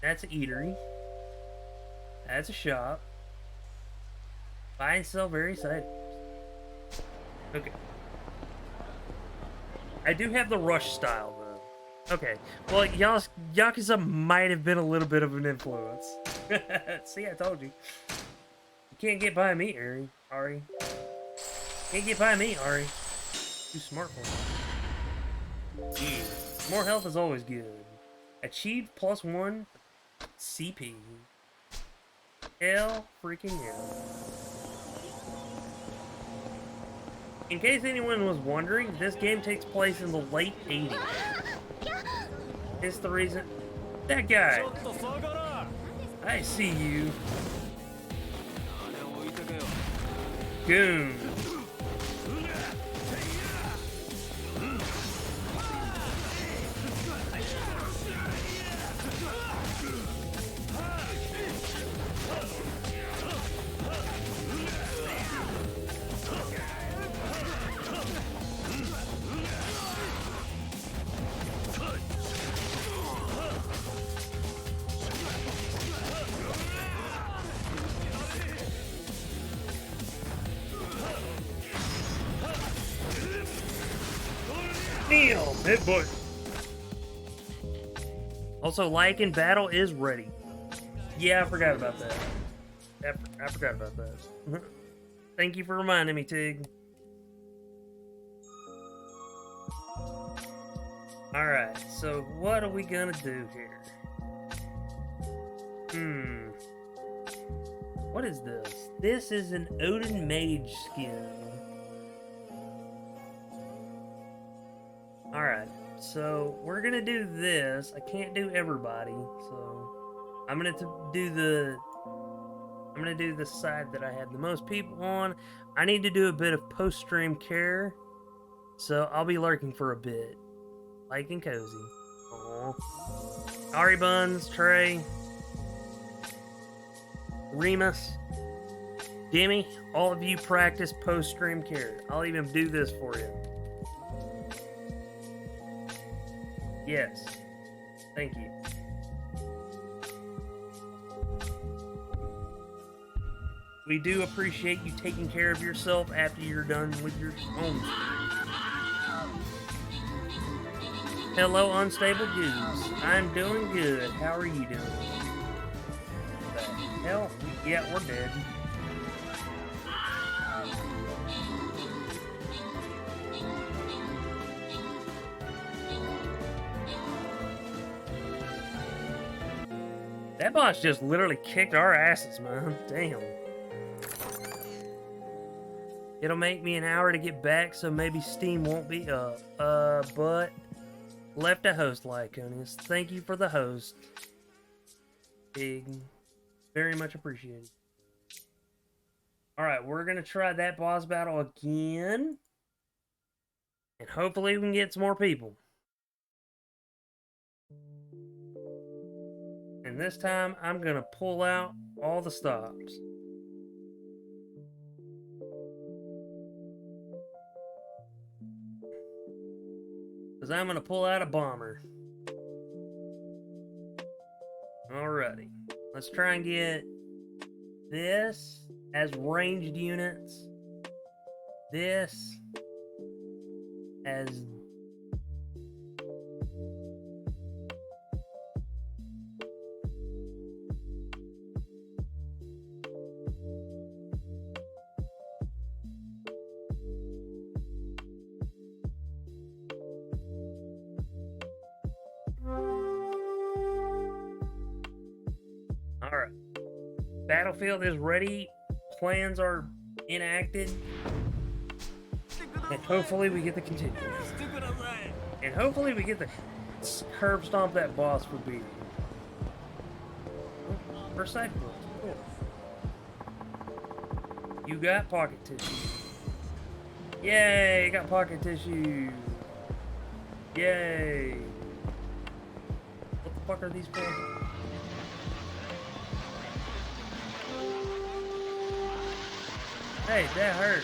That's an eatery. That's a shop. Buy and sell various items. Okay. I do have the rush style, though. Okay. Well, Yakuza might have been a little bit of an influence. See, I told you. You can't get by me, Ari. Can't get by me, Ari. Too smart for me. More health is always good. Achieved +1 CP. Hell freaking hell. In case anyone was wondering, this game takes place in the late 80s. It's the reason... That guy! I see you. Goon. Hit boy. Also, like in battle is ready. Yeah, I forgot about that. I forgot about that. Thank you for reminding me, Tig. Alright, so what are we gonna do here? What is this? This is an Odin Mage skin. Alright, so we're gonna do this. I can't do everybody, so I'm gonna do the side that I had the most people on. I need to do a bit of post-stream care, so I'll be lurking for a bit. Like and cozy. Aww. Ari Buns, Trey, Remus, Demi, all of you practice post-stream care. I'll even do this for you. Yes. Thank you. We do appreciate you taking care of yourself after you're done with your own. Hello, unstable goose. I'm doing good. How are you doing? The hell? Yeah, we're dead. That boss just literally kicked our asses, man. Damn. It'll make me an hour to get back, so maybe Steam won't be up. But left a host, Lyconius. Thank you for the host. Big. Very much appreciated. Alright, we're gonna try that boss battle again. And hopefully we can get some more people. And this time, I'm gonna pull out all the stops. Because I'm gonna pull out a bomber. Alrighty. Let's try and get this as ranged units. This as Alright. Battlefield is ready. Plans are enacted. And hopefully we get the continue. And hopefully we get the curb stomp that boss for beating. Recycle. Cool. You got pocket tissue. Yay! Got pocket tissue. Yay! What the fuck are these for? Hey, that hurt.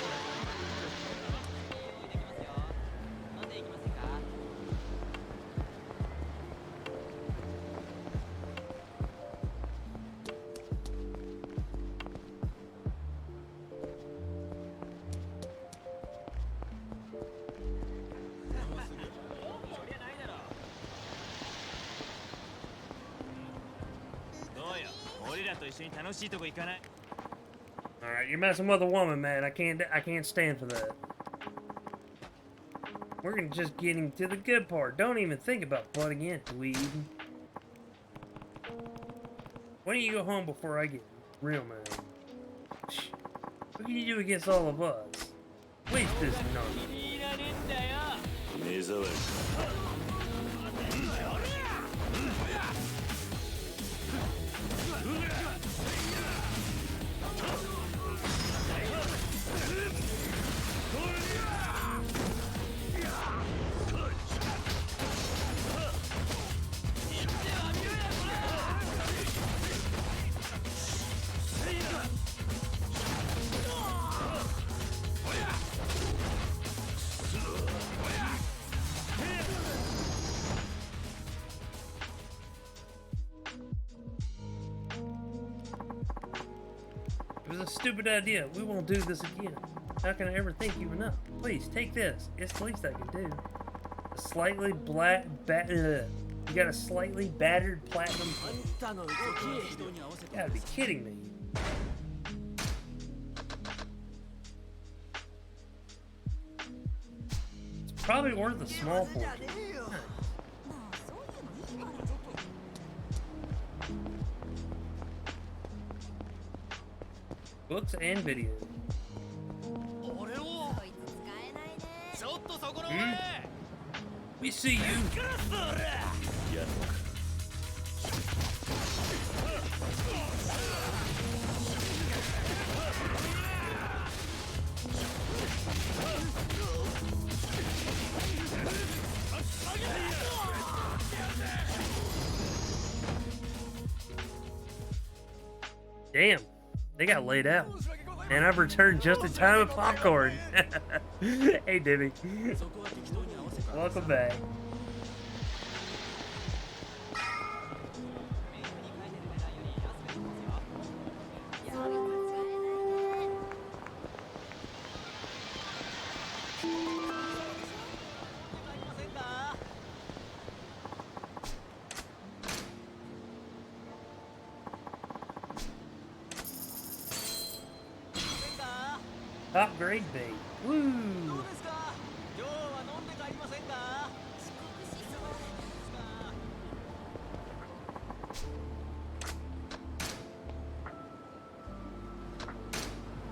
Alright, you're messing with a woman, man. I can't stand for that. We're gonna just getting to the good part. Don't even think about butting in, dweeb. Why don't you go home before I get real mad? What can you do against all of us? Waste this nonsense. It was a stupid idea. We won't do this again. How can I ever thank you enough? Please, take this. It's the least I can do. A slightly you got a slightly battered platinum plate. You gotta be kidding me. It's probably worth a small fortune. Books and videos. We see you. Damn, they got laid out. And I've returned just in time with popcorn. Hey, Dibby. Welcome back. Top grade bait. Woo! どうですか？今日は飲んで帰りませんか？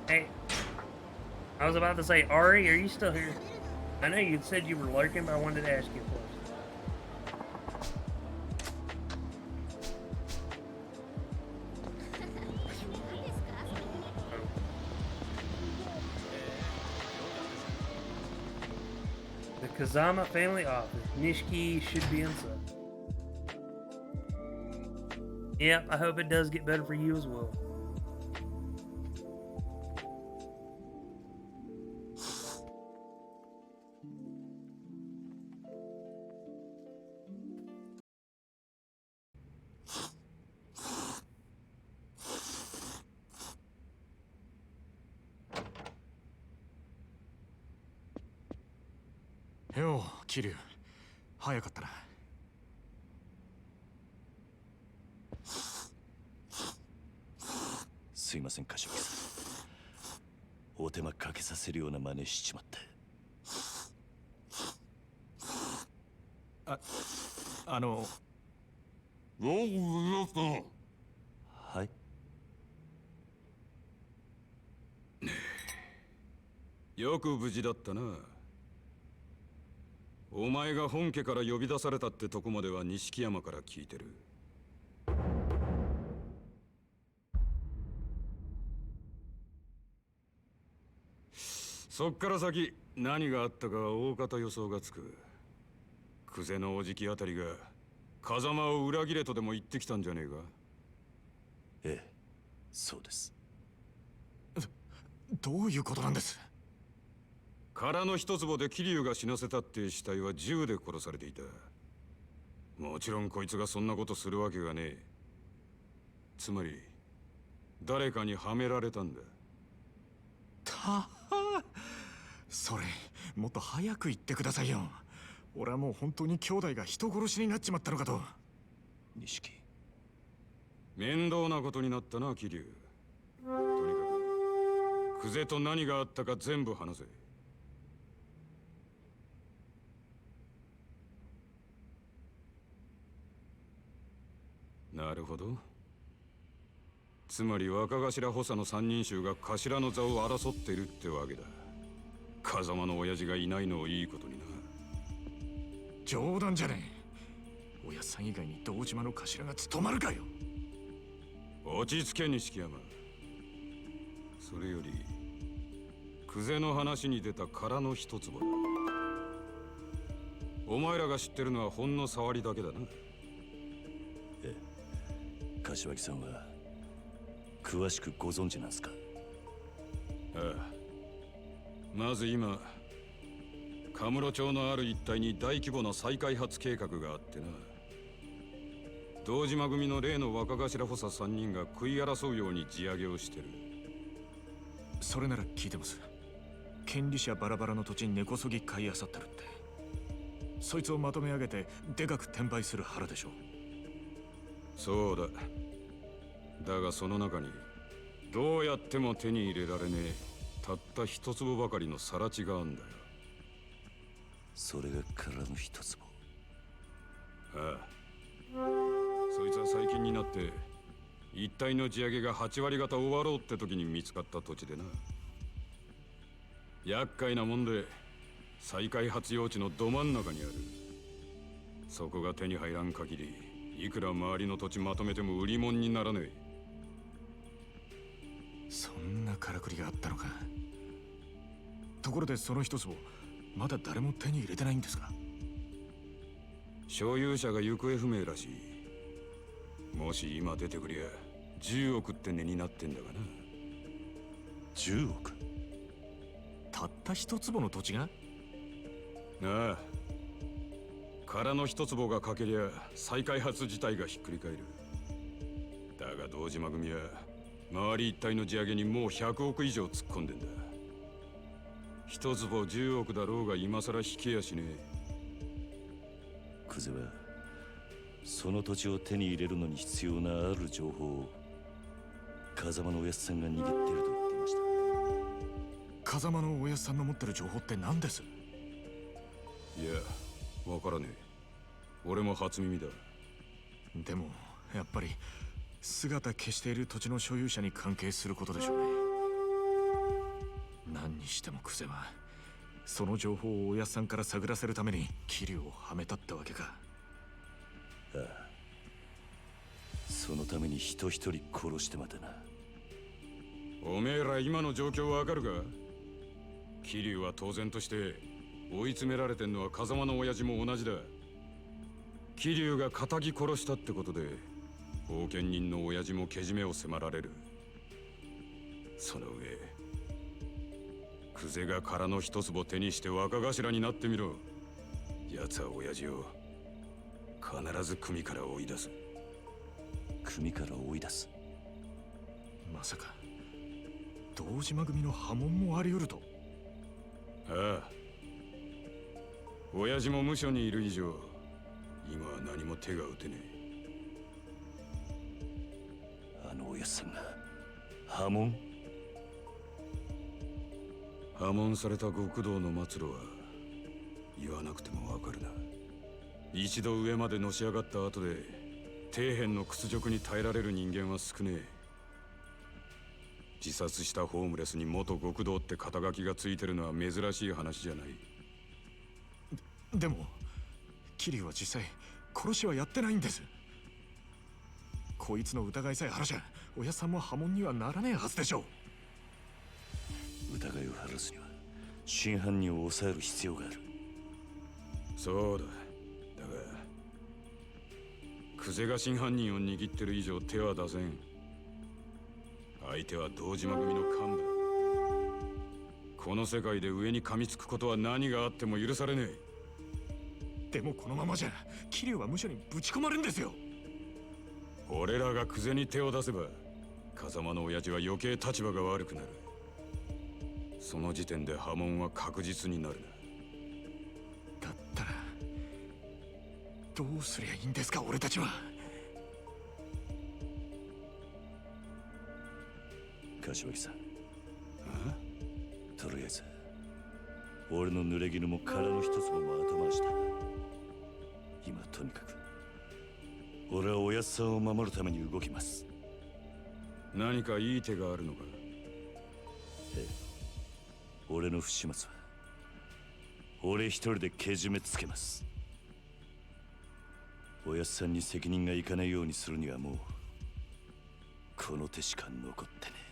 Hey, I was about to say, Ari, are you still here? I know you said you were lurking, but I wanted to ask you a question. 'The Kazama family office. Nishiki should be inside. Yep, I hope it does get better for you as well. Yo, Kiryu. 早かったな。すいません、柏木さん。お手間かけさせるような真似しちまって。はい。よく無事だったな。お前が本家から呼び出されたってとこまでは錦山から聞いてる。そっから先何があったかは大方予想がつく。久世のおじきあたりが風間を裏切れとでも言ってきたんじゃねえか。ええ、そうです。どういうことなんです？殻の一坪で桐生が死なせたって死体は銃で殺されていた。もちろんこいつがそんなことするわけがねえ。つまり誰かにはめられたんだ。それもっと早く言ってくださいよ。俺はもう本当に兄弟が人殺しになっちまったのかと。錦、面倒なことになったな桐生。とにかく久世と何があったか全部話せ。なるほど。つまり若頭補佐の三人衆が頭の座を争っているってわけだ。風間の親父がいないのをいいことにな。冗談じゃねえ。親さん以外に堂島の頭が務まるかよ。落ち着け錦山。それより久世の話に出た殻の一坪だ。お前らが知ってるのはほんの触りだけだな。ええ、柏木さんは詳しくご存知なんすか？ああ、まず今カムロ町のある一帯に大規模な再開発計画があってな。堂島組の例の若頭補佐3人が食い争うように地上げをしてる。それなら聞いてます。権利者バラバラの土地に根こそぎ買い漁ってるって。そいつをまとめ上げてでかく転売する腹でしょ。そうだ。だがその中にどうやっても手に入れられねえたった一坪ばかりの更地があんだよ。それが殻の一坪。ああ、そいつは最近になって一帯の地上げが8割方終わろうって時に見つかった土地でな。厄介なもんで再開発用地のど真ん中にある。そこが手に入らん限りいくら周りの土地まとめても売り物にならねえ。そんなからくりがあったのか。ところでその一坪まだ誰も手に入れてないんですか？所有者が行方不明らしい。もし今出てくりゃ10億って値になってんだがな。10億？たった一坪の土地が？ああ、殻の一坪が欠けりゃ再開発自体がひっくり返る。だが堂島組は周り一帯の地上げにもう100億以上突っ込んでんだ。一坪10億だろうが今さら引けやしねえ。久世はその土地を手に入れるのに必要なある情報を風間のおやっさんが握っていると言っていまし風間のおやさんの持ってる情報って何です？いや、わからねえ。俺も初耳だ。でもやっぱり姿消している土地の所有者に関係することでしょうね。何にしてもクゼはその情報をおやさんから探らせるために桐生をはめたってわけか。ああ、そのために人一人殺してまでな。おめえら今の状況わかるか？桐生は当然として追い詰められてんのは風間の親父も同じだ。桐生が仇殺したってことで後見人の親父もけじめを迫られる。その上クゼが殻の一坪手にして若頭になってみろ。奴は親父を必ず組から追い出す。組から追い出す？まさか堂島組の波紋もあり得ると？ああ、親父も無所にいる以上今は何も手が打てねえ。あのおやっさんが波紋？破門された極道の末路は言わなくてもわかるな。一度上までのし上がった後で底辺の屈辱に耐えられる人間は少ねえ。自殺したホームレスに元極道って肩書きがついてるのは珍しい話じゃない。でも桐生は実際殺しはやってないんです。こいつの疑いさえ晴らしゃおやさんも波紋にはならねえはずでしょう。疑いを晴らすには真犯人を抑える必要がある。そうだ。だがクゼが真犯人を握ってる以上手は出せん。相手は堂島組の幹部だ。この世界で上に噛みつくことは何があっても許されねえ。でもこのままじゃ桐生は無所にぶち込まれるんですよ。俺らがクゼに手を出せば風間の親父は余計立場が悪くなる。その時点で波紋は確実になるな。だったらどうすりゃいいんですか俺たちは。柏木さん、とりあえず俺の濡れ衣も殻の一つも後回しだ。今とにかく俺はおやっさんを守るために動きます。何かいい手があるのか？ええ、俺の不始末は俺一人でけじめつけます。おやっさんに責任がいかないようにするにはもうこの手しか残ってねえ。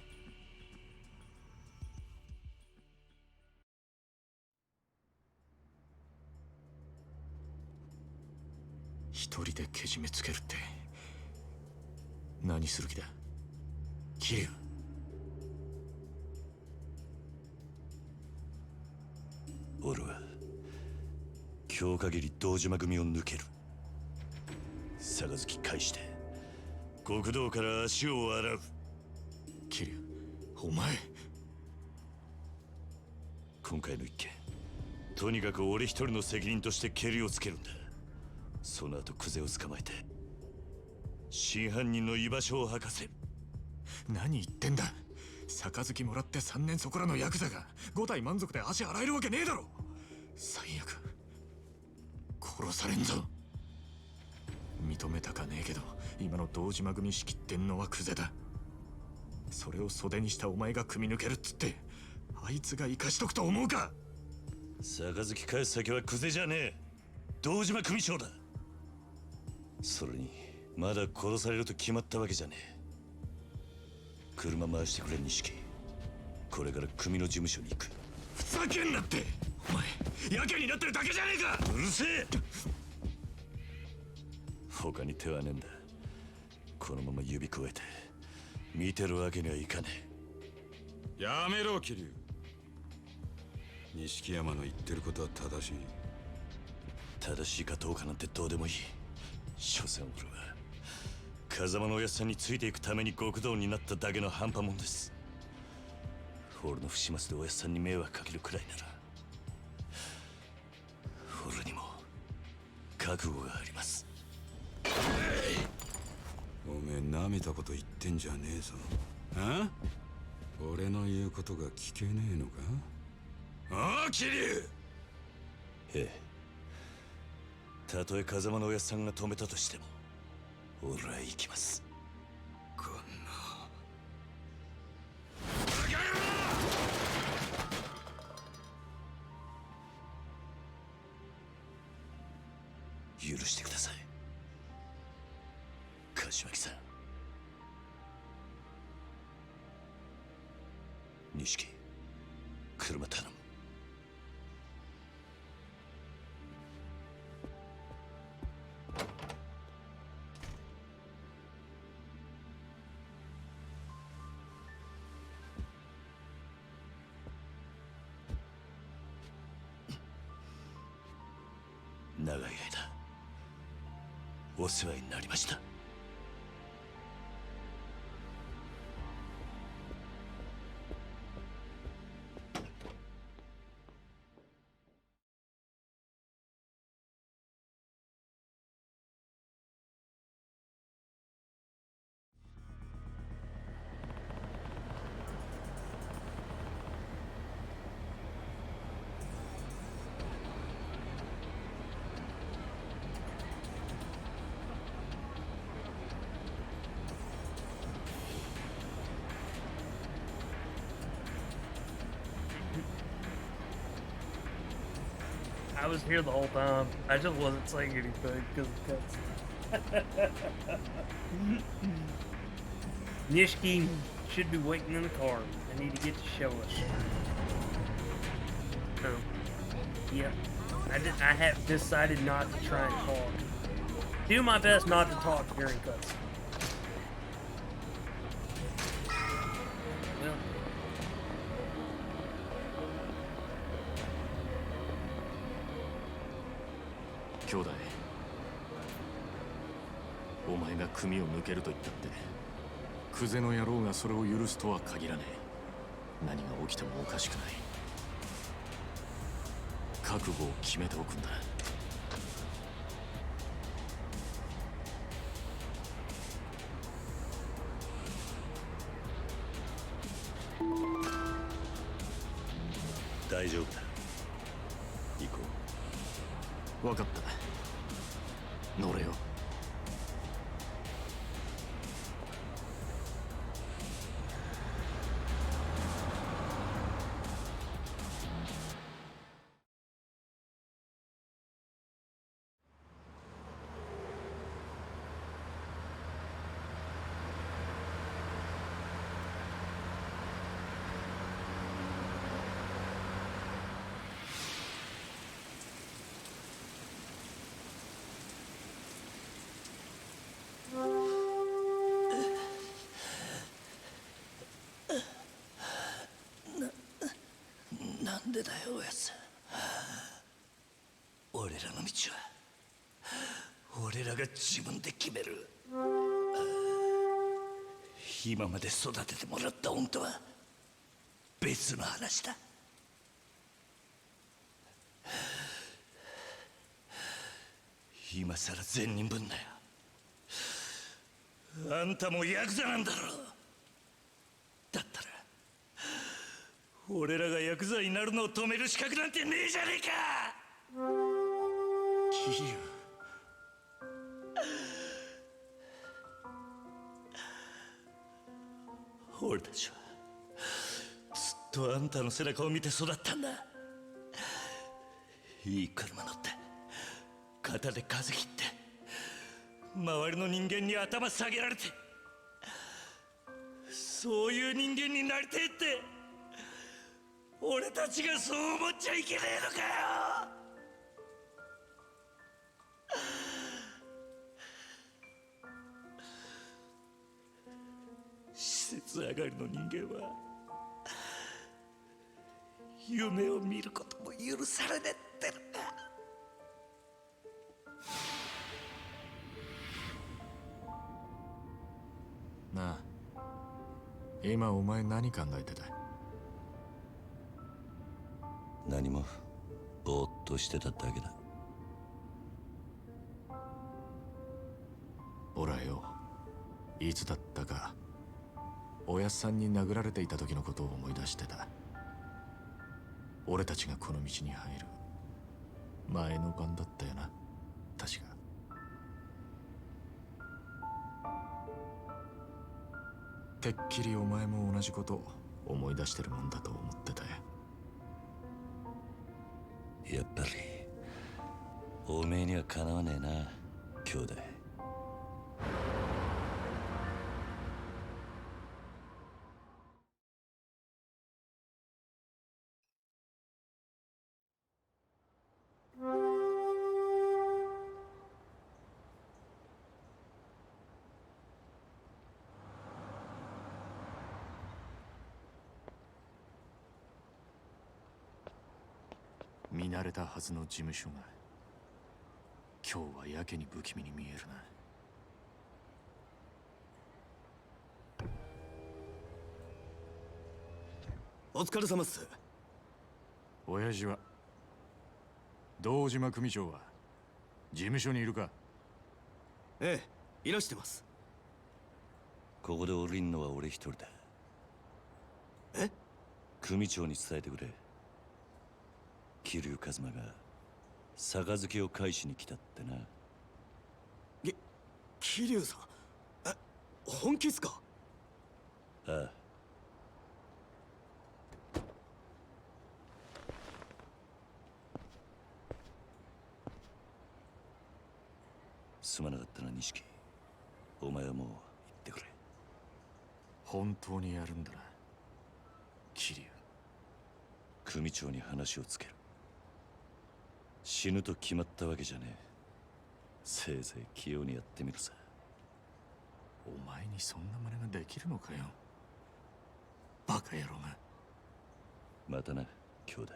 一人でけじめつけるって何する気だ桐生？俺は今日限り堂島組を抜ける。杯返して極道から足を洗う。桐生、お前今回の一件とにかく俺一人の責任としてケリをつけるんだ。その後クゼを捕まえて真犯人の居場所を吐かせる。何言ってんだ。杯もらって3年そこらのヤクザが5体満足で足洗えるわけねえだろ。最悪殺されんぞ。認めたかねえけど今の堂島組仕切ってんのはクゼだ。それを袖にしたお前が組み抜けるっつってあいつが生かしとくと思うか？杯返す先はクゼじゃねえ、堂島組長だ。それにまだ殺されると決まったわけじゃねえ。車回してくれ錦。これから組の事務所に行く。ふざけんなって。お前やけになってるだけじゃねえか。うるせえ。他に手はねえんだ。このまま指くわえて見てるわけにはいかねえ。やめろ桐生。錦山の言ってることは正しい。正しいかどうかなんてどうでもいい。所詮俺は風間のおやっさんについていくために極道になっただけの半端もんです。俺の不始末でおやっさんに迷惑かけるくらいなら俺にも覚悟があります。おめえ舐めたこと言ってんじゃねえぞ。あ？俺の言うことが聞けねえのか？ああ、桐生。ええ。たとえ風間のおやっさんが止めたとしても、俺は行きます。こんな。許してください、柏木さん。錦、車頼む。長い間お世話になりました。I was here the whole time. I just wasn't saying anything because of cuts. Nishiki should be waiting in the car. I need to get to show us. Oh, yep. I have decided not to try and talk. Do my best not to talk during cuts. Well.兄弟、お前が組を抜けると言ったってクゼの野郎がそれを許すとは限らねえ。何が起きてもおかしくない。覚悟を決めておくんだ。大丈夫だ。行こう。分かった。乗れよ。なんでだよ、おやつ。俺らの道は俺らが自分で決める。今まで育ててもらった恩とは別の話だ。今さら善人ぶんなよ。あんたもヤクザなんだろ。だったら俺らがヤクザになるのを止める資格なんてねえじゃねえか。キリュウ、俺たちはずっとあんたの背中を見て育ったんだ。いい車乗って肩で風切って周りの人間に頭下げられて、そういう人間になりてえって俺たちがそう思っちゃいけねえのかよ。施設上がりの人間は夢を見ることも許されねえってのか。なあ、今お前何考えてた？何も、ぼーっとしてただけだ。ほらよ、いつだったかおやっさんに殴られていた時のことを思い出してた。俺たちがこの道に入る前の晩だったよな、確か。てっきりお前も同じこと思い出してるもんだと思ってたよ。やっぱりおめえにはかなわねえな、兄弟。見慣れたはずの事務所が今日はやけに不気味に見えるな。お疲れ様っす。親父は堂島組長は事務所にいるか？ええ、いらしてます。ここで降りんのは俺一人だ。え？組長に伝えてくれ。桐生一馬が杯を返しに来たってな。桐生さん、本気っすか？ああ。すまなかったな、錦。お前はもう行ってくれ。本当にやるんだな、桐生。組長に話をつける。死ぬと決まったわけじゃねえ。せいぜい器用にやってみるさ。お前にそんな真似ができるのかよ、バカ野郎が。またな、兄弟。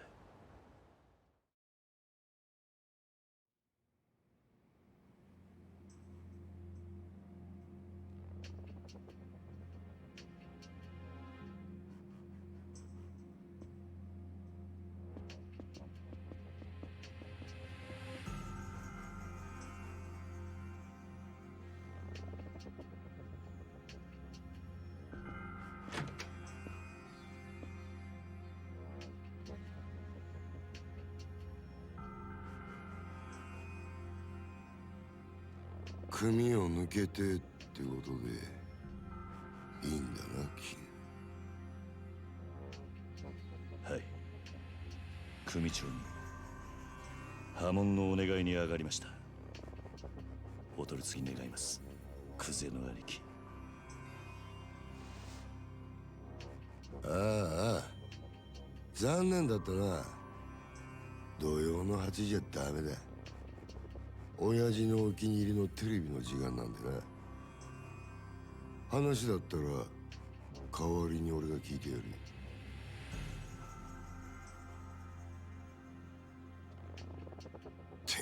組を抜けてってことでいいんだな、キはい。組長に破門のお願いに上がりました。お取り次ぎ願います、クゼの兄貴。ああ、残念だったな。土曜の8時じゃダメだ。親父のお気に入りのテレビの時間なんでな。話だったら代わりに俺が聞いてやる。て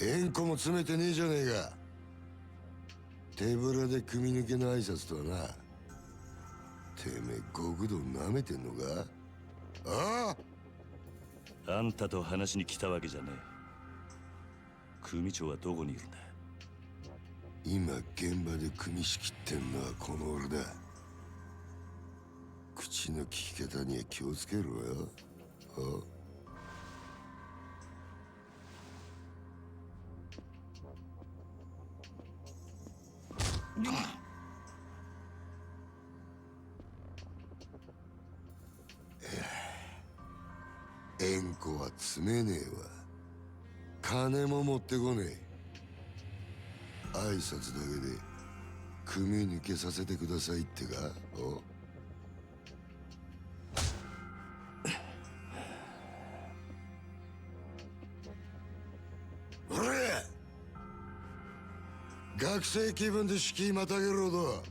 めえ、縁故も詰めてねえじゃねえか。手ぶらで組抜けの挨拶とはな。てめえ極道なめてんのか？ああ、あんたと話に来たわけじゃねえ。組長はどこにいるんだ？今現場で組仕切ってんのはこの俺だ。口の利き方には気をつけろよ。縁故は詰めねえわ。金も持ってこねえ。挨拶だけで組抜けさせてくださいってか？おれ！学生気分で敷居またげるほど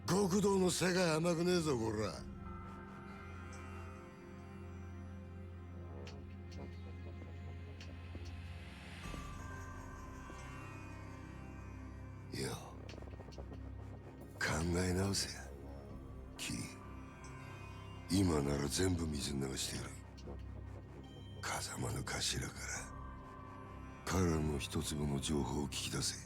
極道の世界甘くねえぞ、こら。よ、考え直せや、キリ。今なら全部水流してやる。風間の頭から彼の一粒の情報を聞き出せ。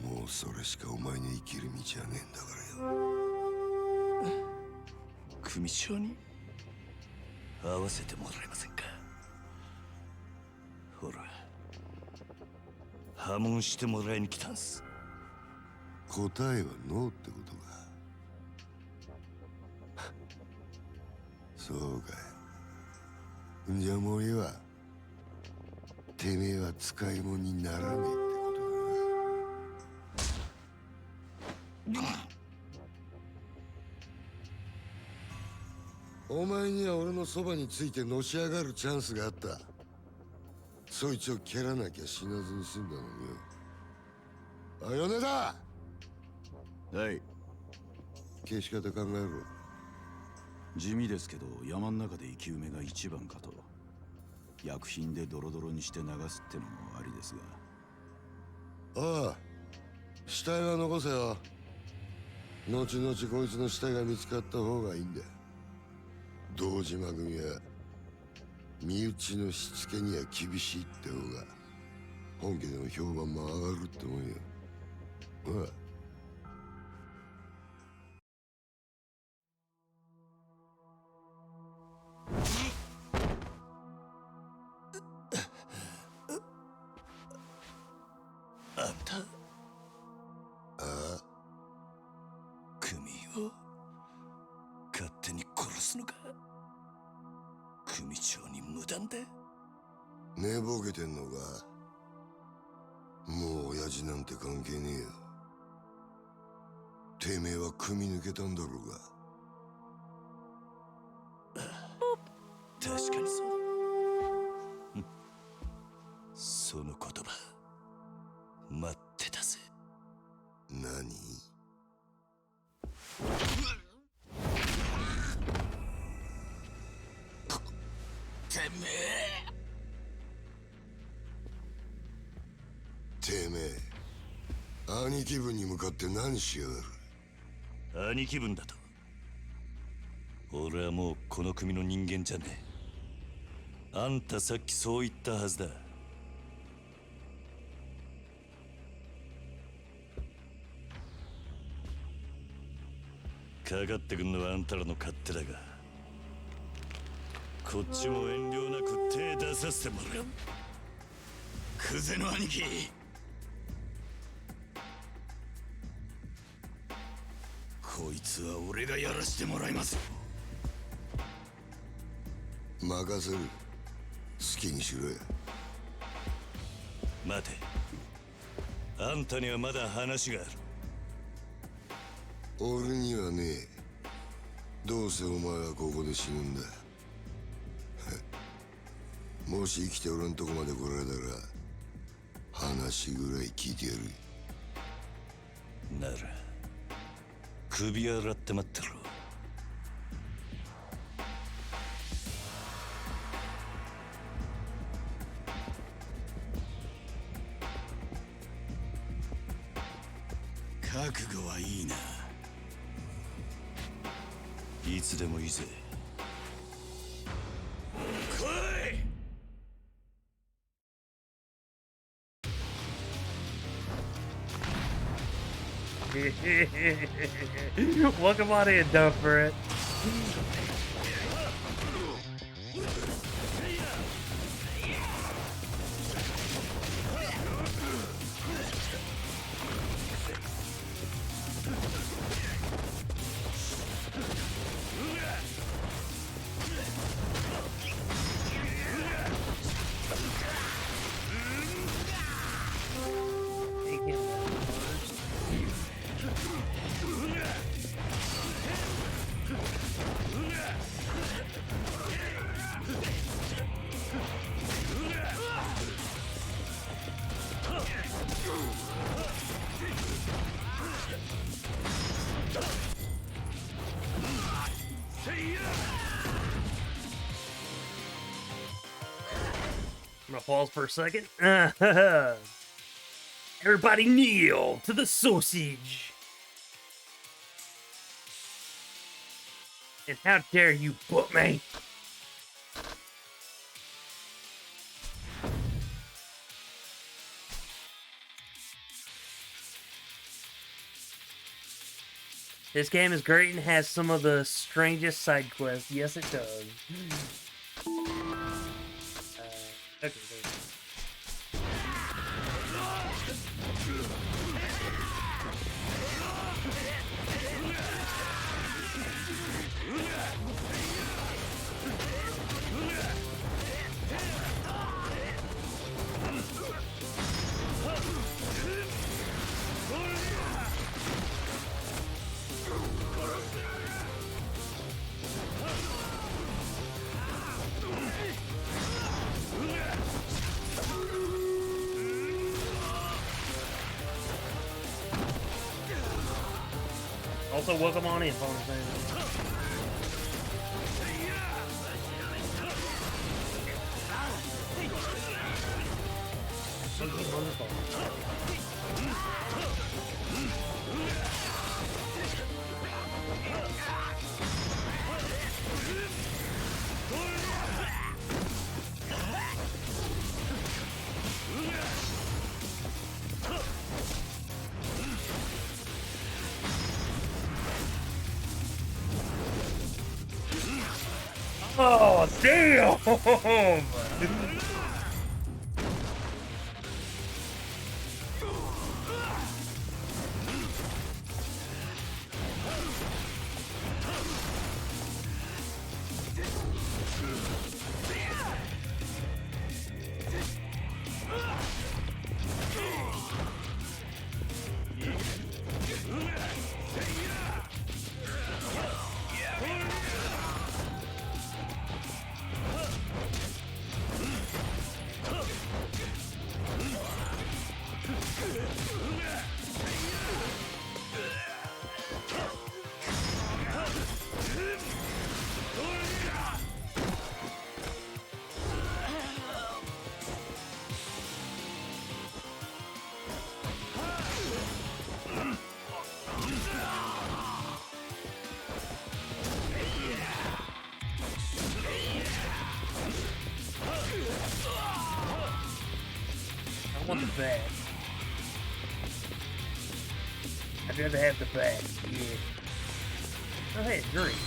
ももうそれしかお前の生きる道はねえんだからよ。組長に会わせてもらえませんか。ほら、破門してもらいに来たんす。答えはノーってことか。そうかい。じゃあもういいわ。てめえは使い物にならねえってことだな。お前には俺のそばについてのし上がるチャンスがあった。そいつを蹴らなきゃ死なずに済んだのによ。あ、米田。はい。消し方考えろ。地味ですけど山ん中で生き埋めが一番かと。薬品でドロドロにして流すってのもありですが。ああ、死体は残せよ。後々こいつの死体が見つかった方がいいんだ。堂島組は身内のしつけには厳しいって方が本家での評判も上がるって思うよ。ああ。あんた、ああ、組を勝手に殺すのか。組長に無断で。寝ぼけてんのか。もう親父なんて関係ねえよ。てめえは組み抜けたんだろうが。確かにそうだ。その言葉待ってたぜ。何？てめえ兄貴分に向かって何しやがる。兄貴分だと。俺はもうこの組の人間じゃねえ。あんたさっきそう言ったはずだ。かかってくんのはあんたらの勝手だが、こっちも遠慮なく手出させてもらう。クゼの兄貴、こいつは俺がやらしてもらいますよ。任せる。好きにしろや。待て、あんたにはまだ話がある。俺にはねえ。どうせお前はここで死ぬんだ。もし生きて俺んとこまで来られたら話ぐらい聞いてやる。なら首洗って待ってろ。覚悟はいいな。いつでもいいぜ。来い。Welcome on in, dumb for it. I'm gonna pause for a second. Everybody kneel to the sausage. And how dare you put me? This game is great and has some of the strangest side quests. Yes, it does. Okay. Also, welcome on in, phone fans. Wonderful. Oh, damn! I want the bag. I'd rather have the bag. Yeah. Oh, hey, drink.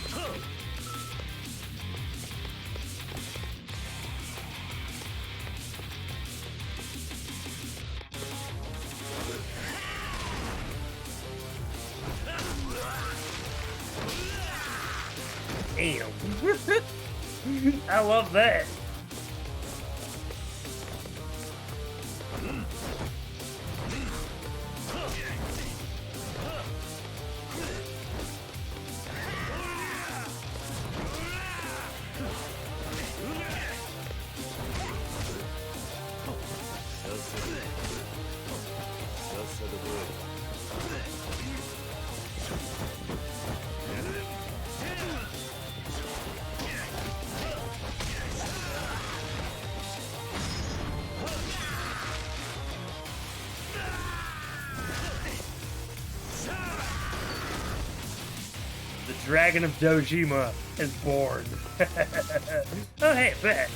Damn. I love that. Dragon of Dojima is born. Oh, hey, bet.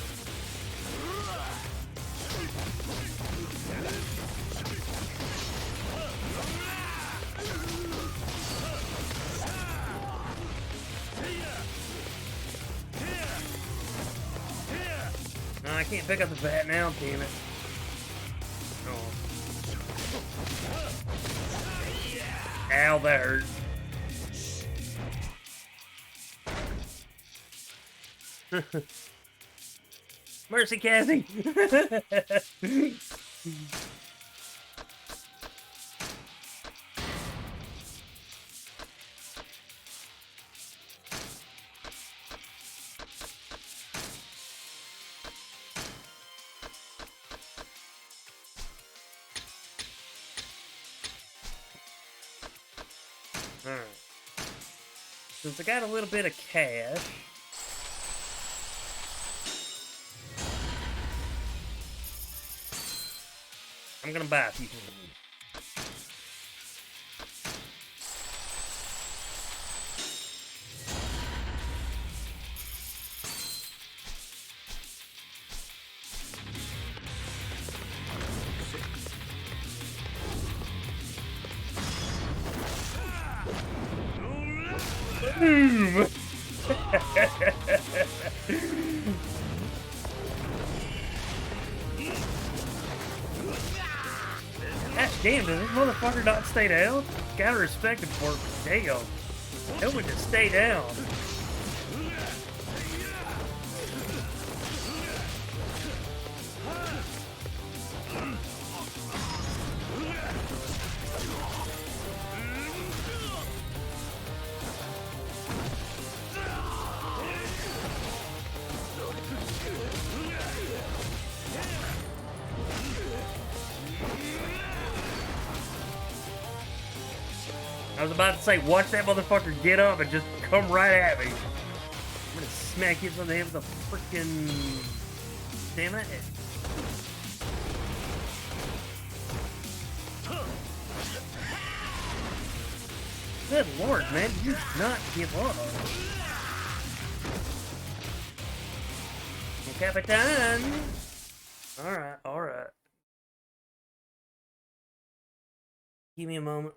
No, I can't pick up the bat now, damn it. Oh. Ow, that hurt. Mercy, Cassie! Alright. Since I got a little bit of cash, I'm gonna buy a few things. Boom! God damn, does this motherfucker not stay down? Gotta respect him for it. Damn. That would just stay down. I was about to say, watch that motherfucker get up and just come right at me. I'm gonna smack you in the head with a freaking... Damn it. Good lord, man, you do not give up. Capitan! Alright, alright. Give me a moment.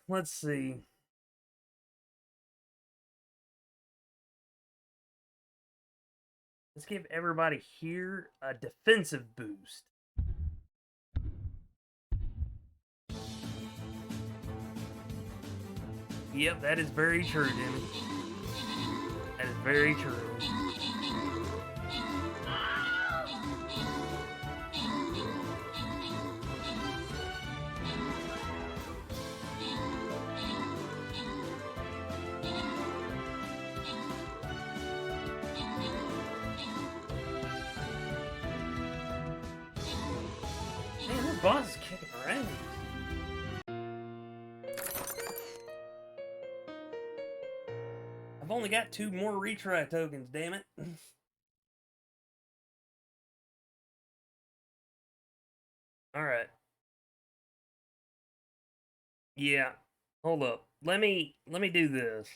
Let's see. Let's give everybody here a defensive boost. Yep, that is very true, Demi. That is very true. Man, this boss is kicking around. I've only got 2 more retry tokens, damn it. Alright. Yeah. Hold up. Let me do this.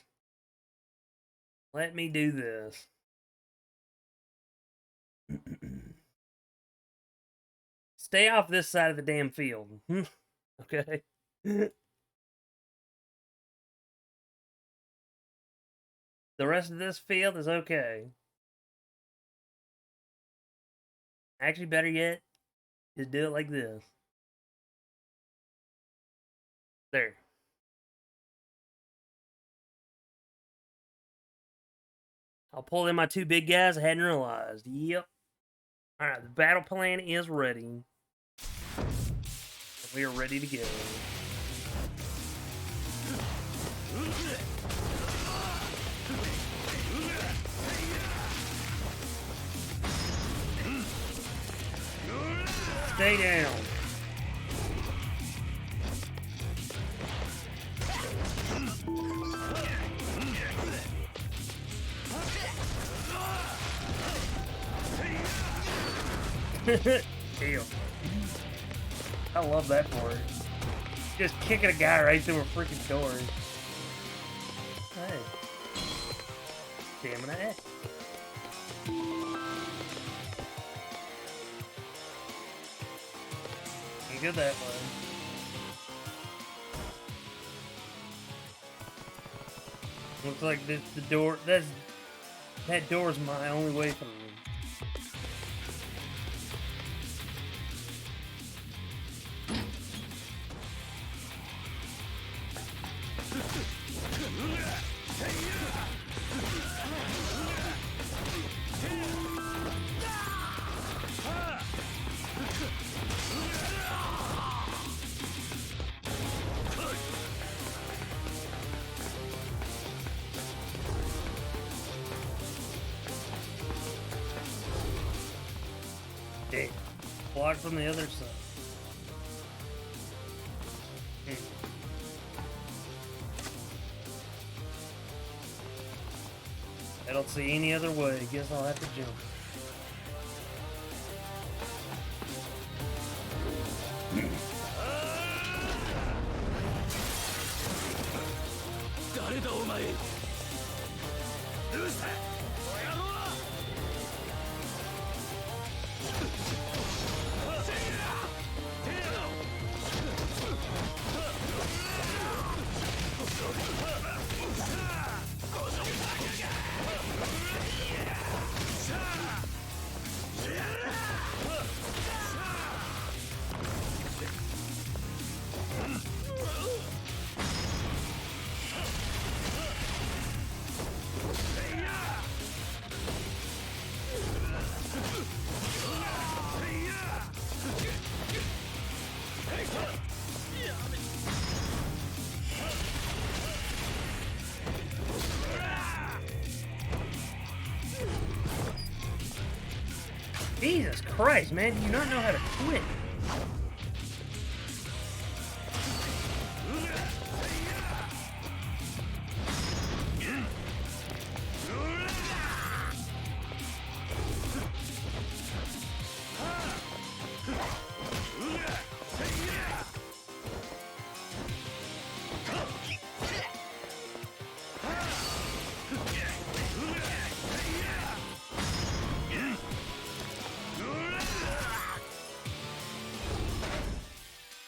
Let me do this. Stay off this side of the damn field. Okay? The rest of this field is okay. Actually, better yet, just do it like this. There. I'll pull in my 2 big guys I hadn't realized. Yep. Alright, the battle plan is ready. We are ready to go. Stay down. Damn. I love that for it. Just kicking a guy right through a freaking door. Hey. Damn it. You go that way. Looks like this the door. That door's my only way through. Okay, blocked from the other side. I don't see any other way. Guess I'll have to jump. Christ, man, do you not know how to quit?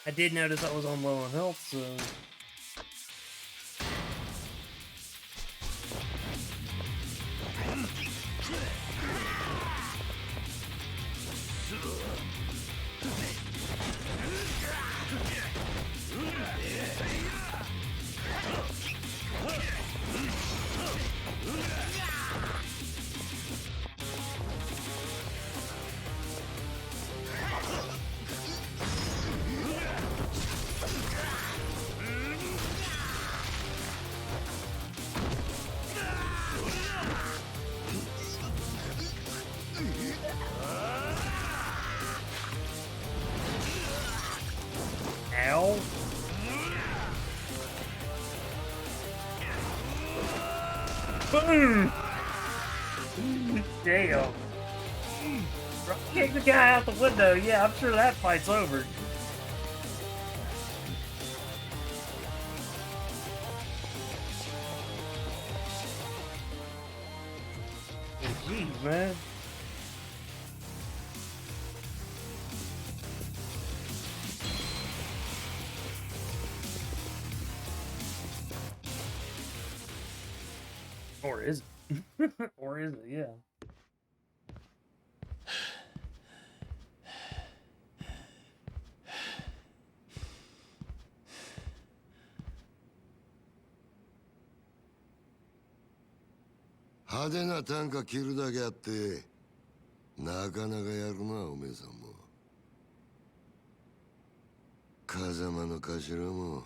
I did notice I was on low on health, so... Ow. Boom! Damn. Kick the guy out the window. Yeah, I'm sure that fight's over. Jeez, man. Or is it? Or is it? Yeah.派手な短歌切るだけあってなかなかやるなおめえさんも。風間の頭も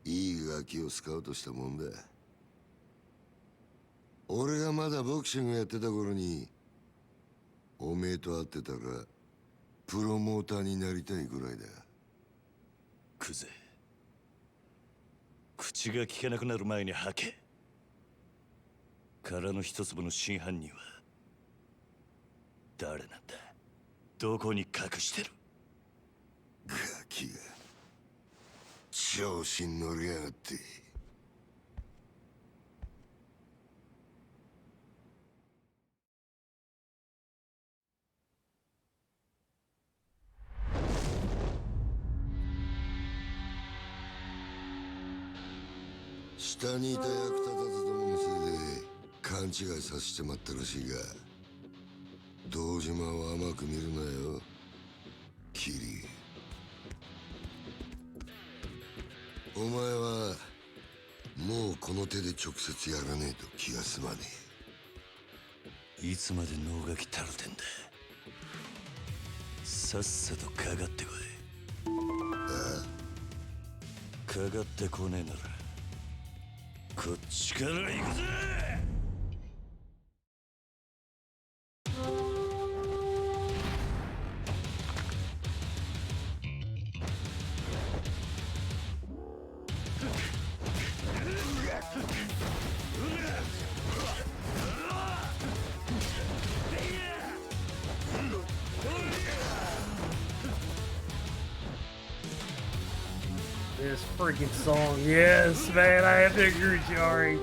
いいガキをスカウトしたもんだ。俺がまだボクシングやってた頃におめえと会ってたらプロモーターになりたいぐらいだ。クゼ、口が聞けなくなる前に吐け。殻の一粒の真犯人は誰なんだ？どこに隠してる？ガキが調子に乗りやがって。下にいた役立たずどものせいで勘違いさせてまったらしいが、堂島を甘く見るなよキリ。お前はもうこの手で直接やらねえと気が済まねいつまで能書きたるてんだ。さっさとかかってこい。かかってこねえならこっちから行くぜ。This freaking song, yes, man, I have to agree with you, Ari.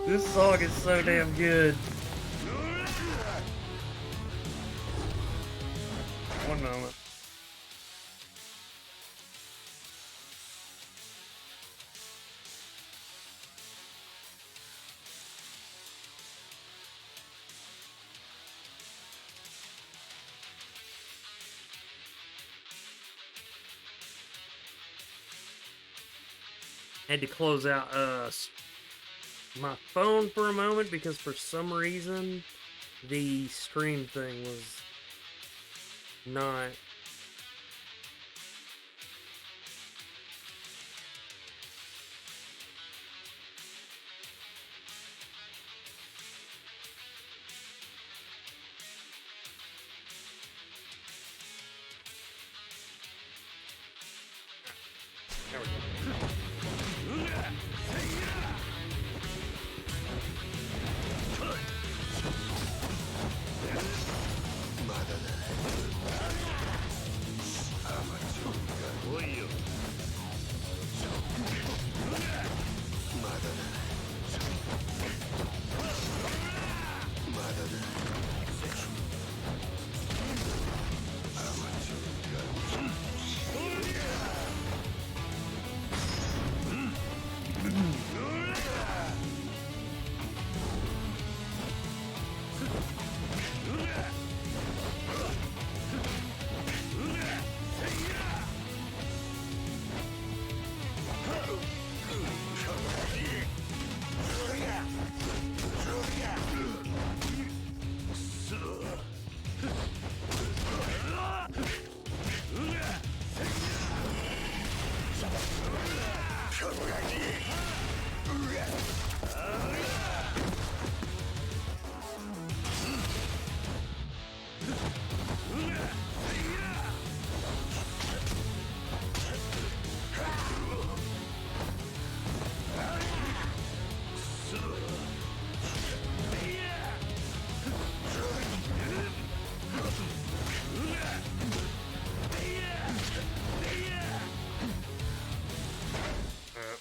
This song is so damn good. One moment. Had to close out my phone for a moment because for some reason the stream thing was not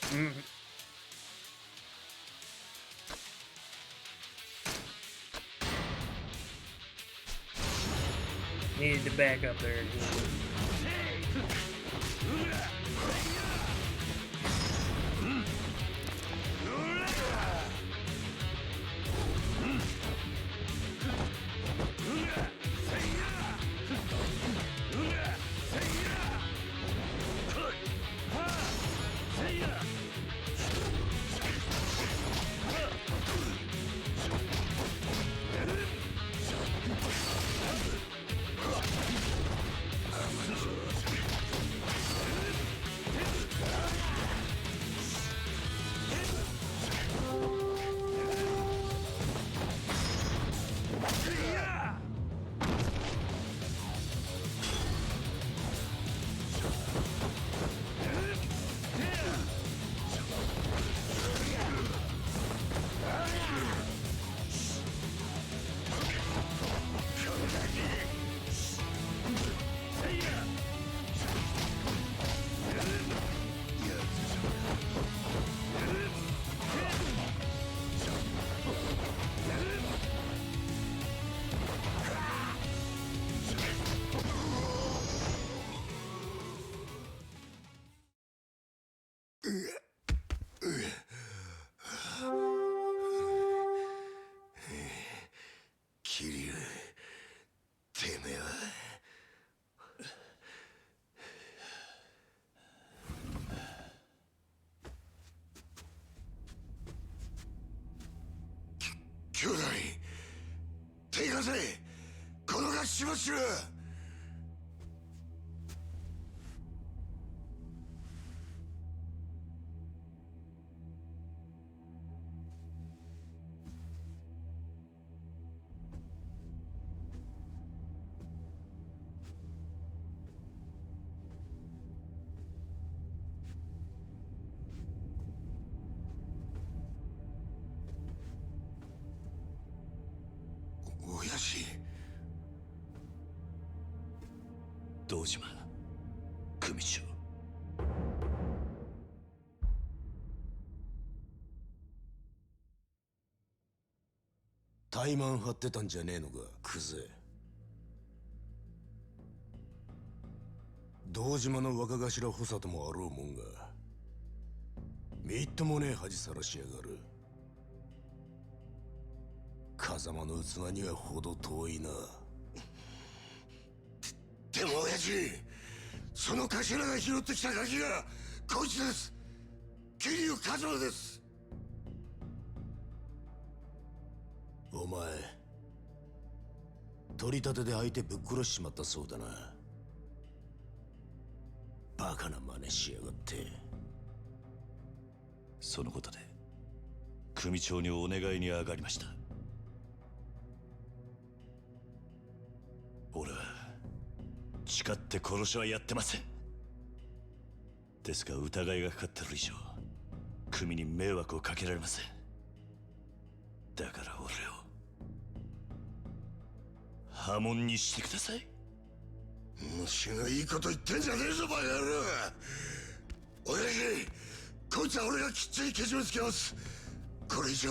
Mm. Needed to back up there.兄弟手貸せこのがしばしら親父堂島組長怠慢張ってたんじゃねえのかクゼ。堂島の若頭補佐ともあろうもんがみっともねえ恥さらしやがる。風間の器にはほど遠いな。でも親父その頭が拾ってきたガキがこいつです。桐生一馬です。お前取り立てで相手ぶっ殺しちまったそうだな。バカな真似しやがって。そのことで組長にお願いに上がりました。俺は誓って殺しはやってません。ですが疑いがかかってる以上組に迷惑をかけられません。だから俺を破門にしてください。虫がいいこと言ってんじゃねえぞバカ野郎。親父こいつは俺がきっちりけじめつけます。これ以上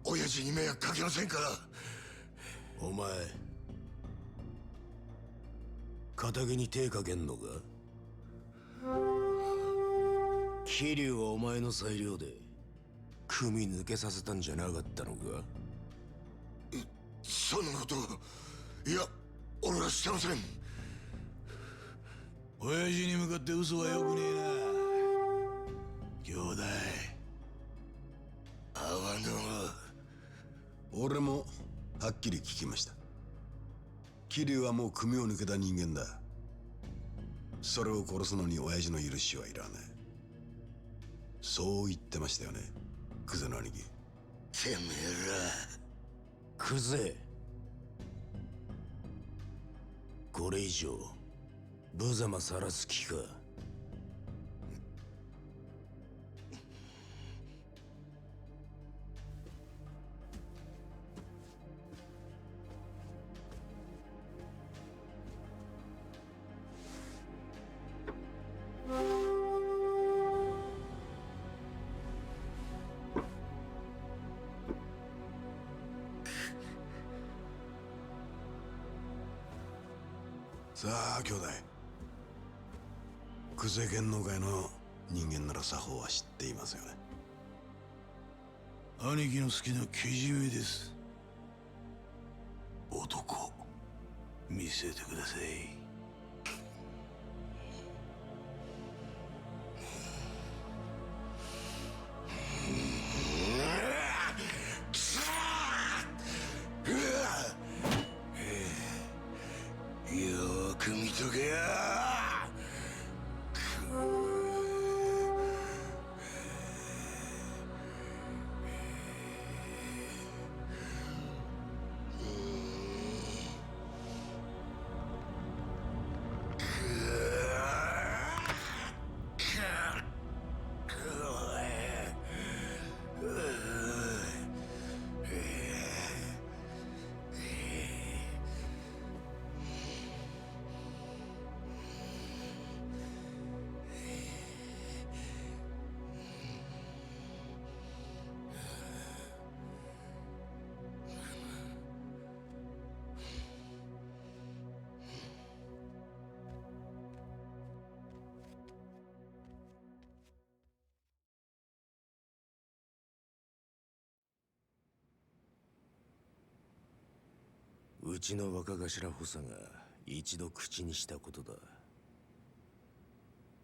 親父に迷惑かけませんから。お前仇に手かけんのか。桐生はお前の裁量で組抜けさせたんじゃなかったのか。そんなこといや俺はしてません。親父に向かって嘘はよくねえな兄弟。阿波野俺もはっきり聞きました。桐生はもう組を抜けた人間だ。それを殺すのに親父の許しはいらない。そう言ってましたよねクゼの兄貴。てめえらクゼこれ以上無様さらす気か。さあ兄弟、久世剣能界の人間なら作法は知っていますよね。兄貴の好きなけじめです。男見せてください。よく見とけや。うちの若頭補佐が一度口にしたことだ。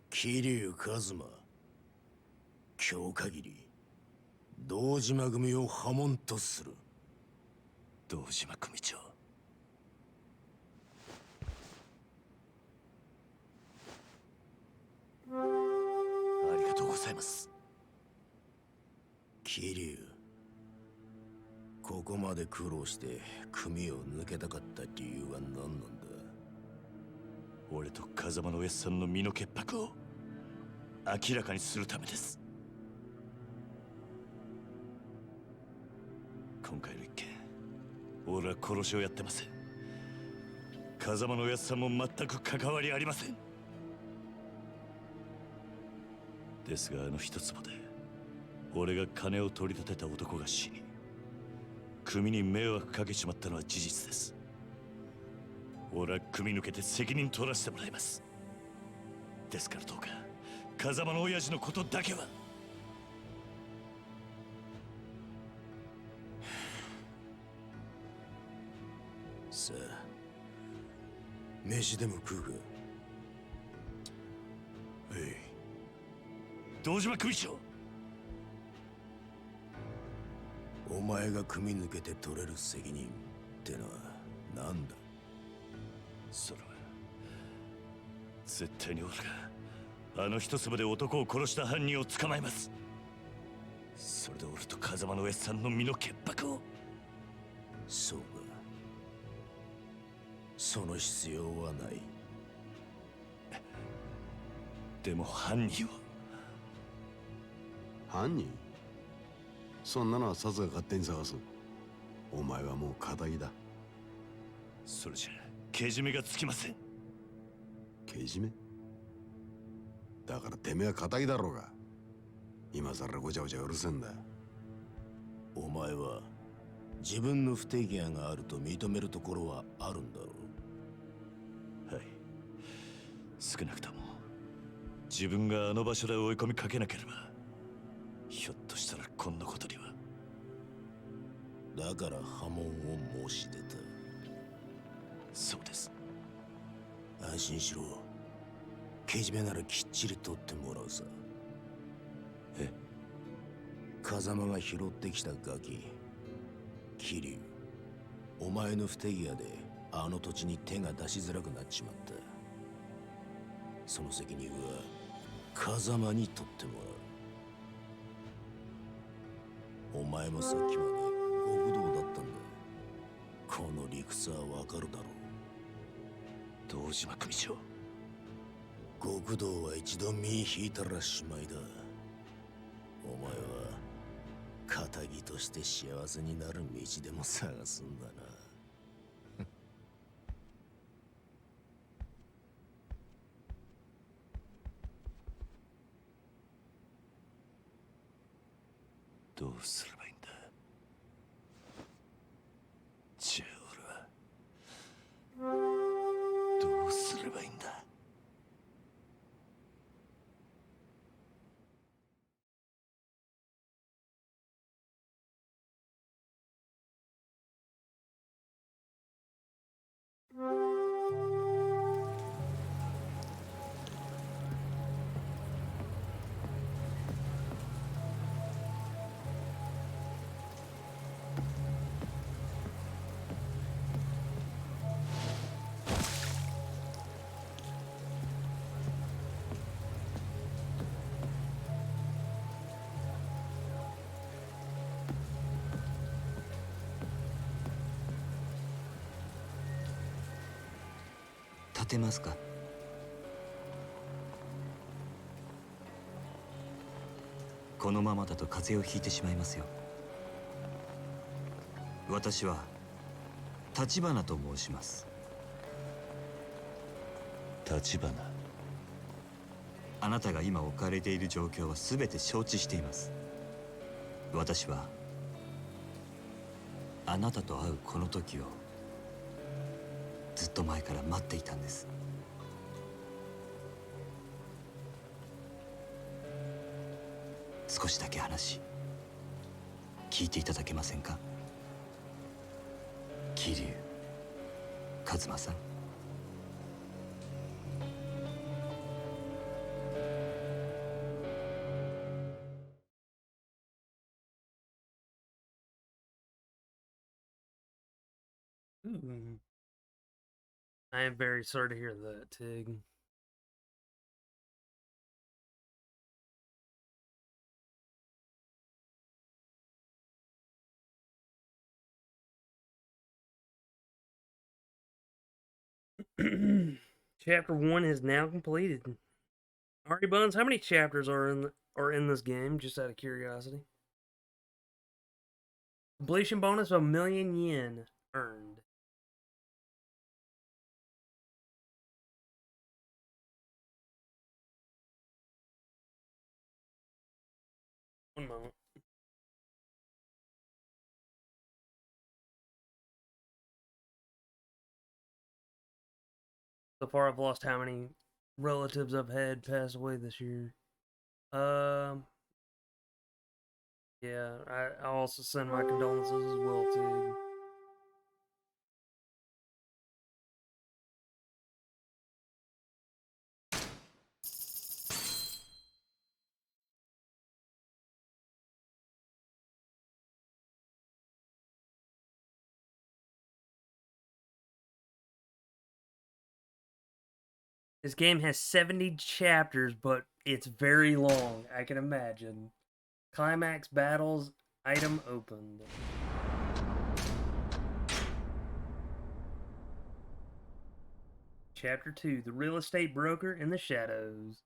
桐生一馬、今日限り堂島組を破門とする。堂島組長、ありがとうございます。桐生、ここまで苦労して組を抜けたかった理由は何なんだ？俺と風間のおやっさんの身の潔白を明らかにするためです。今回の一件、俺は殺しをやってません。風間のおやっさんも全く関わりありません。ですがあの一坪で俺が金を取り立てた男が死に、組に迷惑かけちまったのは事実です。俺は組抜けて責任取らせてもらいます。ですからどうか風間の親父のことだけは。さあ、飯でも食うか。堂島組長、お前が組抜けて取れる責任ってのは何だ？それは絶対に俺があの一粒で男を殺した犯人を捕まえます。それで俺と風間の親さんの身の潔白を。そうか、その必要はない。でも犯人は。犯人？そんなのはサツが勝手に探す。お前はもう仇だ。それじゃけじめがつきません。けじめ？だからてめえは仇だろうが。今さらごちゃごちゃうるせんだ。お前は自分の不手際があると認めるところはあるんだろう。はい、少なくとも自分があの場所で追い込みかけなければ、ひょっとしたらこんなことには。だから破門を申し出た。そうです。安心しろ。けじめならきっちり取ってもらうさ。え？風間が拾ってきたガキ、桐生、お前の不手際であの土地に手が出しづらくなっちまった。その責任は風間に取ってもらう。お前もさっきまで極道だったんだ。この理屈はわかるだろう。堂島組長、極道は一度身引いたらしまいだ。お前は仇として幸せになる道でも探すんだな。どうすればいいんだ。じゃあ俺は堂どうすればいいんだ。立てますか？このままだと風邪をひいてしまいますよ。私は立花と申します。立花。あなたが今置かれている状況は全て承知しています。私はあなたと会うこの時をずっと前から待っていたんです。少しだけ話聞いていただけませんか？桐生一馬さん。Ooh. I am very sorry to hear that, Tig. Chapter 1 is now completed. Alright, Buns, how many chapters are in this game, just out of curiosity? Completion bonus of 1,000,000 yen earned. One moment. So far, I've lost how many relatives I've had pass away this year. Yeah, I also send my condolences as well, too. This game has 70 chapters, but it's very long, I can imagine. Climax battles, item opened. Chapter 2, The Real Estate Broker in the Shadows.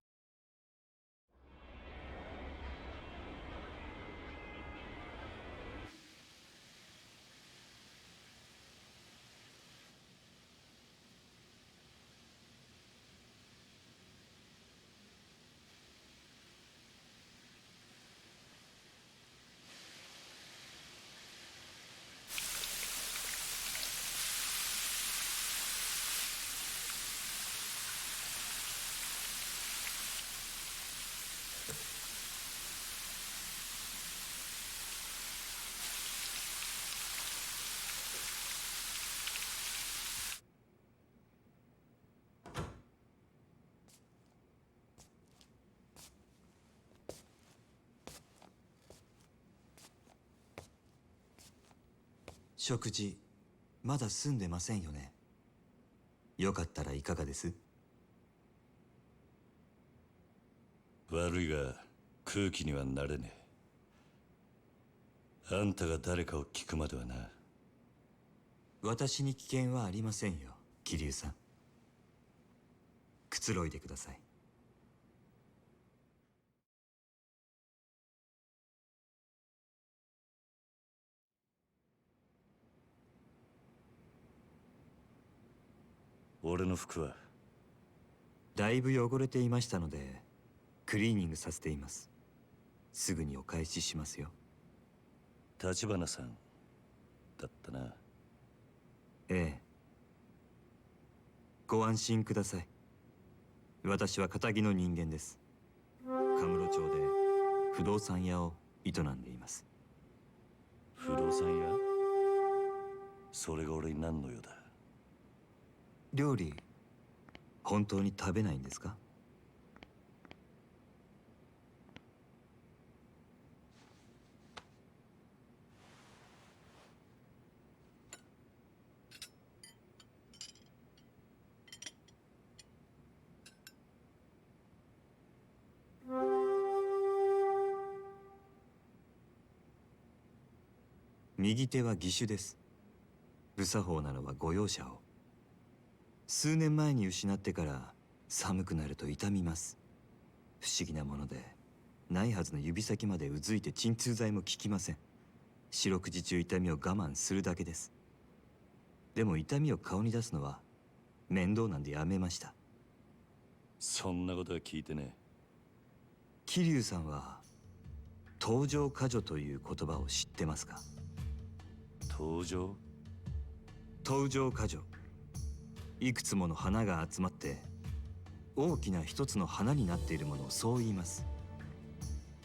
食事まだ済んでませんよね。よかったらいかがです？悪いが空気にはなれねえ。あんたが誰かを聞くまではな。私に危険はありませんよ、桐生さん。くつろいでください。俺の服はだいぶ汚れていましたのでクリーニングさせています。すぐにお返ししますよ。立花さんだったな。ええ。ご安心ください。私は堅気の人間です。カムロ町で不動産屋を営んでいます。不動産屋？それが俺に何の用だ？料理、本当に食べないんですか？右手は義手です。無作法なのはご容赦を。数年前に失ってから寒くなると痛みます。不思議なもので、ないはずの指先までうずいて鎮痛剤も効きません。四六時中痛みを我慢するだけです。でも痛みを顔に出すのは面倒なんでやめました。そんなことは聞いてねえ。桐生さんは登場過剰という言葉を知ってますか？登場？登場過剰。いくつもの花が集まって大きな一つの花になっているものをそう言います。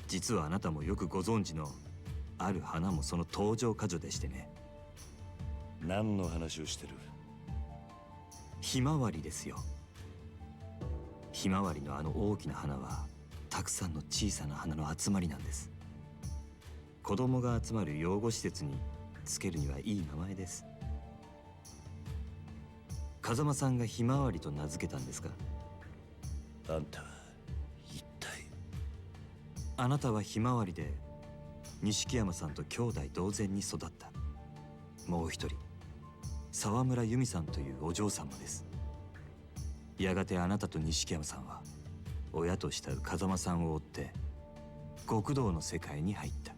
実はあなたもよくご存知のある花もその登場過剰でしてね。何の話をしてる？ひまわりですよ。ひまわりのあの大きな花はたくさんの小さな花の集まりなんです。子供が集まる養護施設につけるにはいい名前です。風間さんがひまわりと名付けたんですか？あんたは一体。あなたはひまわりで錦山さんと兄弟同然に育った。もう一人、沢村由美さんというお嬢さんもです。やがてあなたと錦山さんは親と慕う風間さんを追って極道の世界に入った。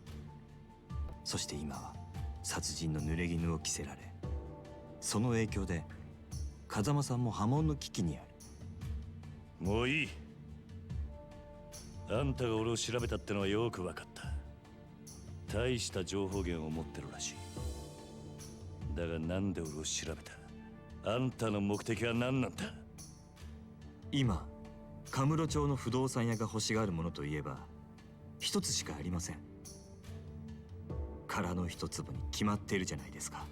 そして今は殺人の濡れ衣を着せられ、その影響で風間さんも破門の危機にある。もういい。あんたが俺を調べたってのはよく分かった。大した情報源を持ってるらしい。だがなんで俺を調べた？あんたの目的は何なんだ？今カムロ町の不動産屋が欲しがるものといえば一つしかありません。殻の一粒に決まっているじゃないですか。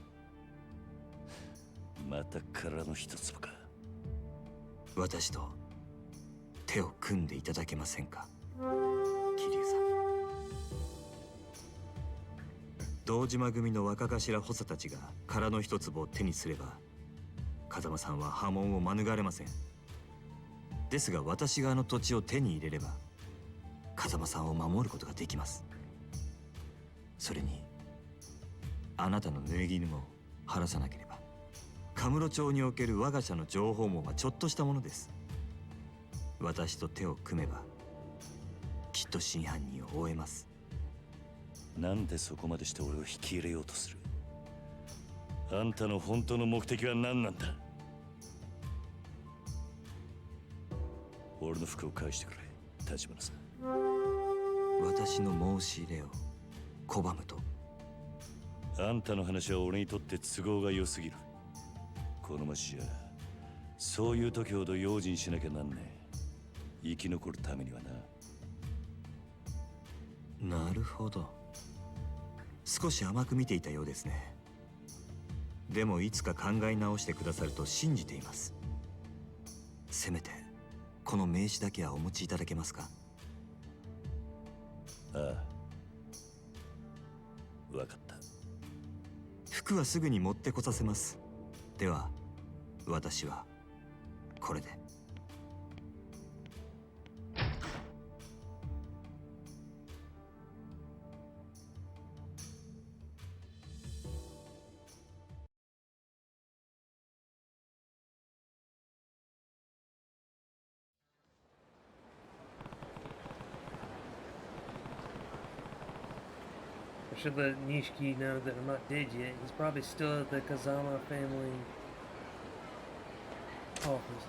また殻の一粒か。私と手を組んでいただけませんか、桐生さん。堂島組の若頭補佐たちが殻の一粒を手にすれば風間さんは破門を免れません。ですが私があの土地を手に入れれば風間さんを守ることができます。それにあなたの濡れ衣も晴らさなければカムロ町における我が社の情報網はちょっとしたものです。私と手を組めばきっと真犯人を追えます。なんでそこまでして俺を引き入れようとする？あんたの本当の目的は何なんだ？俺の服を返してくれ、立花さん。私の申し入れを拒むと？あんたの話は俺にとって都合が良すぎる。この町じゃそういう時ほど用心しなきゃなんねえ。生き残るためにはな。なるほど。少し甘く見ていたようですね。でもいつか考え直してくださると信じています。せめてこの名刺だけはお持ちいただけますか？ああ、分かった。服はすぐに持ってこさせます。では私はこれで。I should let Nishiki know that I'm not dead yet. He's probably still at the Kazama family office.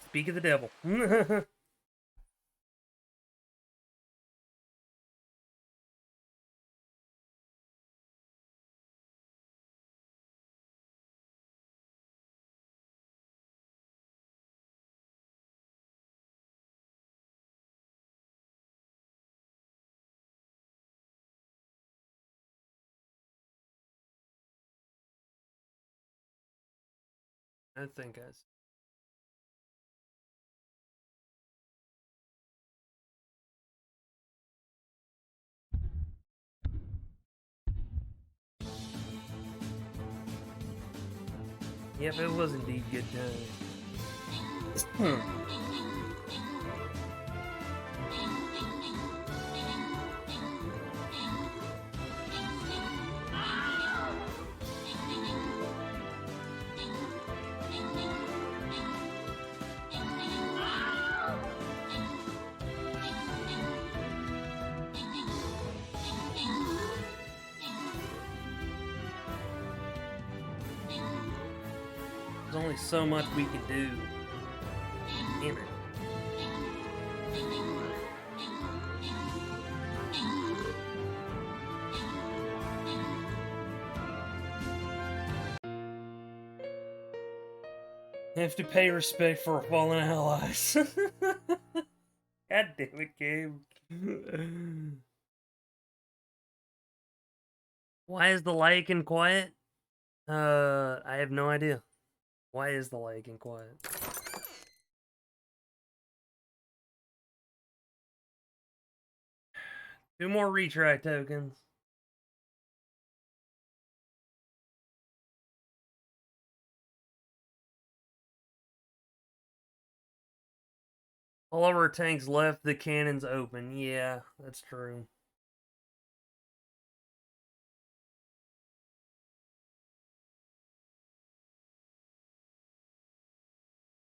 Speak of the devil. I think I. Yep, it was indeed good time. There's only so much we can do. Damn it. Have to pay respect for fallen allies. God damn it, game. Why is the Lycan quiet? I have no idea. Why is the Lycan quiet? Two more retry tokens. All of our tanks left the cannons open. Yeah, that's true.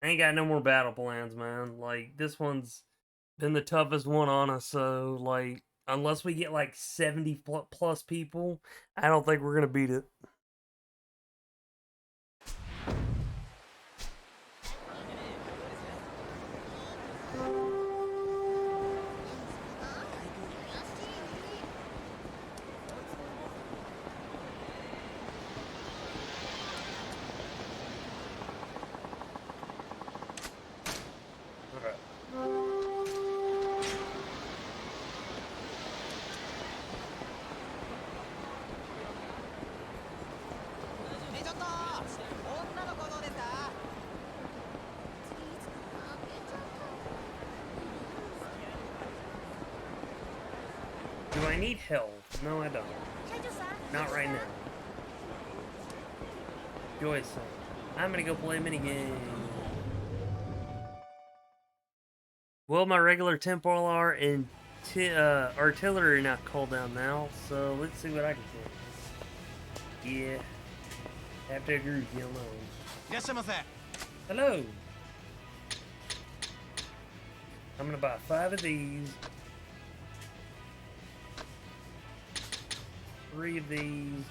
I ain't got no more battle plans, man. Like, this one's been the toughest one on us, so, like, unless we get, like, 70 plus people, I don't think we're gonna beat it. Do I need help? No, I don't. Not right now. Joyce, I'm gonna go play a minigame. Well, my regular Templar and artillery are not called down now, so let's see what I can do. Yeah. Have to agree with you alone. Hello. I'm gonna buy 5 of these. 3 of these.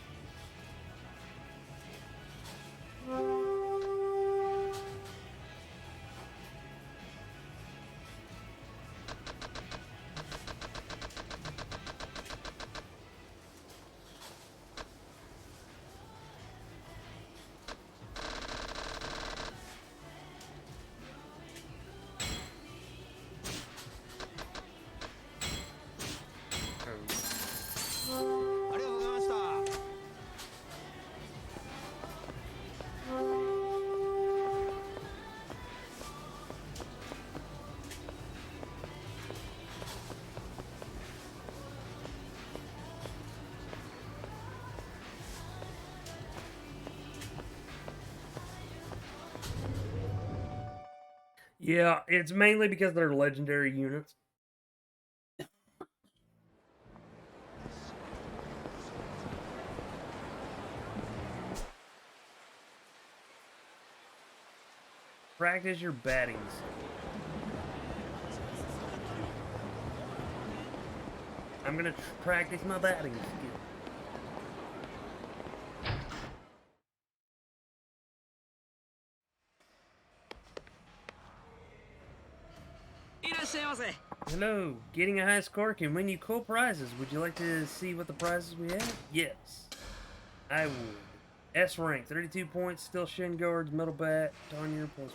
Yeah, it's mainly because they're legendary units. Practice your battings. I'm gonna practice my batting skill. Hello, getting a high score can win you cool prizes. Would you like to see what the prizes we have? Yes, I would. S rank, 32 points, still shin guards, metal bat, Tanya +4.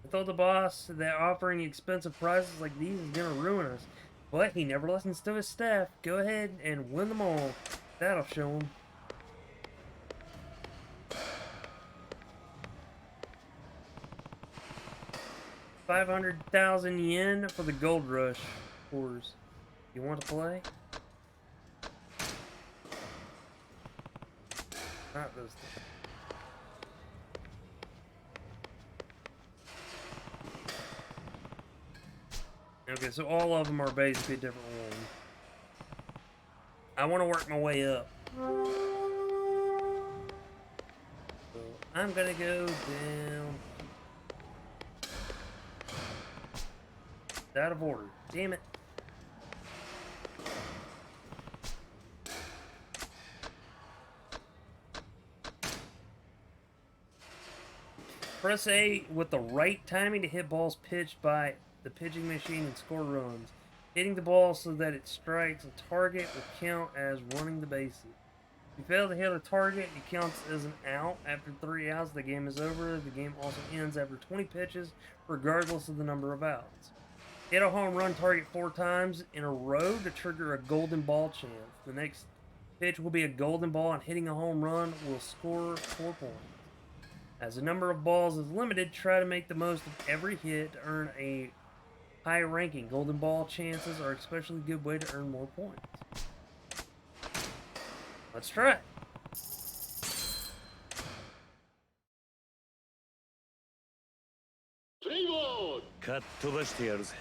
I told the boss that offering expensive prizes like these is gonna ruin us, but he never listens to his staff. Go ahead and win them all. That'll show him. 500,000 yen for the Gold Rush course. You want to play? Not those things. Okay, so all of them are basically different ones. I want to work my way up. So I'm gonna go down. It's out of order. Damn it. Press A with the right timing to hit balls pitched by the pitching machine and score runs. Hitting the ball so that it strikes a target will count as running the bases. If you fail to hit a target, it counts as an out. After 3 outs, the game is over. The game also ends after 20 pitches, regardless of the number of outs. Hit a home run target 4 times in a row to trigger a golden ball chance. The next pitch will be a golden ball, and hitting a home run will score 4 points. As the number of balls is limited, try to make the most of every hit to earn a high ranking. Golden ball chances are especially a good way to earn more points. Let's try it. Cut飛ばしてやるぜ。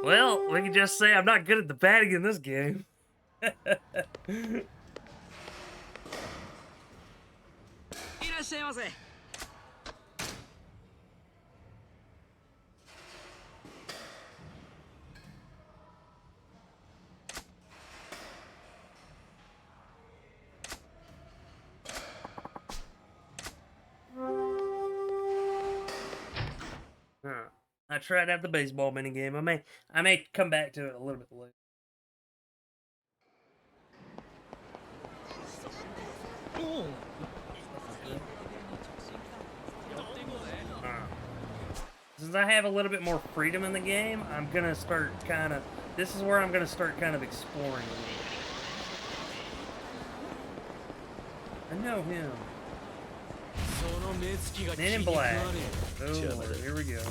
Well, we can just say I'm not good at the batting in this game. I tried out the baseball minigame. I may come back to it a little bit later. Since I have a little bit more freedom in the game, I'm gonna start kind of. This is where I'm gonna start kind of exploring. I know him. Men in Black. Oh, Lord, here we go.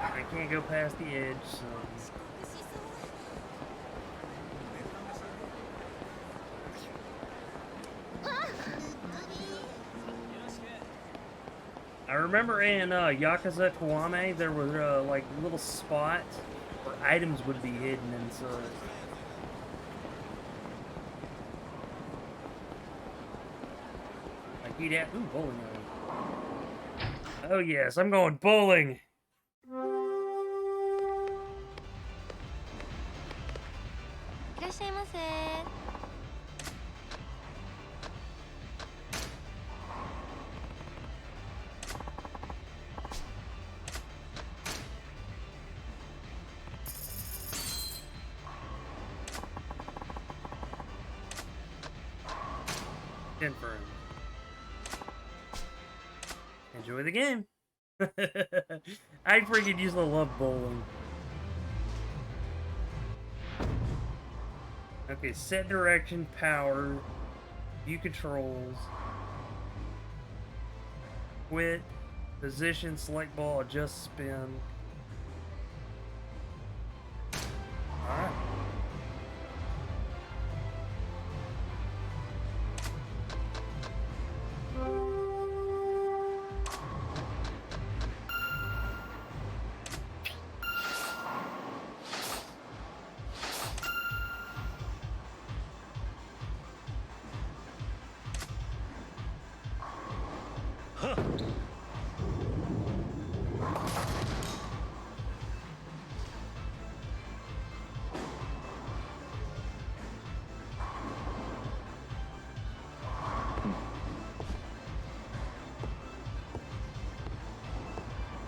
I can't go past the edge, so... I remember in Yakuza Kiwame, there were like little spots where items would be hidden inside. Like he'd have, ooh, bowling alley. Oh yes, I'm going bowling. enjoy the game. I freaking used to love bowling. Okay, set direction, power, view controls, quit, position, select ball, adjust spin. Alright.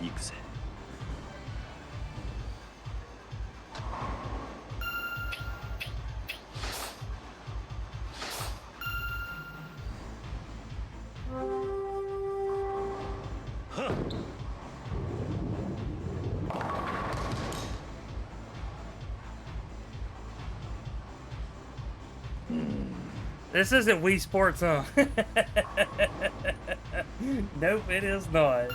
Yakuza. This isn't Wii Sports, huh? Nope, it is not.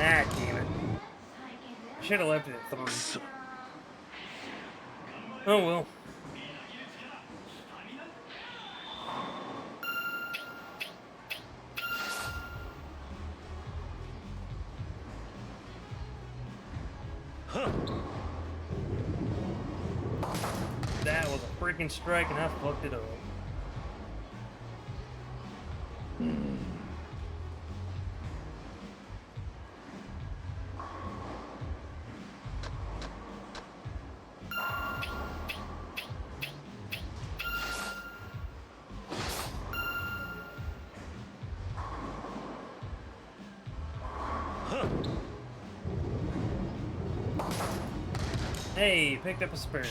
Ah, damn it. Should have left it at 3. Oh well. That was a freaking strike and I fucked it up. Hey, picked up a spare.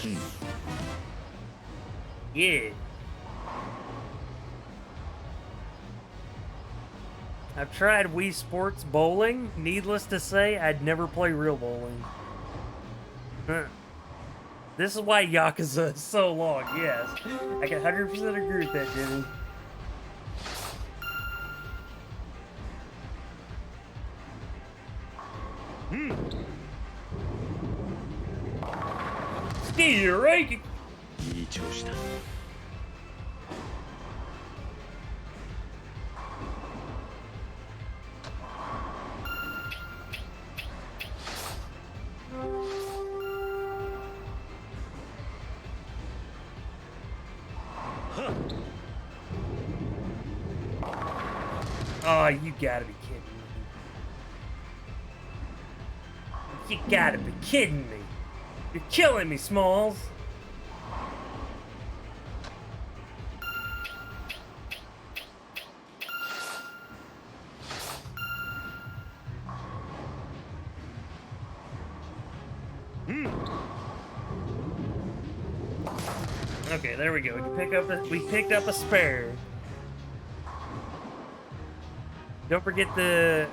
Yeah. I've tried Wii Sports bowling. Needless to say, I'd never play real bowling. Huh. This is why Yakuza is so long, yes. I can 100% agree with that, Jimmy. Steer ranking. いい調子だ。Oh, you gotta be kidding me. You gotta be kidding me. You're killing me, Smalls. Okay, there we go. We picked up a spare. Don't forget the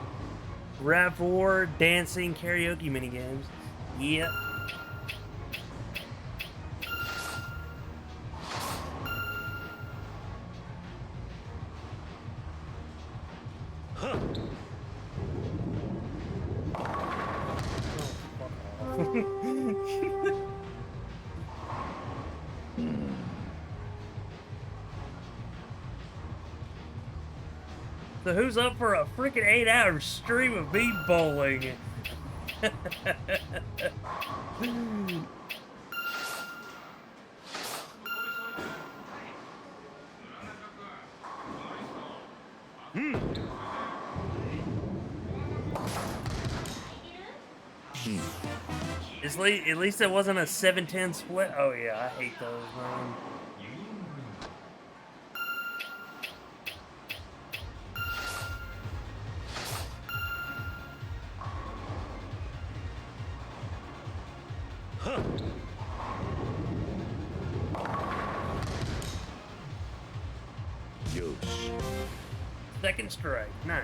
RAV4 dancing karaoke minigames. Yep. So who's up for a freaking 8-hour stream of me bowling? At least it wasn't a 7-10 split. Oh yeah, I hate those, man. Second strike. Nice.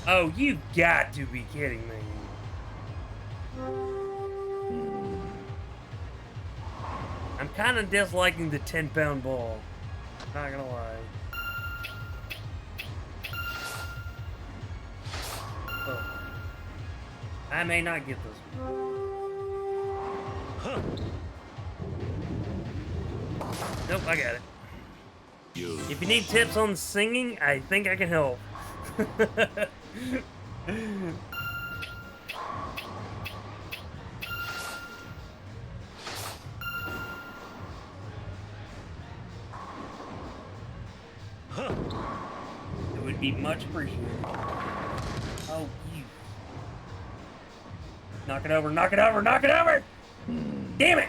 Oh, you got to be kidding me. I'm kind of disliking the 10-pound ball. Not gonna lie. Oh. I may not get this one. Nope, I got it. If you need tips on singing, I think I can help. It would be much appreciated. Oh, you. Knock it over, knock it over, knock it over! Damn it!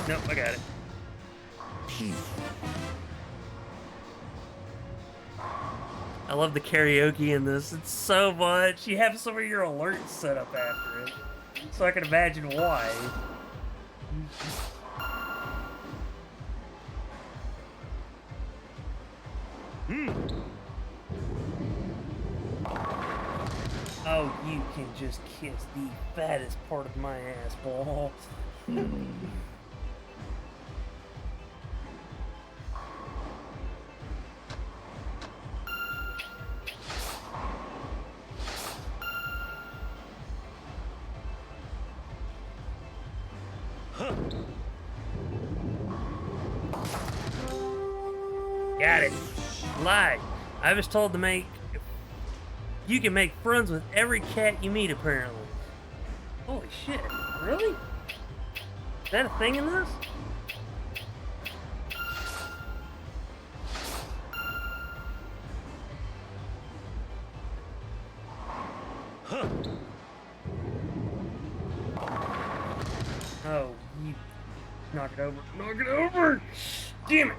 Nope, I got it. I love the karaoke in this. It's so much. You have some of your alerts set up after it. So I can imagine why. Oh, you can just kiss the fattest part of my ass ball. Got it. Lie. I was told to make... You can make friends with every cat you meet, apparently. Holy shit. Really? Is that a thing in this? Oh, you... Knock it over. Knock it over! Damn it!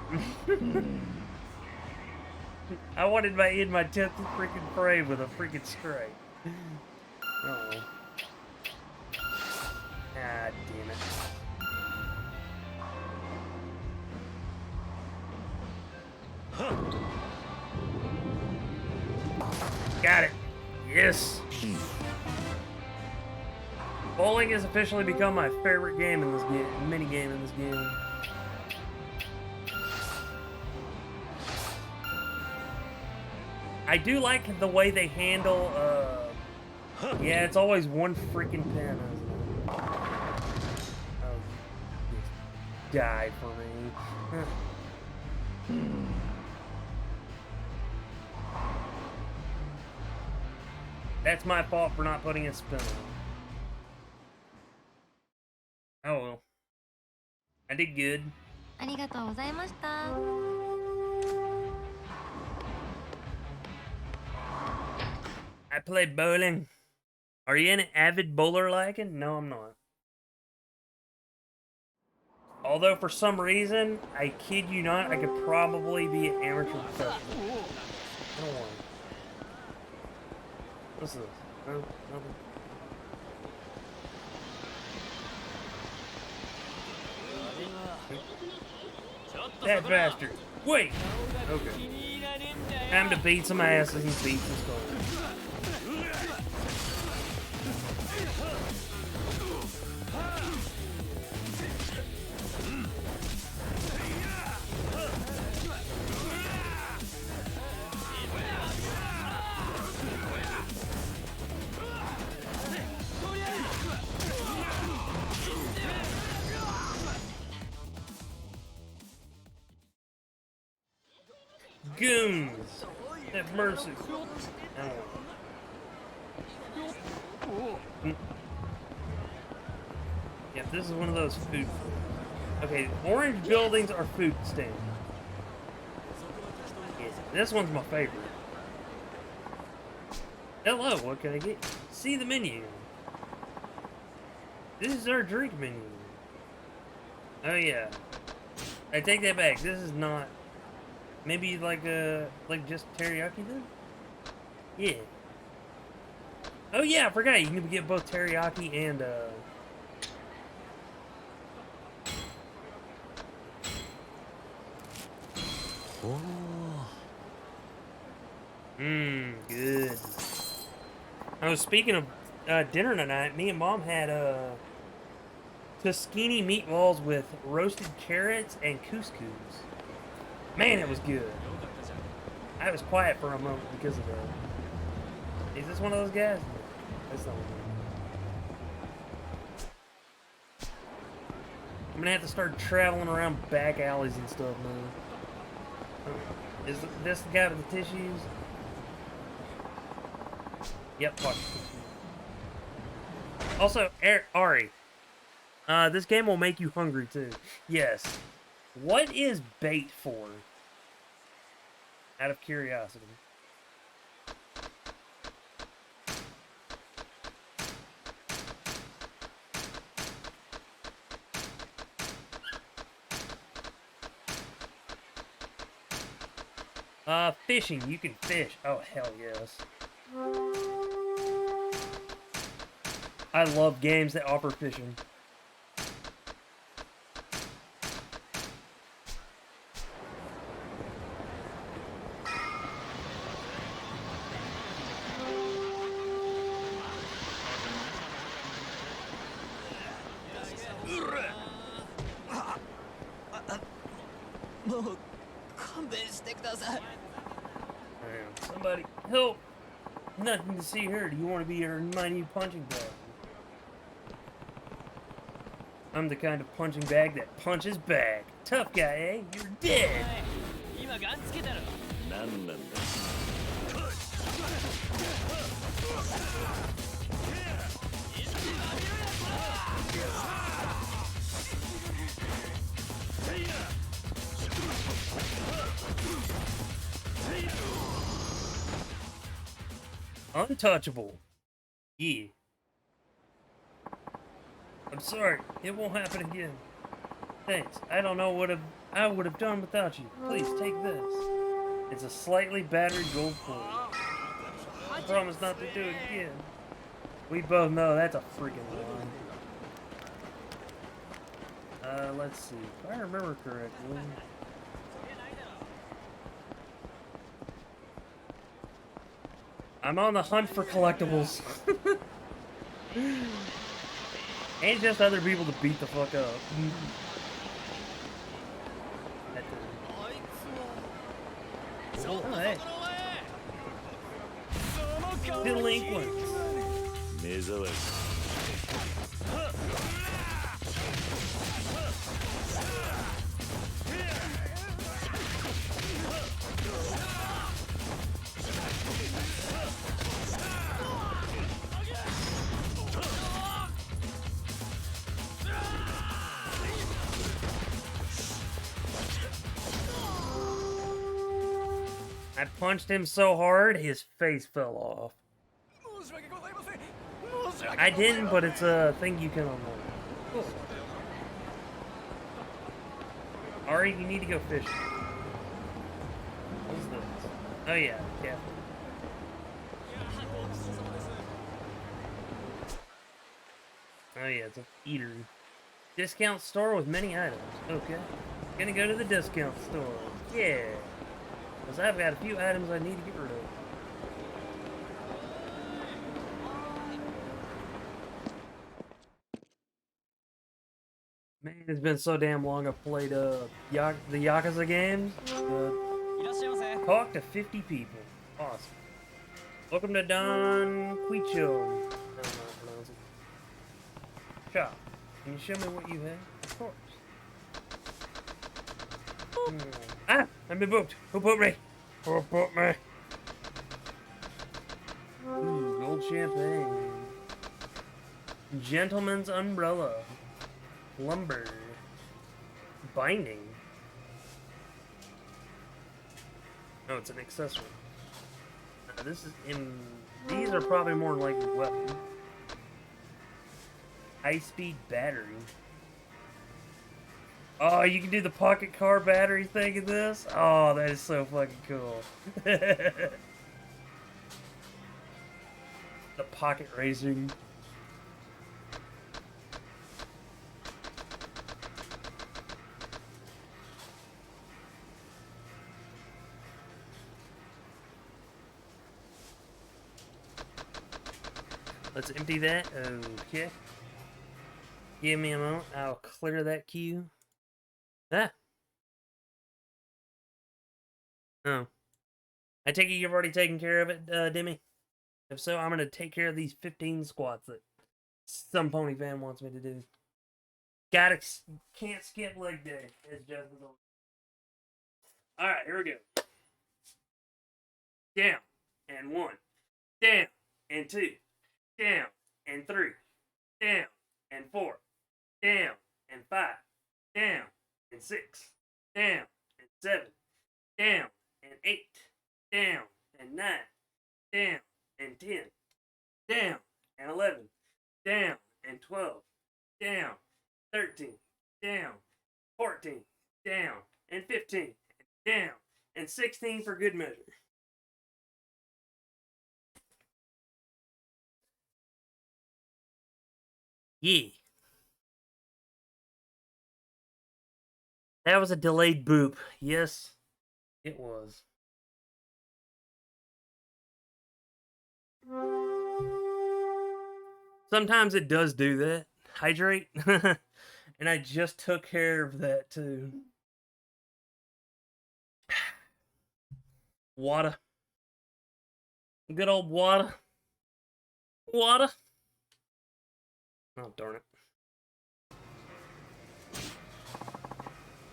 I wanted to end my 10th freaking frame with a freaking strike. Oh. Ah, damn it. Got it. Yes. Bowling has officially become my favorite game in this game, mini game in this game. I do like the way they handle, yeah, it's always one freaking pin, isn't it? Oh, just die for me. That's my fault for not putting a spin on. Oh well. I did good. ありがとうございました。 I played bowling. Are you an avid bowler like it? No, I'm not. Although for some reason, I kid you not, I could probably be an amateur professional. I don't want it. What's this? No, nothing. That bastard. Wait! Okay. Time to beat some asses and beat some skulls. Goons! Have mercy. Yep, this is one of those food. Okay, orange buildings are food stands. Yes, this one's my favorite. Hello, what can I get? See the menu. This is our drink menu. Oh yeah. I take that back. This is not. Maybe like just teriyaki then? Yeah. Oh yeah, I forgot. You can get both teriyaki and good. I was speaking of dinner tonight. Me and Mom had Tuscany meatballs with roasted carrots and couscous. Man, it was good. I was quiet for a moment because of that. Is this one of those guys? That's not one. I'm gonna have to start traveling around back alleys and stuff, man. Is this the guy with the tissues? Yep, fuck. Also, Ari, this game will make you hungry too. Yes. What is bait for? Out of curiosity. Fishing. You can fish. Oh, hell yes. I love games that offer fishing. Somebody help! Nothing to see here. Do you want to be my new punching bag? I'm the kind of punching bag that punches back. Tough guy, eh? You're dead! Untouchable. Yeah. I'm sorry. It won't happen again. Thanks. I don't know what I would have done without you. Please take this. It's a slightly battered gold coin. I promise not to do it again. We both know that's a freaking lie. Let's see. If I remember correctly. I'm on the hunt for collectibles. And just other people to beat the fuck up. Oh, hey. Delinquents. I punched him so hard, his face fell off. I didn't, but it's a thing you can unlock. Cool. Ari, you need to go fishing. What's this? Oh yeah, yeah. Oh yeah, it's a eater. Discount store with many items. Okay. Gonna go to the discount store. Yeah. Because I've got a few items I need to get rid of. Man, it's been so damn long I've played the Yakuza games. Talk to 50 people. Awesome. Welcome to Don Quicho. Shop. Can you show me what you have? Of course. Ah! I've been booked. Who put me? Who put me? Ooh, gold champagne. Gentleman's umbrella. Lumber. binding. No, it's an accessory. This is in. These are probably more like weapon. High-speed battery. Oh, you can do the pocket car battery thing in this? Oh, that is so fucking cool. The pocket racing. Let's empty that. Okay. Give me a moment. I'll clear that queue. Ah. Oh. I take it you've already taken care of it, Demi? If so, I'm going to take care of these 15 squats that some pony fan wants me to do. Can't skip leg day, as Justin told me. Alright, here we go. Down, and 1. Down, and 2. Down, and 3. Down, and 4. Down, and 5. Down, and 6. Down, and 7. Down, and 8. Down, and 9. Down, and 10. Down, and 11. Down, and 12. Down, 13. Down, 14. Down, and 15. Down, and 16 for good measure. Yeah. That was a delayed boop. Yes, it was. Sometimes it does do that. Hydrate. And I just took care of that too. Water. Good old water. Water. Oh, darn it.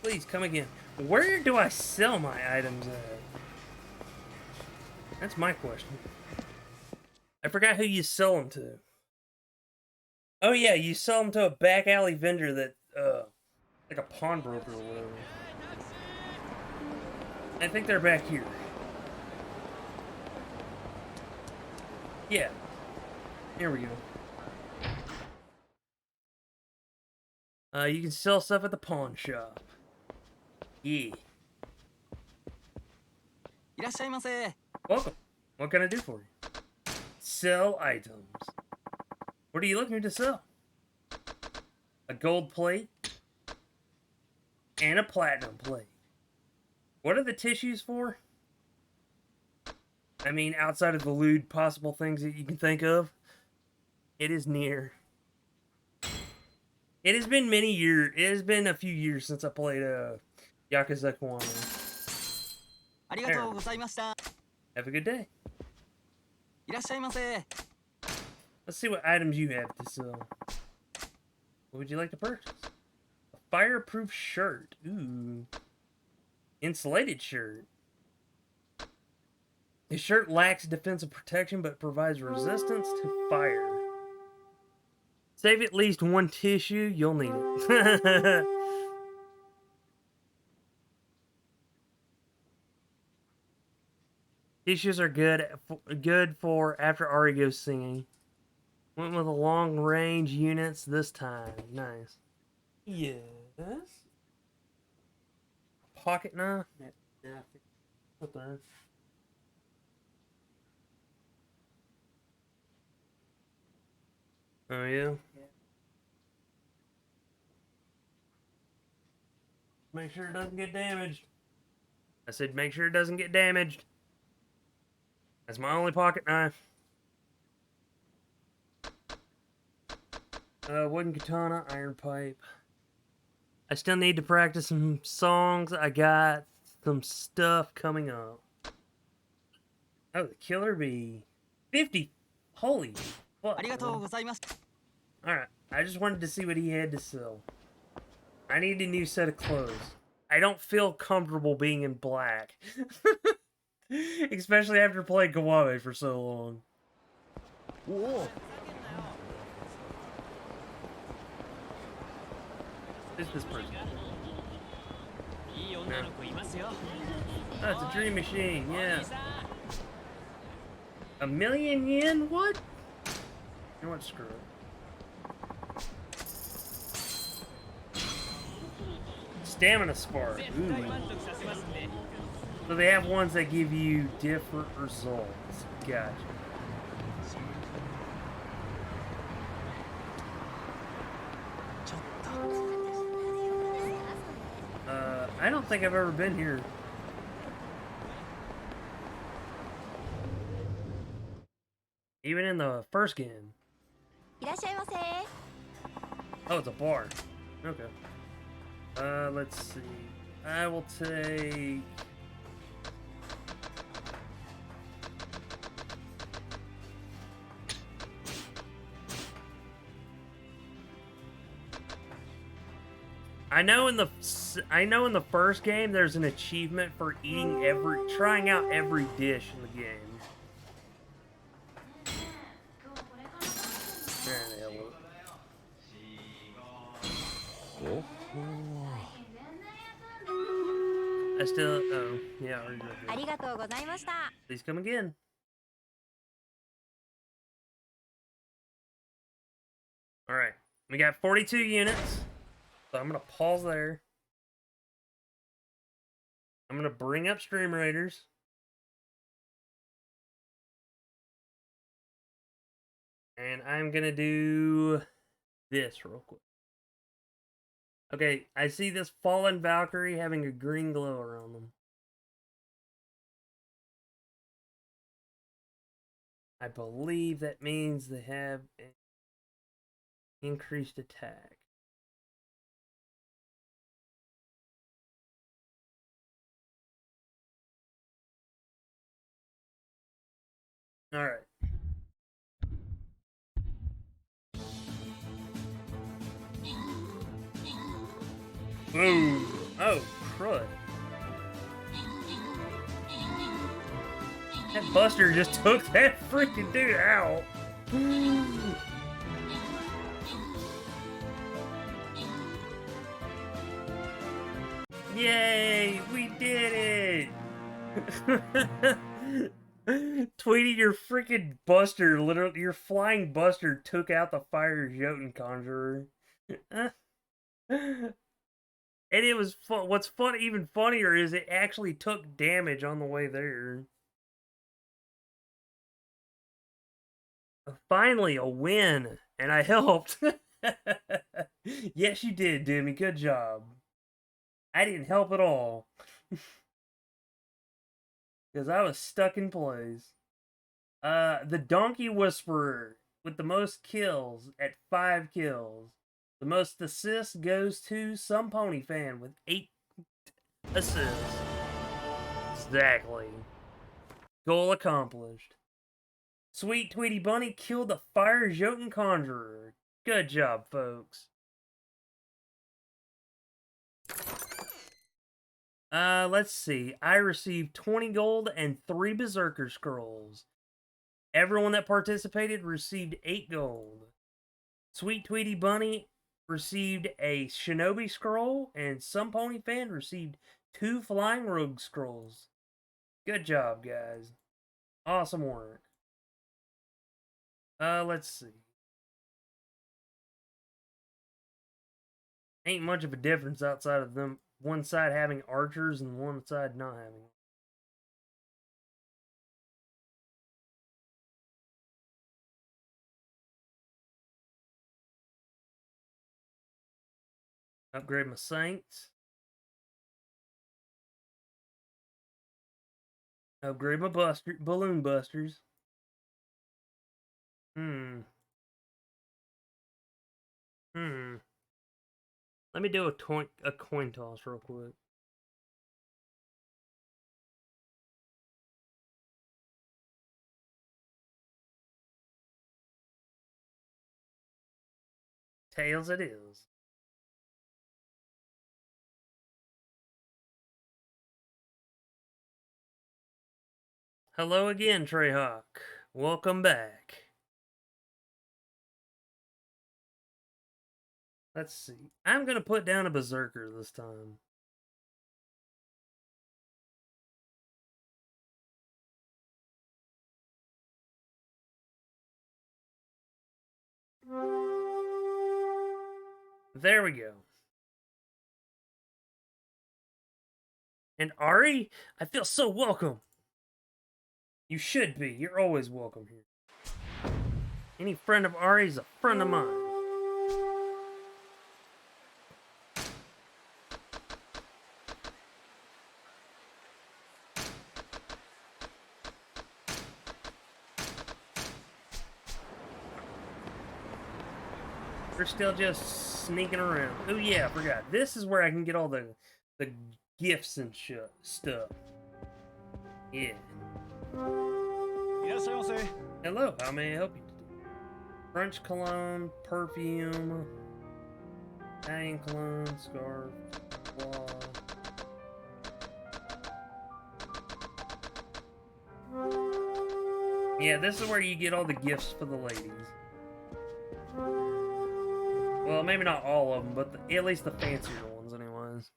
Please, come again. Where do I sell my items at? That's my question. I forgot who you sell them to. Oh yeah, you sell them to a back alley vendor that, like a pawnbroker or whatever. I think they're back here. Yeah. Here we go. You can sell stuff at the pawn shop. Yeah. Welcome. What can I do for you? Sell items. What are you looking to sell? A gold plate and a platinum plate. What are the tissues for? I mean, outside of the lewd possible things that you can think of, it is near. It has been many years. It has been a few years since I played Yakuza Kiwami. Have a good day. Let's see what items you have to sell. What would you like to purchase? A fireproof shirt. Ooh. Insulated shirt. The shirt lacks defensive protection but provides resistance to fire. Save at least one tissue, you'll need it. Tissues are good for after Ari goes singing. Went with a long range units this time. Nice. Yes. Pocket knife. Yeah. What the? Oh yeah. Make sure it doesn't get damaged. I said make sure it doesn't get damaged. That's my only pocket knife. Wooden katana, iron pipe. I still need to practice some songs. I got some stuff coming up. Oh, the killer bee. 50. Holy fuck. Alright, I just wanted to see what he had to sell. I need a new set of clothes. I don't feel comfortable being in black. Especially after playing Kiwami for so long. Whoa. Who's this person? Oh, it's a dream machine, yeah. $1,000,000 yen? What? You know what? Screw it. Stamina spark. Ooh. So they have ones that give you different results. Gotcha. I don't think I've ever been here. Even in the first game. Oh, it's a bar. Okay. Let's see. I will take... I know in the first game there's an achievement for trying out every dish in the game. I still, oh, yeah, please come again. Alright, we got 42 units, so I'm gonna pause there. I'm gonna bring up Stream Raiders. And I'm gonna do this real quick. Okay, I see this fallen Valkyrie having a green glow around them. I believe that means they have an increased attack. Alright. Boom! Oh, crud. That Buster just took that freaking dude out. Yay! We did it! Tweety, your freaking Buster, literally, your flying Buster took out the Fire Jotun Conjurer. And it was fun. What's even funnier is it actually took damage on the way there. Finally, a win, and I helped. Yes, you did, Demi. Good job. I didn't help at all. Because I was stuck in place. The Donkey Whisperer with the most kills at 5 kills. The most assists goes to Some Pony Fan with 8 assists. Exactly. Goal accomplished. Sweet Tweety Bunny killed the Fire Jotun Conjurer. Good job, folks. Let's see. I received 20 gold and 3 Berserker Scrolls. Everyone that participated received 8 gold. Sweet Tweety Bunny received a Shinobi Scroll, and Some Pony Fan received 2 Flying Rogue Scrolls. Good job, guys. Awesome work. Let's see. Ain't much of a difference outside of them. One side having archers and one side not having. Upgrade my Saints. Upgrade my Balloon Busters. Let me do a coin toss real quick. Tails it is. Hello again, Treyhawk. Welcome back. Let's see. I'm gonna put down a Berserker this time. There we go. And Ari, I feel so welcome. You should be. You're always welcome here. Any friend of Ari's a friend of mine. We're still just sneaking around. Oh yeah, I forgot. This is where I can get all the gifts and stuff. Yeah. Hello, how may I help you today? French cologne, perfume, Italian cologne, scarf, blah. Yeah, this is where you get all the gifts for the ladies. Well, maybe not all of them, but at least the fancier ones, anyways.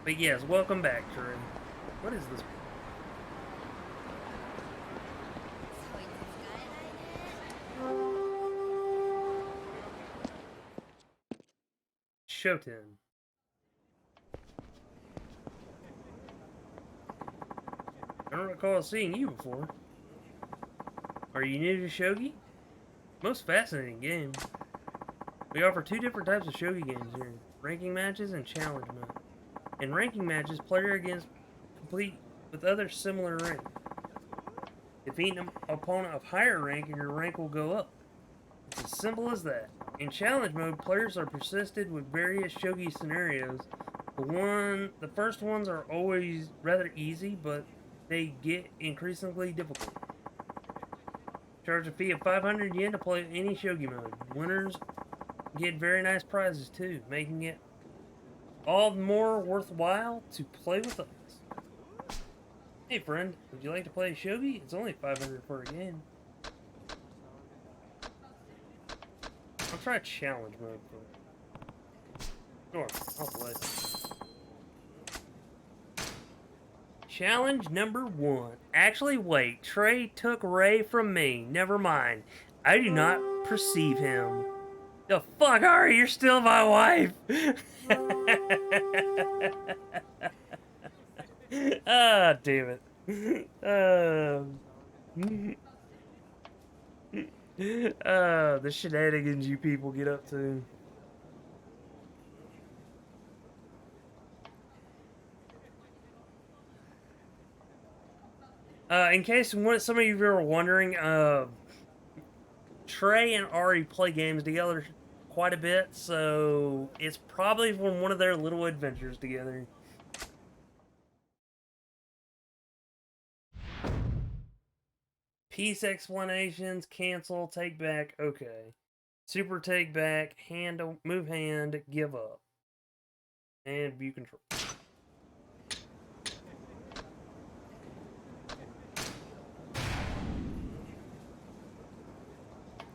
But yes, welcome back, Trey. What is this? Shoten. I don't recall seeing you before. Are you new to Shogi? Most fascinating game. We offer two different types of Shogi games here. Ranking matches and challenge mode. In ranking matches, player against complete with others similar rank. Defeat an opponent of higher rank and your rank will go up. It's as simple as that. In challenge mode, players are persisted with various Shogi scenarios. The first ones are always rather easy, but they get increasingly difficult. Charge a fee of 500 yen to play any Shogi mode. Winners get very nice prizes too, making it all the more worthwhile to play with us. Hey friend, would you like to play Shogi? It's only 500 for a game. I'll try challenge mode first. Sure, I'll play. Challenge number 1. Actually, wait. Trey took Ray from me. Never mind. I do not perceive him. The fuck, Ari? You're still my wife. Ah, damn it. The shenanigans you people get up to. In case some of you were wondering, Trey and Ari play games together quite a bit, so it's probably from one of their little adventures together. Piece explanations, cancel, take back, okay. Super take back, move hand, give up. And view control.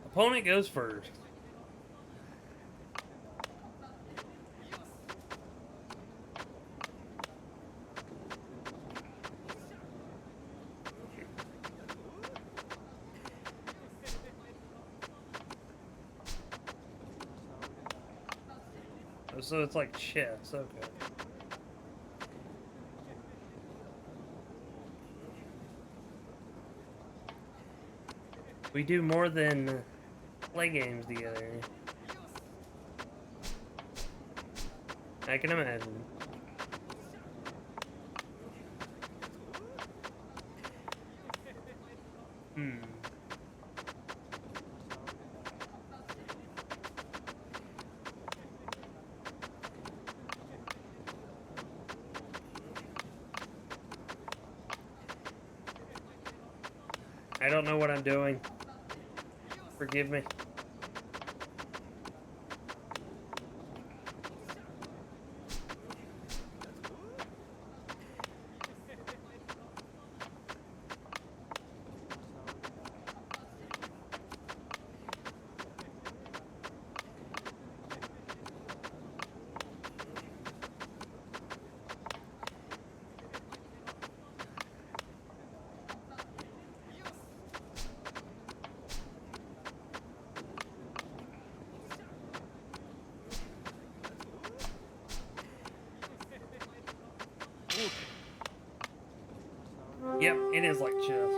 Opponent goes first. So it's like chess, okay. We do more than play games together. I can imagine. I don't know what I'm doing. Forgive me. Yep, it is like chess.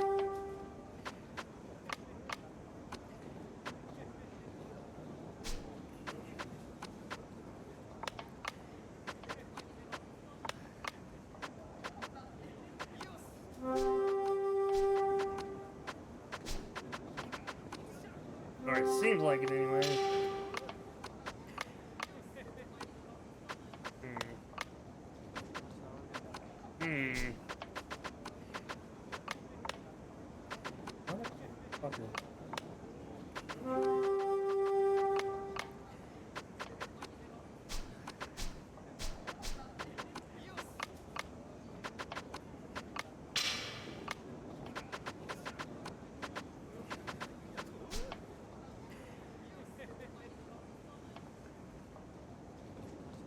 Or it seems like it anyway. Okay.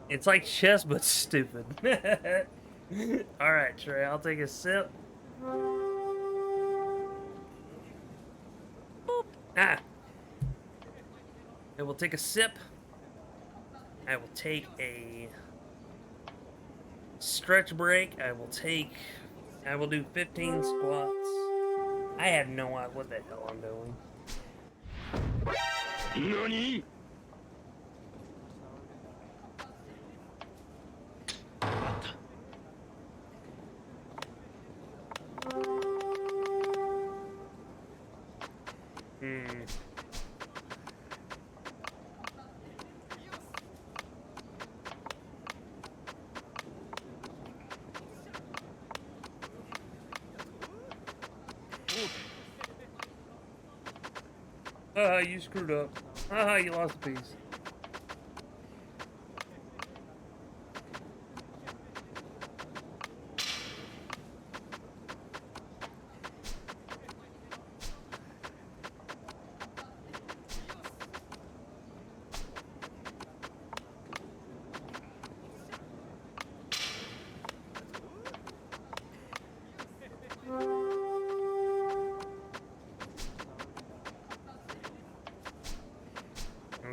It's like chess, but stupid. Alright, Trey, I'll take a sip. Boop. Ah! I will take a sip. I will take a stretch break. I will do 15 squats. I have no idea what the hell I'm doing. NANI?! You screwed up. You lost a piece.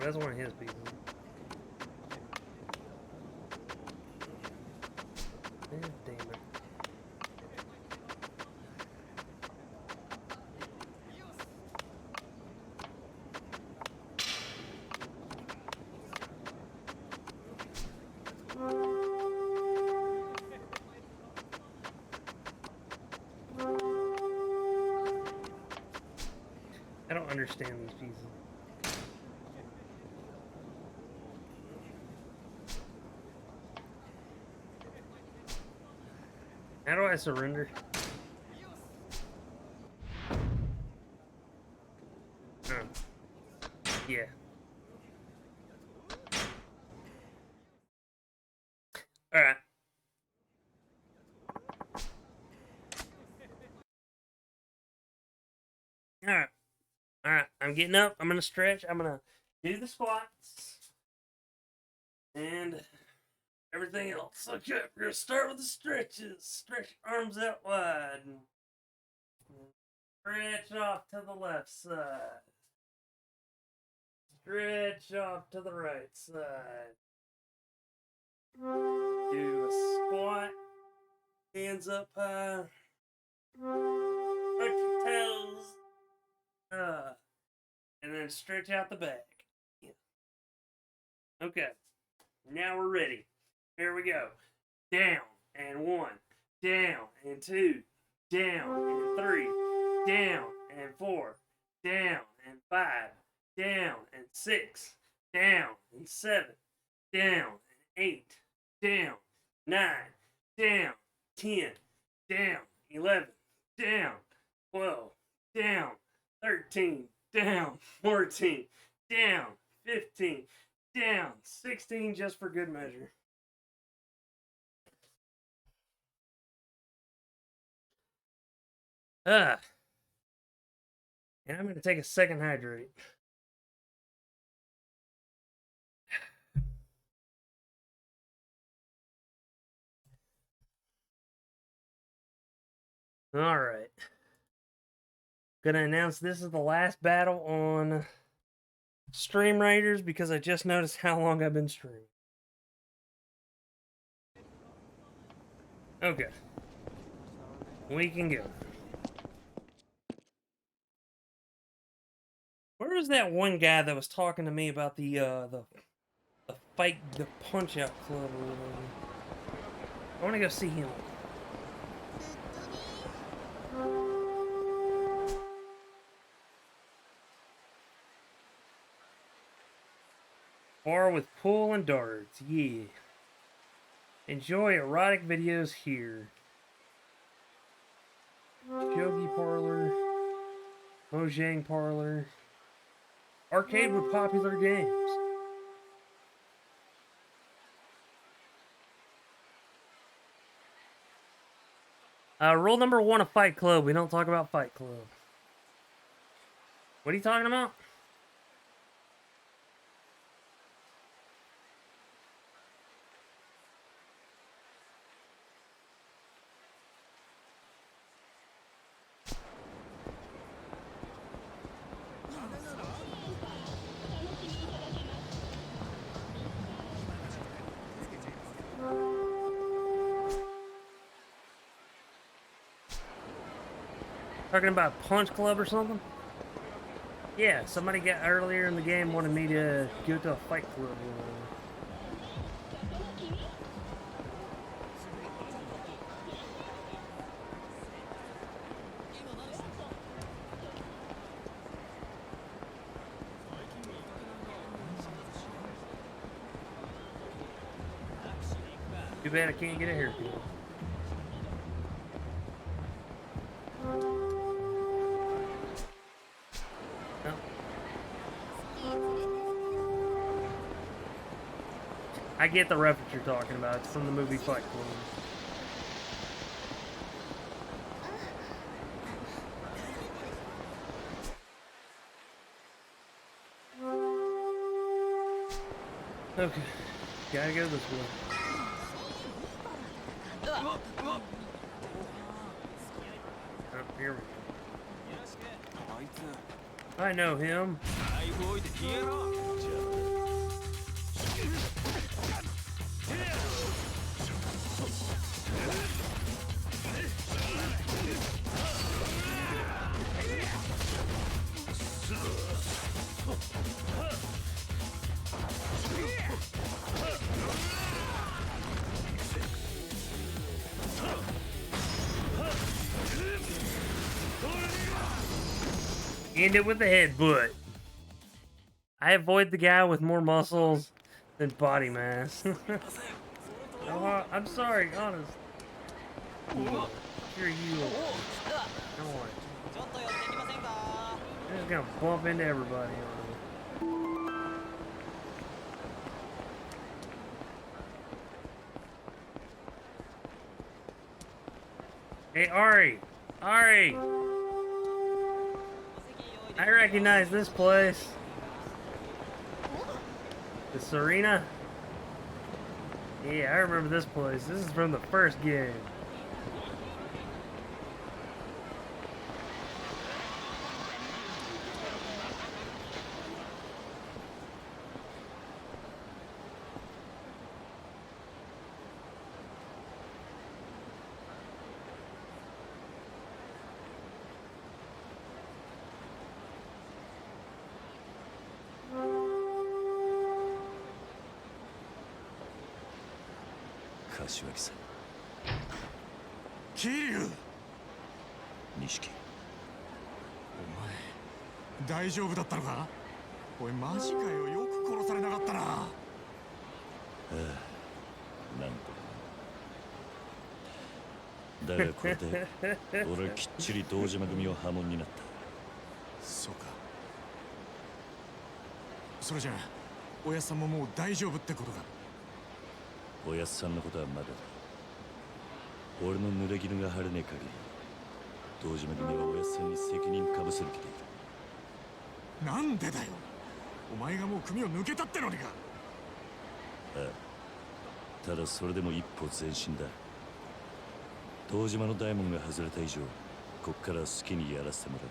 That's one of his pieces. God damn it. I don't understand these pieces. How do I surrender? Oh. Yeah. Alright. Alright. Alright. I'm getting up. I'm gonna stretch. I'm gonna do the squats. And everything else. Okay, we're gonna start with the stretches. Stretch arms out wide. Stretch off to the left side. Stretch off to the right side. Do a squat. Hands up high. Touch your toes. And then stretch out the back. Yeah. Okay. Now we're ready. Here we go. Down and 1. Down and 2. Down and 3. Down and 4. Down and 5. Down and 6. Down and 7. Down and 8. Down 9. Down 10. Down 11. Down 12. Down 13. Down 14. Down 15. Down 16, just for good measure. And I'm going to take a second hydrate. All right. Gonna announce this is the last battle on Stream Raiders because I just noticed how long I've been streaming. Okay. We can go. Where was that one guy that was talking to me about the fight, the punch out club or whatever? I want to go see him. Bar with pool and darts, yeah. Enjoy erotic videos here. Shogi parlor, Mojang parlor, arcade with popular games. Rule number 1 of Fight Club: we don't talk about Fight Club. What are you talking about? Talking about Punch Club or something? Yeah, somebody got earlier in the game wanted me to go to a Fight Club. Too bad I can't get a haircut. I get the reference you're talking about. It's from the movie Fight Club. Okay, gotta go this way. Oh, here we go. I know him. End it with the headbutt. I avoid the guy with more muscles than body mass. Oh, I'm sorry, honest. Sure you. Don't worry. I'm just gonna bump into everybody. Hey, Ari! Ari! I recognize this place. The Serena? Yeah, I remember this place. This is from the first game.柏木さん。桐生。錦。お前大丈夫だったのか。おいマジかよ、よく殺されなかったな。ああ、なんとだがこれで俺はきっちり堂島組を破門になった。そうか。それじゃあおやっさんももう大丈夫ってことか。おやっさんのことはまだだ。俺の濡れ衣が晴れねえ限り堂島組はおやっさんに責任かぶせる気でいる。なんでだよ。お前がもう組を抜けたってのにか。ああ、ただそれでも一歩前進だ。堂島の大門が外れた以上こっから好きにやらせてもらう。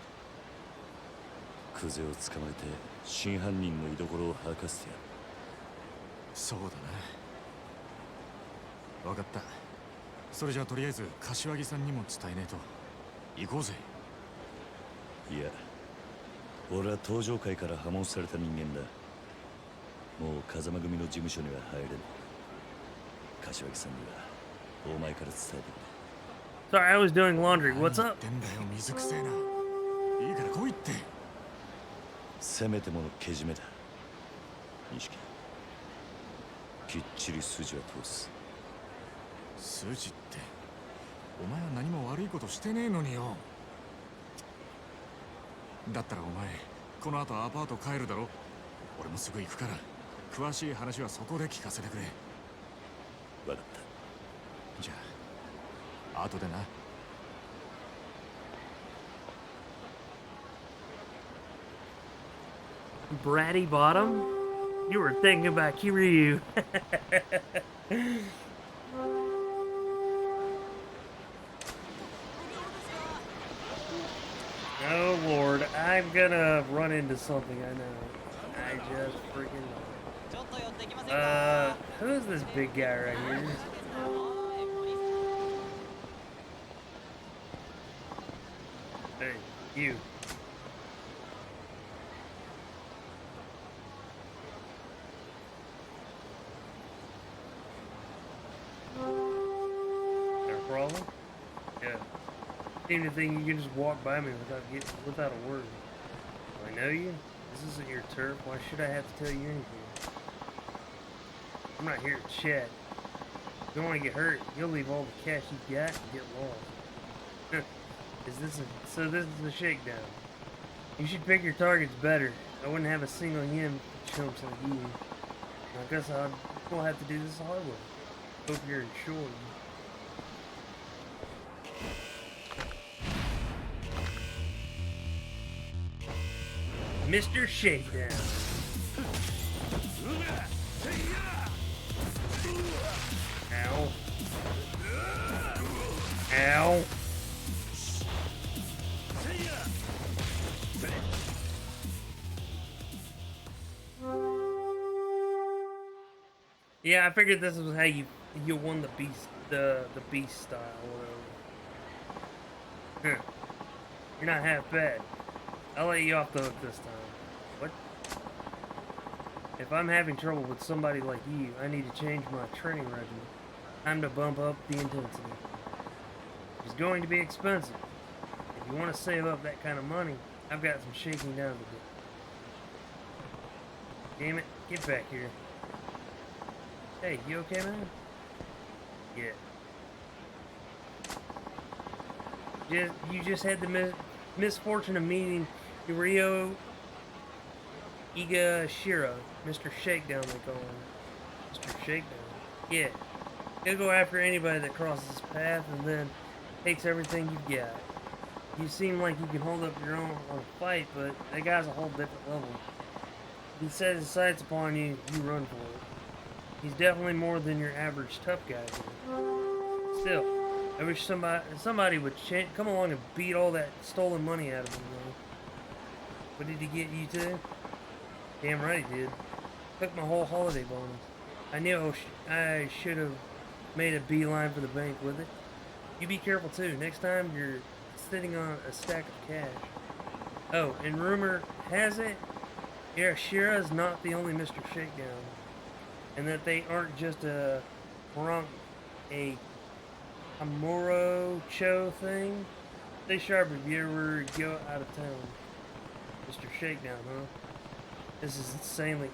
クゼを捕まえて真犯人の居所を吐かせてやる。そうだな。分かった。それじゃあとりあえず柏木さんにも伝えねえと。行こうぜ。いや、俺は登場界から破門された人間だ。もう風間組の事務所には入れない。柏木さんにはお前から伝えてくれ。 Sorry, I was doing laundry. What's up? 言ってんだよ、水くせえな。いいから来いって。せめてものけじめだ。錦、きっちり筋は通す。筋って、お前は何も悪いことしてねえのによ。だったらお前この後アパート帰るだろ。俺もすぐ行くから詳しい話はそこで聞かせてくれ。分かった。じゃあ後でな。Bratty Bottom? You were thinking about Kiryu. Oh Lord, I'm gonna run into something, I know. I just freaking know. Who's this big guy right here? Hey, you. There a problem? Yeah. Seem to think you can just walk by me without a word. Do I know you? This isn't your turf. Why should I have to tell you anything? I'm not here to chat. If you don't want to get hurt, you'll leave all the cash you've got and get lost. So this is a shakedown. You should pick your targets better. I wouldn't have a single yen for chumps like you. I guess we'll have to do this the hard way. Hope you're insured. Mr. Shakedown. Ow. Ow. Yeah, I figured this was how you won the beast style or whatever. You're not half bad. I'll let you off the hook this time. What? If I'm having trouble with somebody like you, I need to change my training regimen. Time to bump up the intensity. It's going to be expensive. If you want to save up that kind of money, I've got some shaking down to do. Damn it, get back here. Hey, you okay, man? Yeah. You just had the misfortune of meeting Rio Igashira, Mr. Shakedown they call him. Mr. Shakedown. Yeah. He'll go after anybody that crosses his path and then takes everything you've got. You seem like you can hold up your own on a fight, but that guy's a whole different level. If he sets his sights upon you, you run for it. He's definitely more than your average tough guy. Still, I wish somebody would come along and beat all that stolen money out of him, though. What did he get you to? Damn right he did. Took my whole holiday bonus. I knew I should have made a beeline for the bank with it. You be careful too. Next time you're sitting on a stack of cash. Oh, and rumor has it, Shira's not the only Mr. Shakedown. And that they aren't just a Amuro Cho thing. Stay sharp if you ever go out of town. Mr. Shakedown, huh? This is insanely.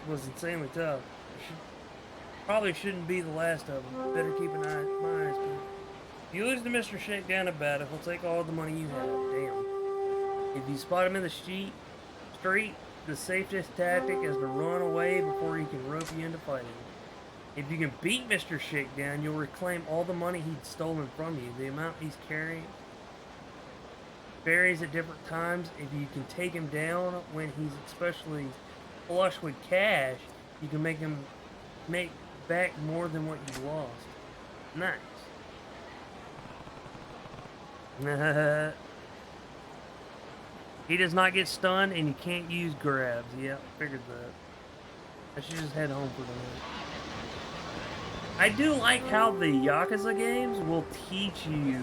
Was insanely tough. Probably shouldn't be the last of them. Better keep my eyes peeled. If you lose to Mr. Shakedown in battle, he'll take all the money you have. Damn. If you spot him in the street, the safest tactic is to run away before he can rope you into fighting. If you can beat Mr. Shakedown, you'll reclaim all the money he'd stolen from you. The amount he's carrying varies at different times. If you can take him down when he's especially flush with cash, you can make him make back more than what you lost. Nice. He does not get stunned, and you can't use grabs. Yeah, figured that. I should just head home for the I do like how the Yakuza games will teach you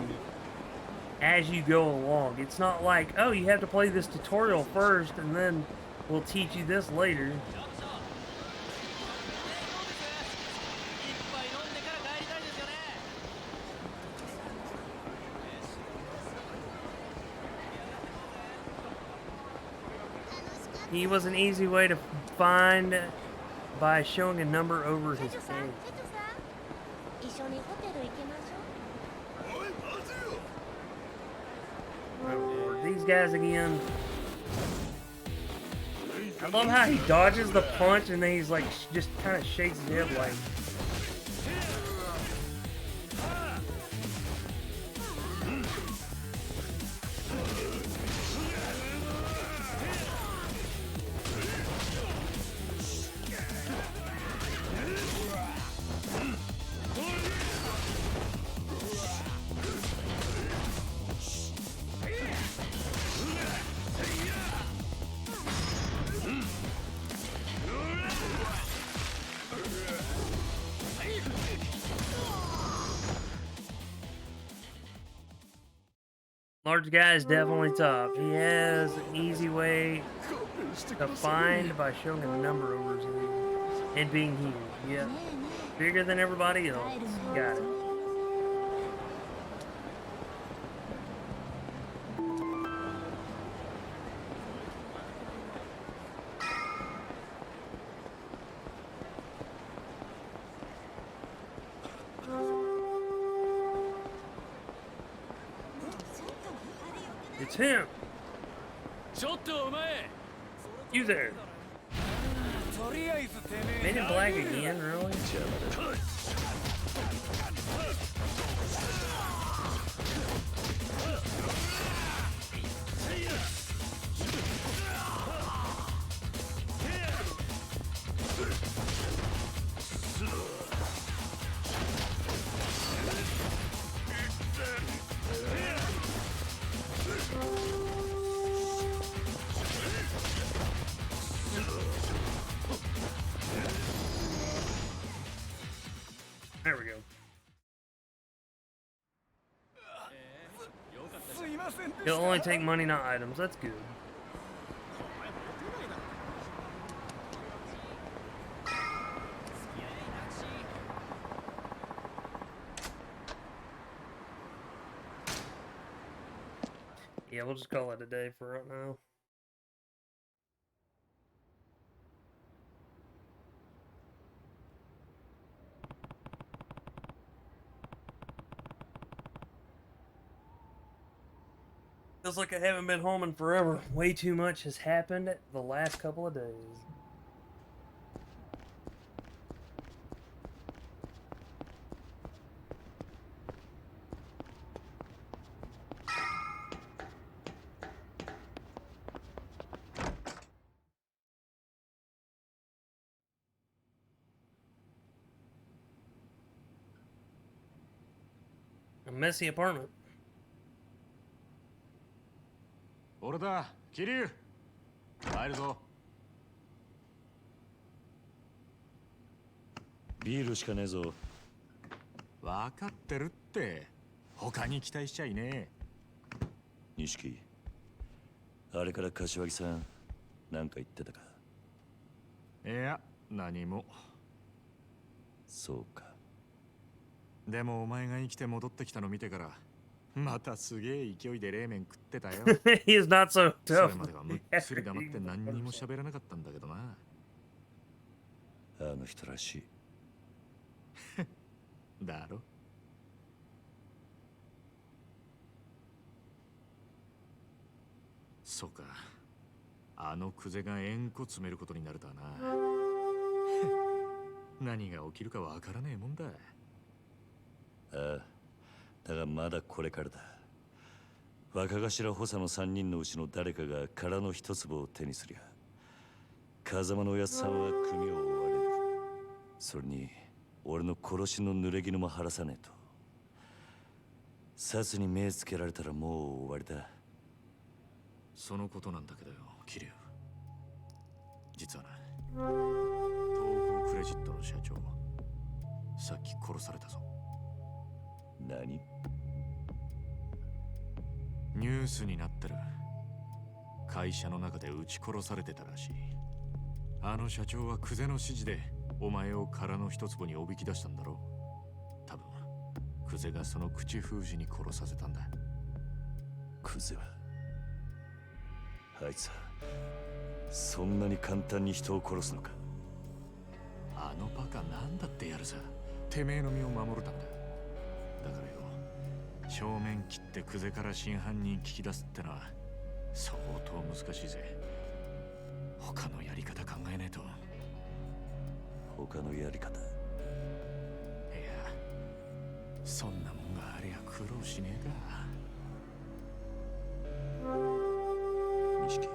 as you go along. It's not like, oh, you have to play this tutorial first and then we'll teach you this later. He was an easy way to find by showing a number over his head. Oh, these guys again. I love how he dodges the punch and then he's like just kind of shakes his head like. Large guy is definitely top. He has an easy way to find by showing a number over his head and being huge. Yeah. Bigger than everybody else. Got it. It's him. You there. Men in Black again, really? There we go. He'll only take money, not items. That's good. Yeah, we'll just call it a day for right now. Feels like I haven't been home in forever. Way too much has happened the last couple of days. A messy apartment. 俺だ、桐生。入るぞ。ビールしかねえぞ。分かってるって。他に期待しちゃいねえ。錦。あれから柏木さん、なんか言ってたか。いや、何も。そうか。でもお前が生きて戻ってきたの見てから。またすげえ勢いで冷麺食ってたよ。He is not so tough. それまではむっつり黙って何にも喋らなかったんだけどな。あの人らしい。だろ。そうか。あのクゼが円弧詰めることになるとはな。何が起きるかわからねえもんだ。ああ。だがまだこれからだ。若頭補佐の3人のうちの誰かが殻の一粒を手にすりゃ、風間のおやつさんは組を追われる。それに俺の殺しの濡れ衣も晴らさねえと。殺に目つけられたらもう終わりだ。そのことなんだけどよ、桐生。実はな、東方クレジットの社長、さっき殺されたぞ。何？ニュースになってる。会社の中で撃ち殺されてたらしい。あの社長はクゼの指示でお前を殻の一坪におびき出したんだろう。多分クゼがその口封じに殺させたんだ。クゼはあいつはそんなに簡単に人を殺すのか。あのバカなんだってやるさ。てめえの身を守るためだ。だからよ、正面切ってクゼから真犯人聞き出すってのは相当難しいぜ。他のやり方考えねえと。他のやり方？いや、そんなもんがありゃ苦労しねえか。錦、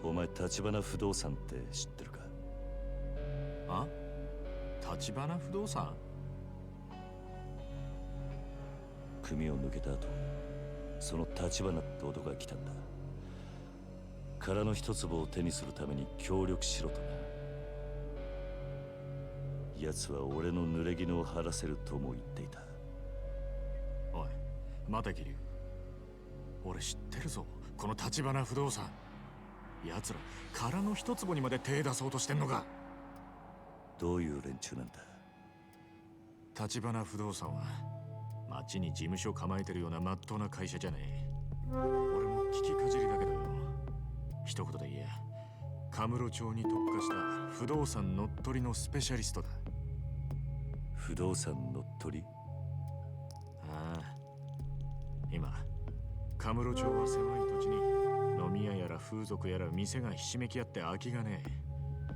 お前橘不動産って知ってるか？あ？橘不動産？組を抜けた後、その橘って男が来たんだ。殻の一坪を手にするために協力しろとな。奴は俺の濡れ衣を晴らせるとも言っていた。おい、また桐生。俺知ってるぞ、この橘不動産。奴ら殻の一坪にまで手出そうとしてんのか。どういう連中なんだ？橘不動産は町に事務所構えてるような真っ当な会社じゃねえ。俺も聞きかじりだけどよ、一言で言えカムロ町に特化した不動産乗っ取りのスペシャリストだ。不動産乗っ取り？ああ、今カムロ町は狭い土地に飲み屋やら風俗やら店がひしめき合って空きがねえ。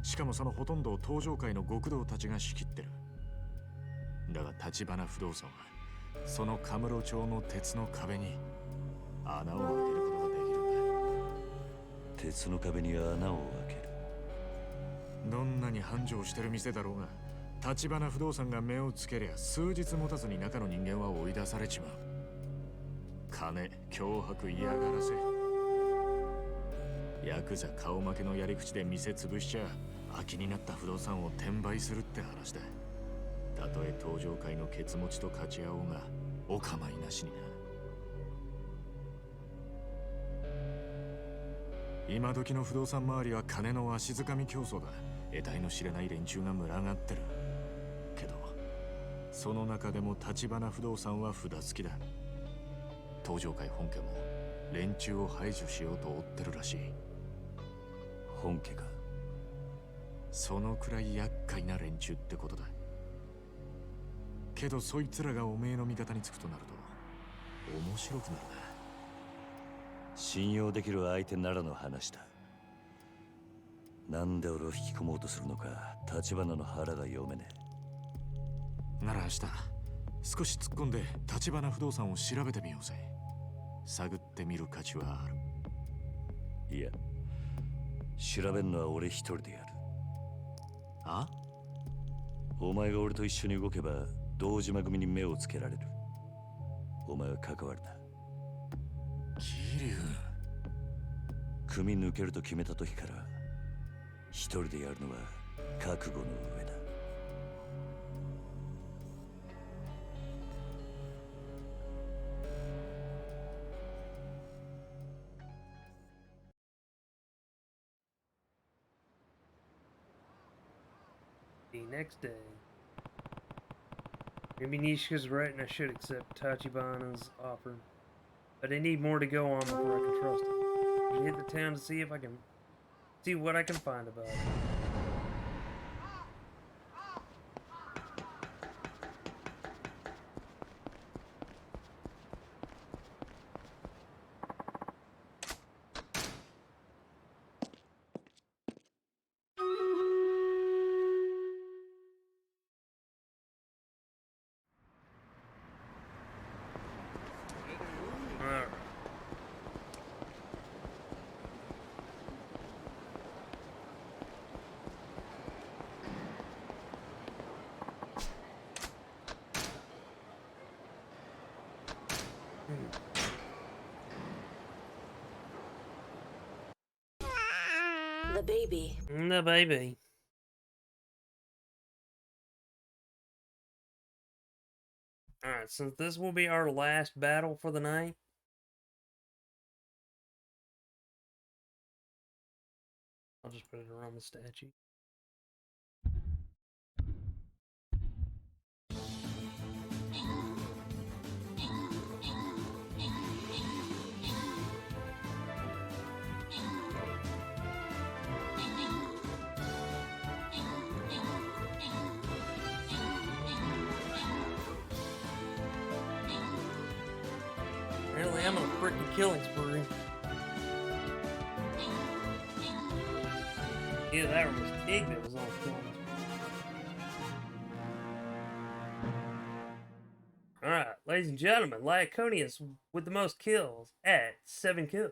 しかもそのほとんどを東上界の極道たちが仕切ってる。だが橘不動産はそのカムロ町の鉄の壁に穴を開けることができるんだ。鉄の壁に穴を開ける？どんなに繁盛してる店だろうが、橘不動産が目をつけりゃ数日持たずに中の人間は追い出されちまう。金、脅迫、嫌がらせ。ヤクザ顔負けのやり口で店潰しちゃ空きになった不動産を転売するって話だ。たとえ東上界のケツ持ちと勝ち合おうがお構いなしにな。今時の不動産周りは金の足づかみ競争だ。得体の知れない連中が群がってる。けどその中でも橘不動産は札付きだ。東上界本家も連中を排除しようと追ってるらしい。本家か？そのくらい厄介な連中ってことだ。けどそいつらがおめえの味方につくとなると面白くなるな。信用できる相手ならの話だ。なんで俺を引き込もうとするのか橘の腹が読めねえ。なら明日少し突っ込んで橘不動産を調べてみようぜ。探ってみる価値はある。いや、調べんのは俺一人でやる。あ？お前が俺と一緒に動けば堂島組に目をつけられる。お前は関わるな。桐生。組抜けると決めた時から一人でやるのは覚悟の上だ。The next day. Maybe Nishika's right and I should accept Tachibana's offer. But I need more to go on before I can trust him. I should hit the town to see if I can see what I can find about it. Alright. The baby. The baby. Alright, since this will be our last battle for the night, I'll just put it around the statue. Really, I'm on a freaking killing spree. Yeah, that was big that was on a killing spree. Alright, ladies and gentlemen, Lyconius with the most kills at 7 kills.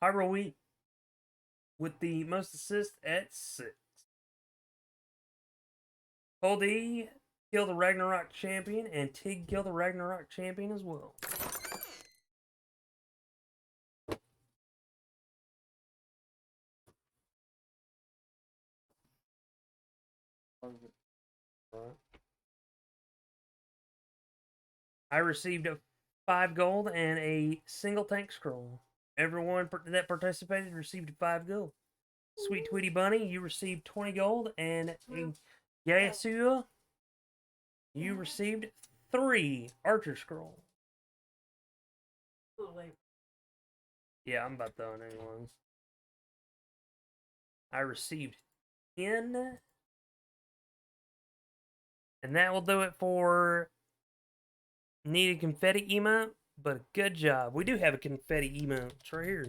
Hybro Wheat with the most assists at 6. Holdy killed the Ragnarok champion, and Tig killed the Ragnarok champion as well. I received 5 gold and a single tank scroll. Everyone that participated received 5 gold. Sweet Tweety Bunny, you received 20 gold, and a Yakuza, you received 3 Archer Scroll. Yeah, I'm about done anyways. I received 10. And that will do it for needed confetti emote, but good job. We do have a confetti emote. It's right here.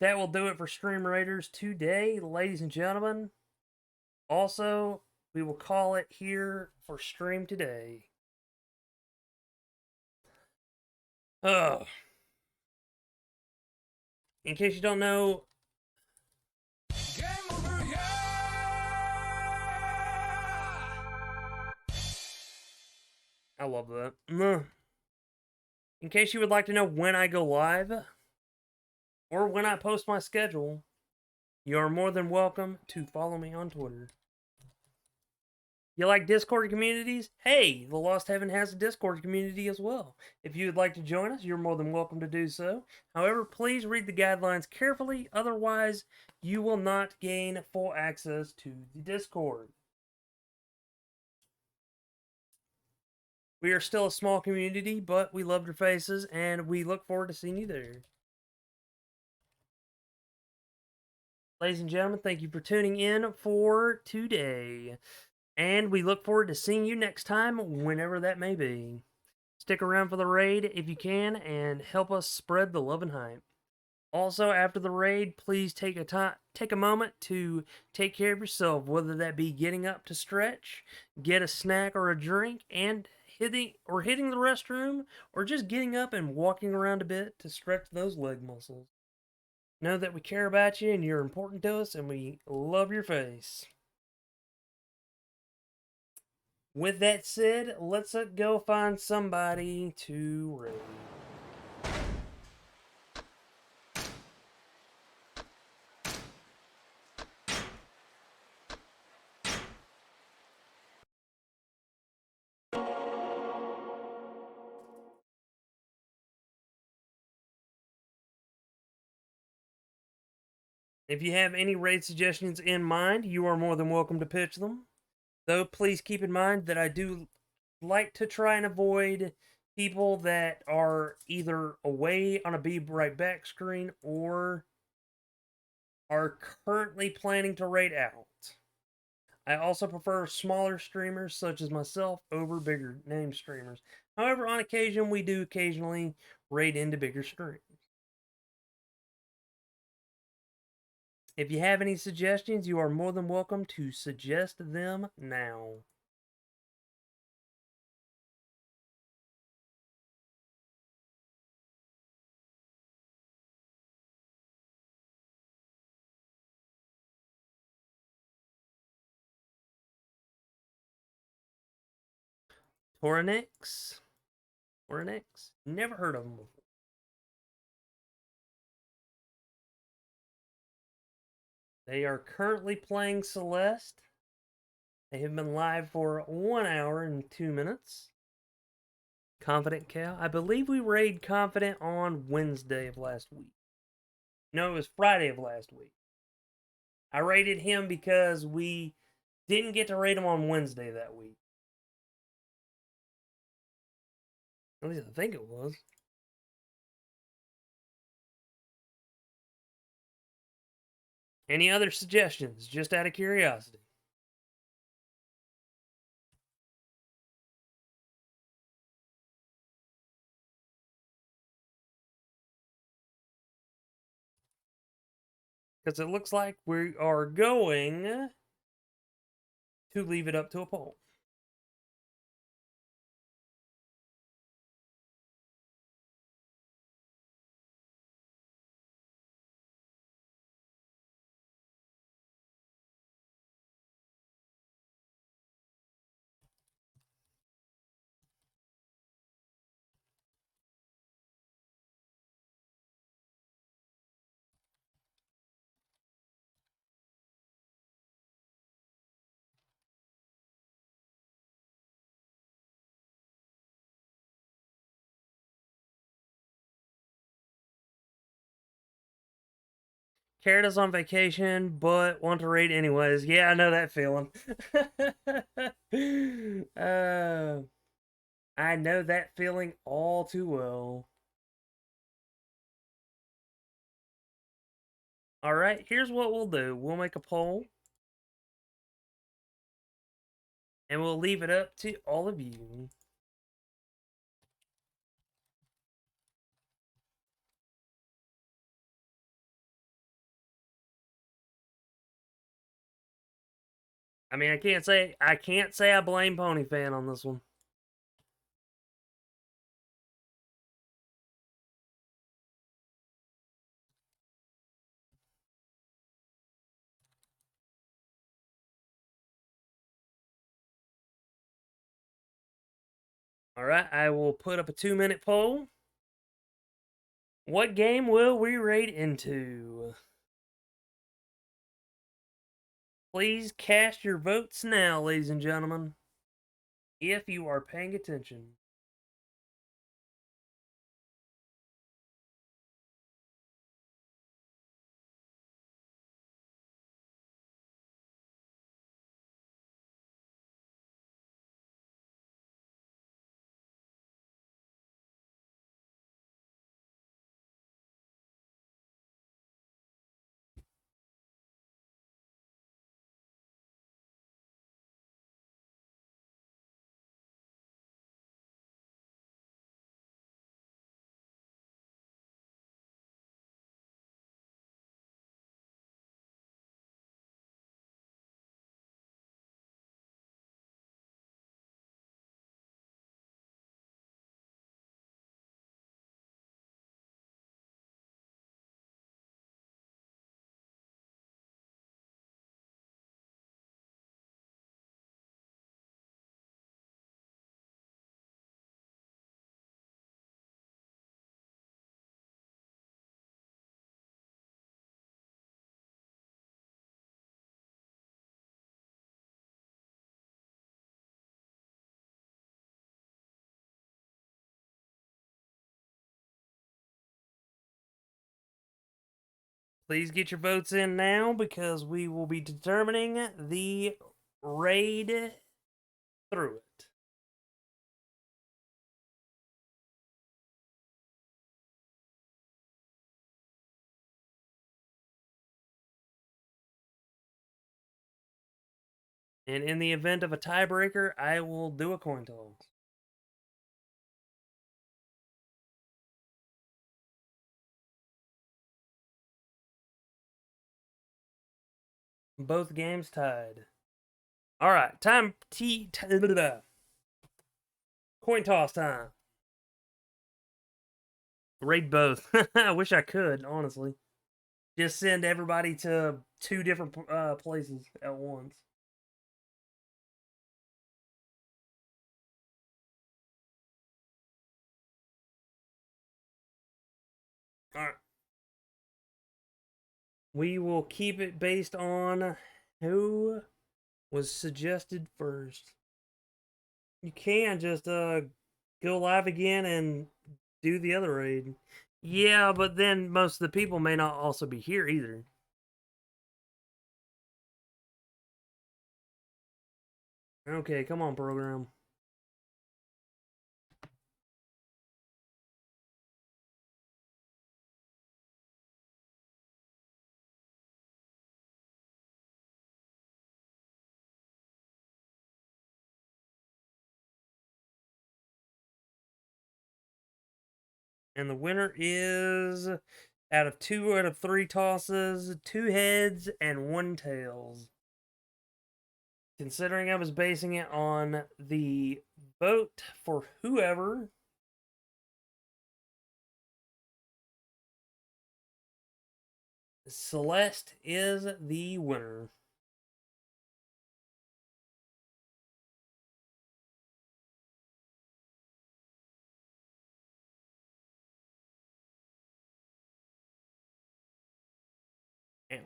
That will do it for Stream Raiders today, ladies and gentlemen. Also, we will call it here for stream today. Oh. In case you don't know, I love that. In case you would like to know when I go live, or when I post my schedule, you are more than welcome to follow me on Twitter. You like Discord communities? Hey, The Lost Heaven has a Discord community as well. If you would like to join us, you're more than welcome to do so. However, please read the guidelines carefully, otherwise you will not gain full access to the Discord. We are still a small community, but we love your faces, and we look forward to seeing you there. Ladies and gentlemen, thank you for tuning in for today. And we look forward to seeing you next time, whenever that may be. Stick around for the raid if you can, and help us spread the love and hype. Also, after the raid, please take a moment to take care of yourself, whether that be getting up to stretch, get a snack or a drink, and hitting the restroom, or just getting up and walking around a bit to stretch those leg muscles. Know that we care about you and you're important to us, and we love your face. With that said, let's go find somebody to raid. If you have any raid suggestions in mind, you are more than welcome to pitch them. Though, please keep in mind that I do like to try and avoid people that are either away on a Be Right Back screen or are currently planning to raid out. I also prefer smaller streamers such as myself over bigger name streamers. However, on occasion, we do occasionally raid into bigger streams. If you have any suggestions, you are more than welcome to suggest them now. Toronix, or an X. Never heard of them before. They are currently playing Celeste. They have been live for 1 hour and 2 minutes. Confident Cow. I believe we raided Confident on Wednesday of last week. No, it was Friday of last week. I raided him because we didn't get to raid him on Wednesday that week. At least I think it was. Any other suggestions, just out of curiosity? Because it looks like we are going to leave it up to a poll. Carrot on vacation, but want to raid anyways. Yeah, I know that feeling. I know that feeling all too well. Alright, here's what we'll do. We'll make a poll. And we'll leave it up to all of you. I mean, I can't say I blame Pony Fan on this one. Alright, I will put up a 2-minute poll. What game will we raid into? Please cast your votes now, ladies and gentlemen, if you are paying attention. Please get your votes in now because we will be determining the raid through it. And in the event of a tiebreaker, I will do a coin toss. Both games tied. Alright, coin toss time. Raid both. I wish I could, honestly. Just send everybody to 2 different places at once. We will keep it based on who was suggested first. You can just go live again and do the other raid. Yeah, but then most of the people may not also be here either. Okay, come on, program. And the winner is, out of 2 out of 3 tosses, 2 heads and 1 tails. Considering I was basing it on the vote for whoever, Celeste is the winner. Ow.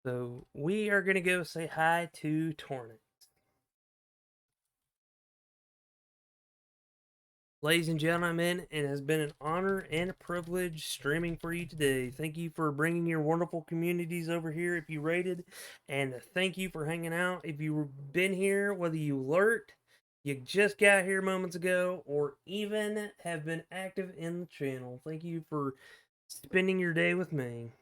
So we are going to go say hi to Tornix. Ladies and gentlemen, it has been an honor and a privilege streaming for you today. Thank you for bringing your wonderful communities over here if you rated, and thank you for hanging out. If you've been here, whether you lurked, you just got here moments ago, or even have been active in the channel, thank you for spending your day with me.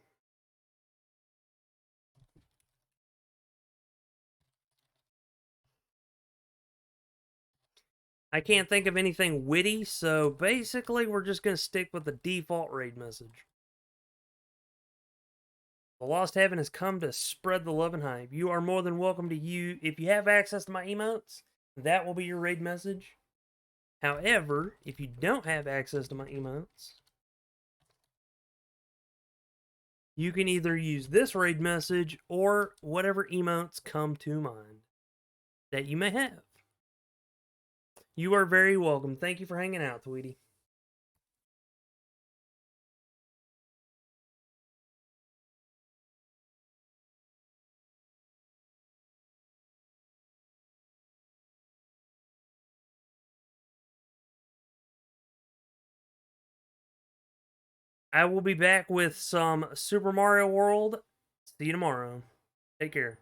I can't think of anything witty, so basically we're just going to stick with the default raid message. The Lost Heaven has come to spread the love and hype. You are more than welcome to if you have access to my emotes, that will be your raid message. However, if you don't have access to my emotes, you can either use this raid message or whatever emotes come to mind that you may have. You are very welcome. Thank you for hanging out, Tweety. I will be back with some Super Mario World. See you tomorrow. Take care.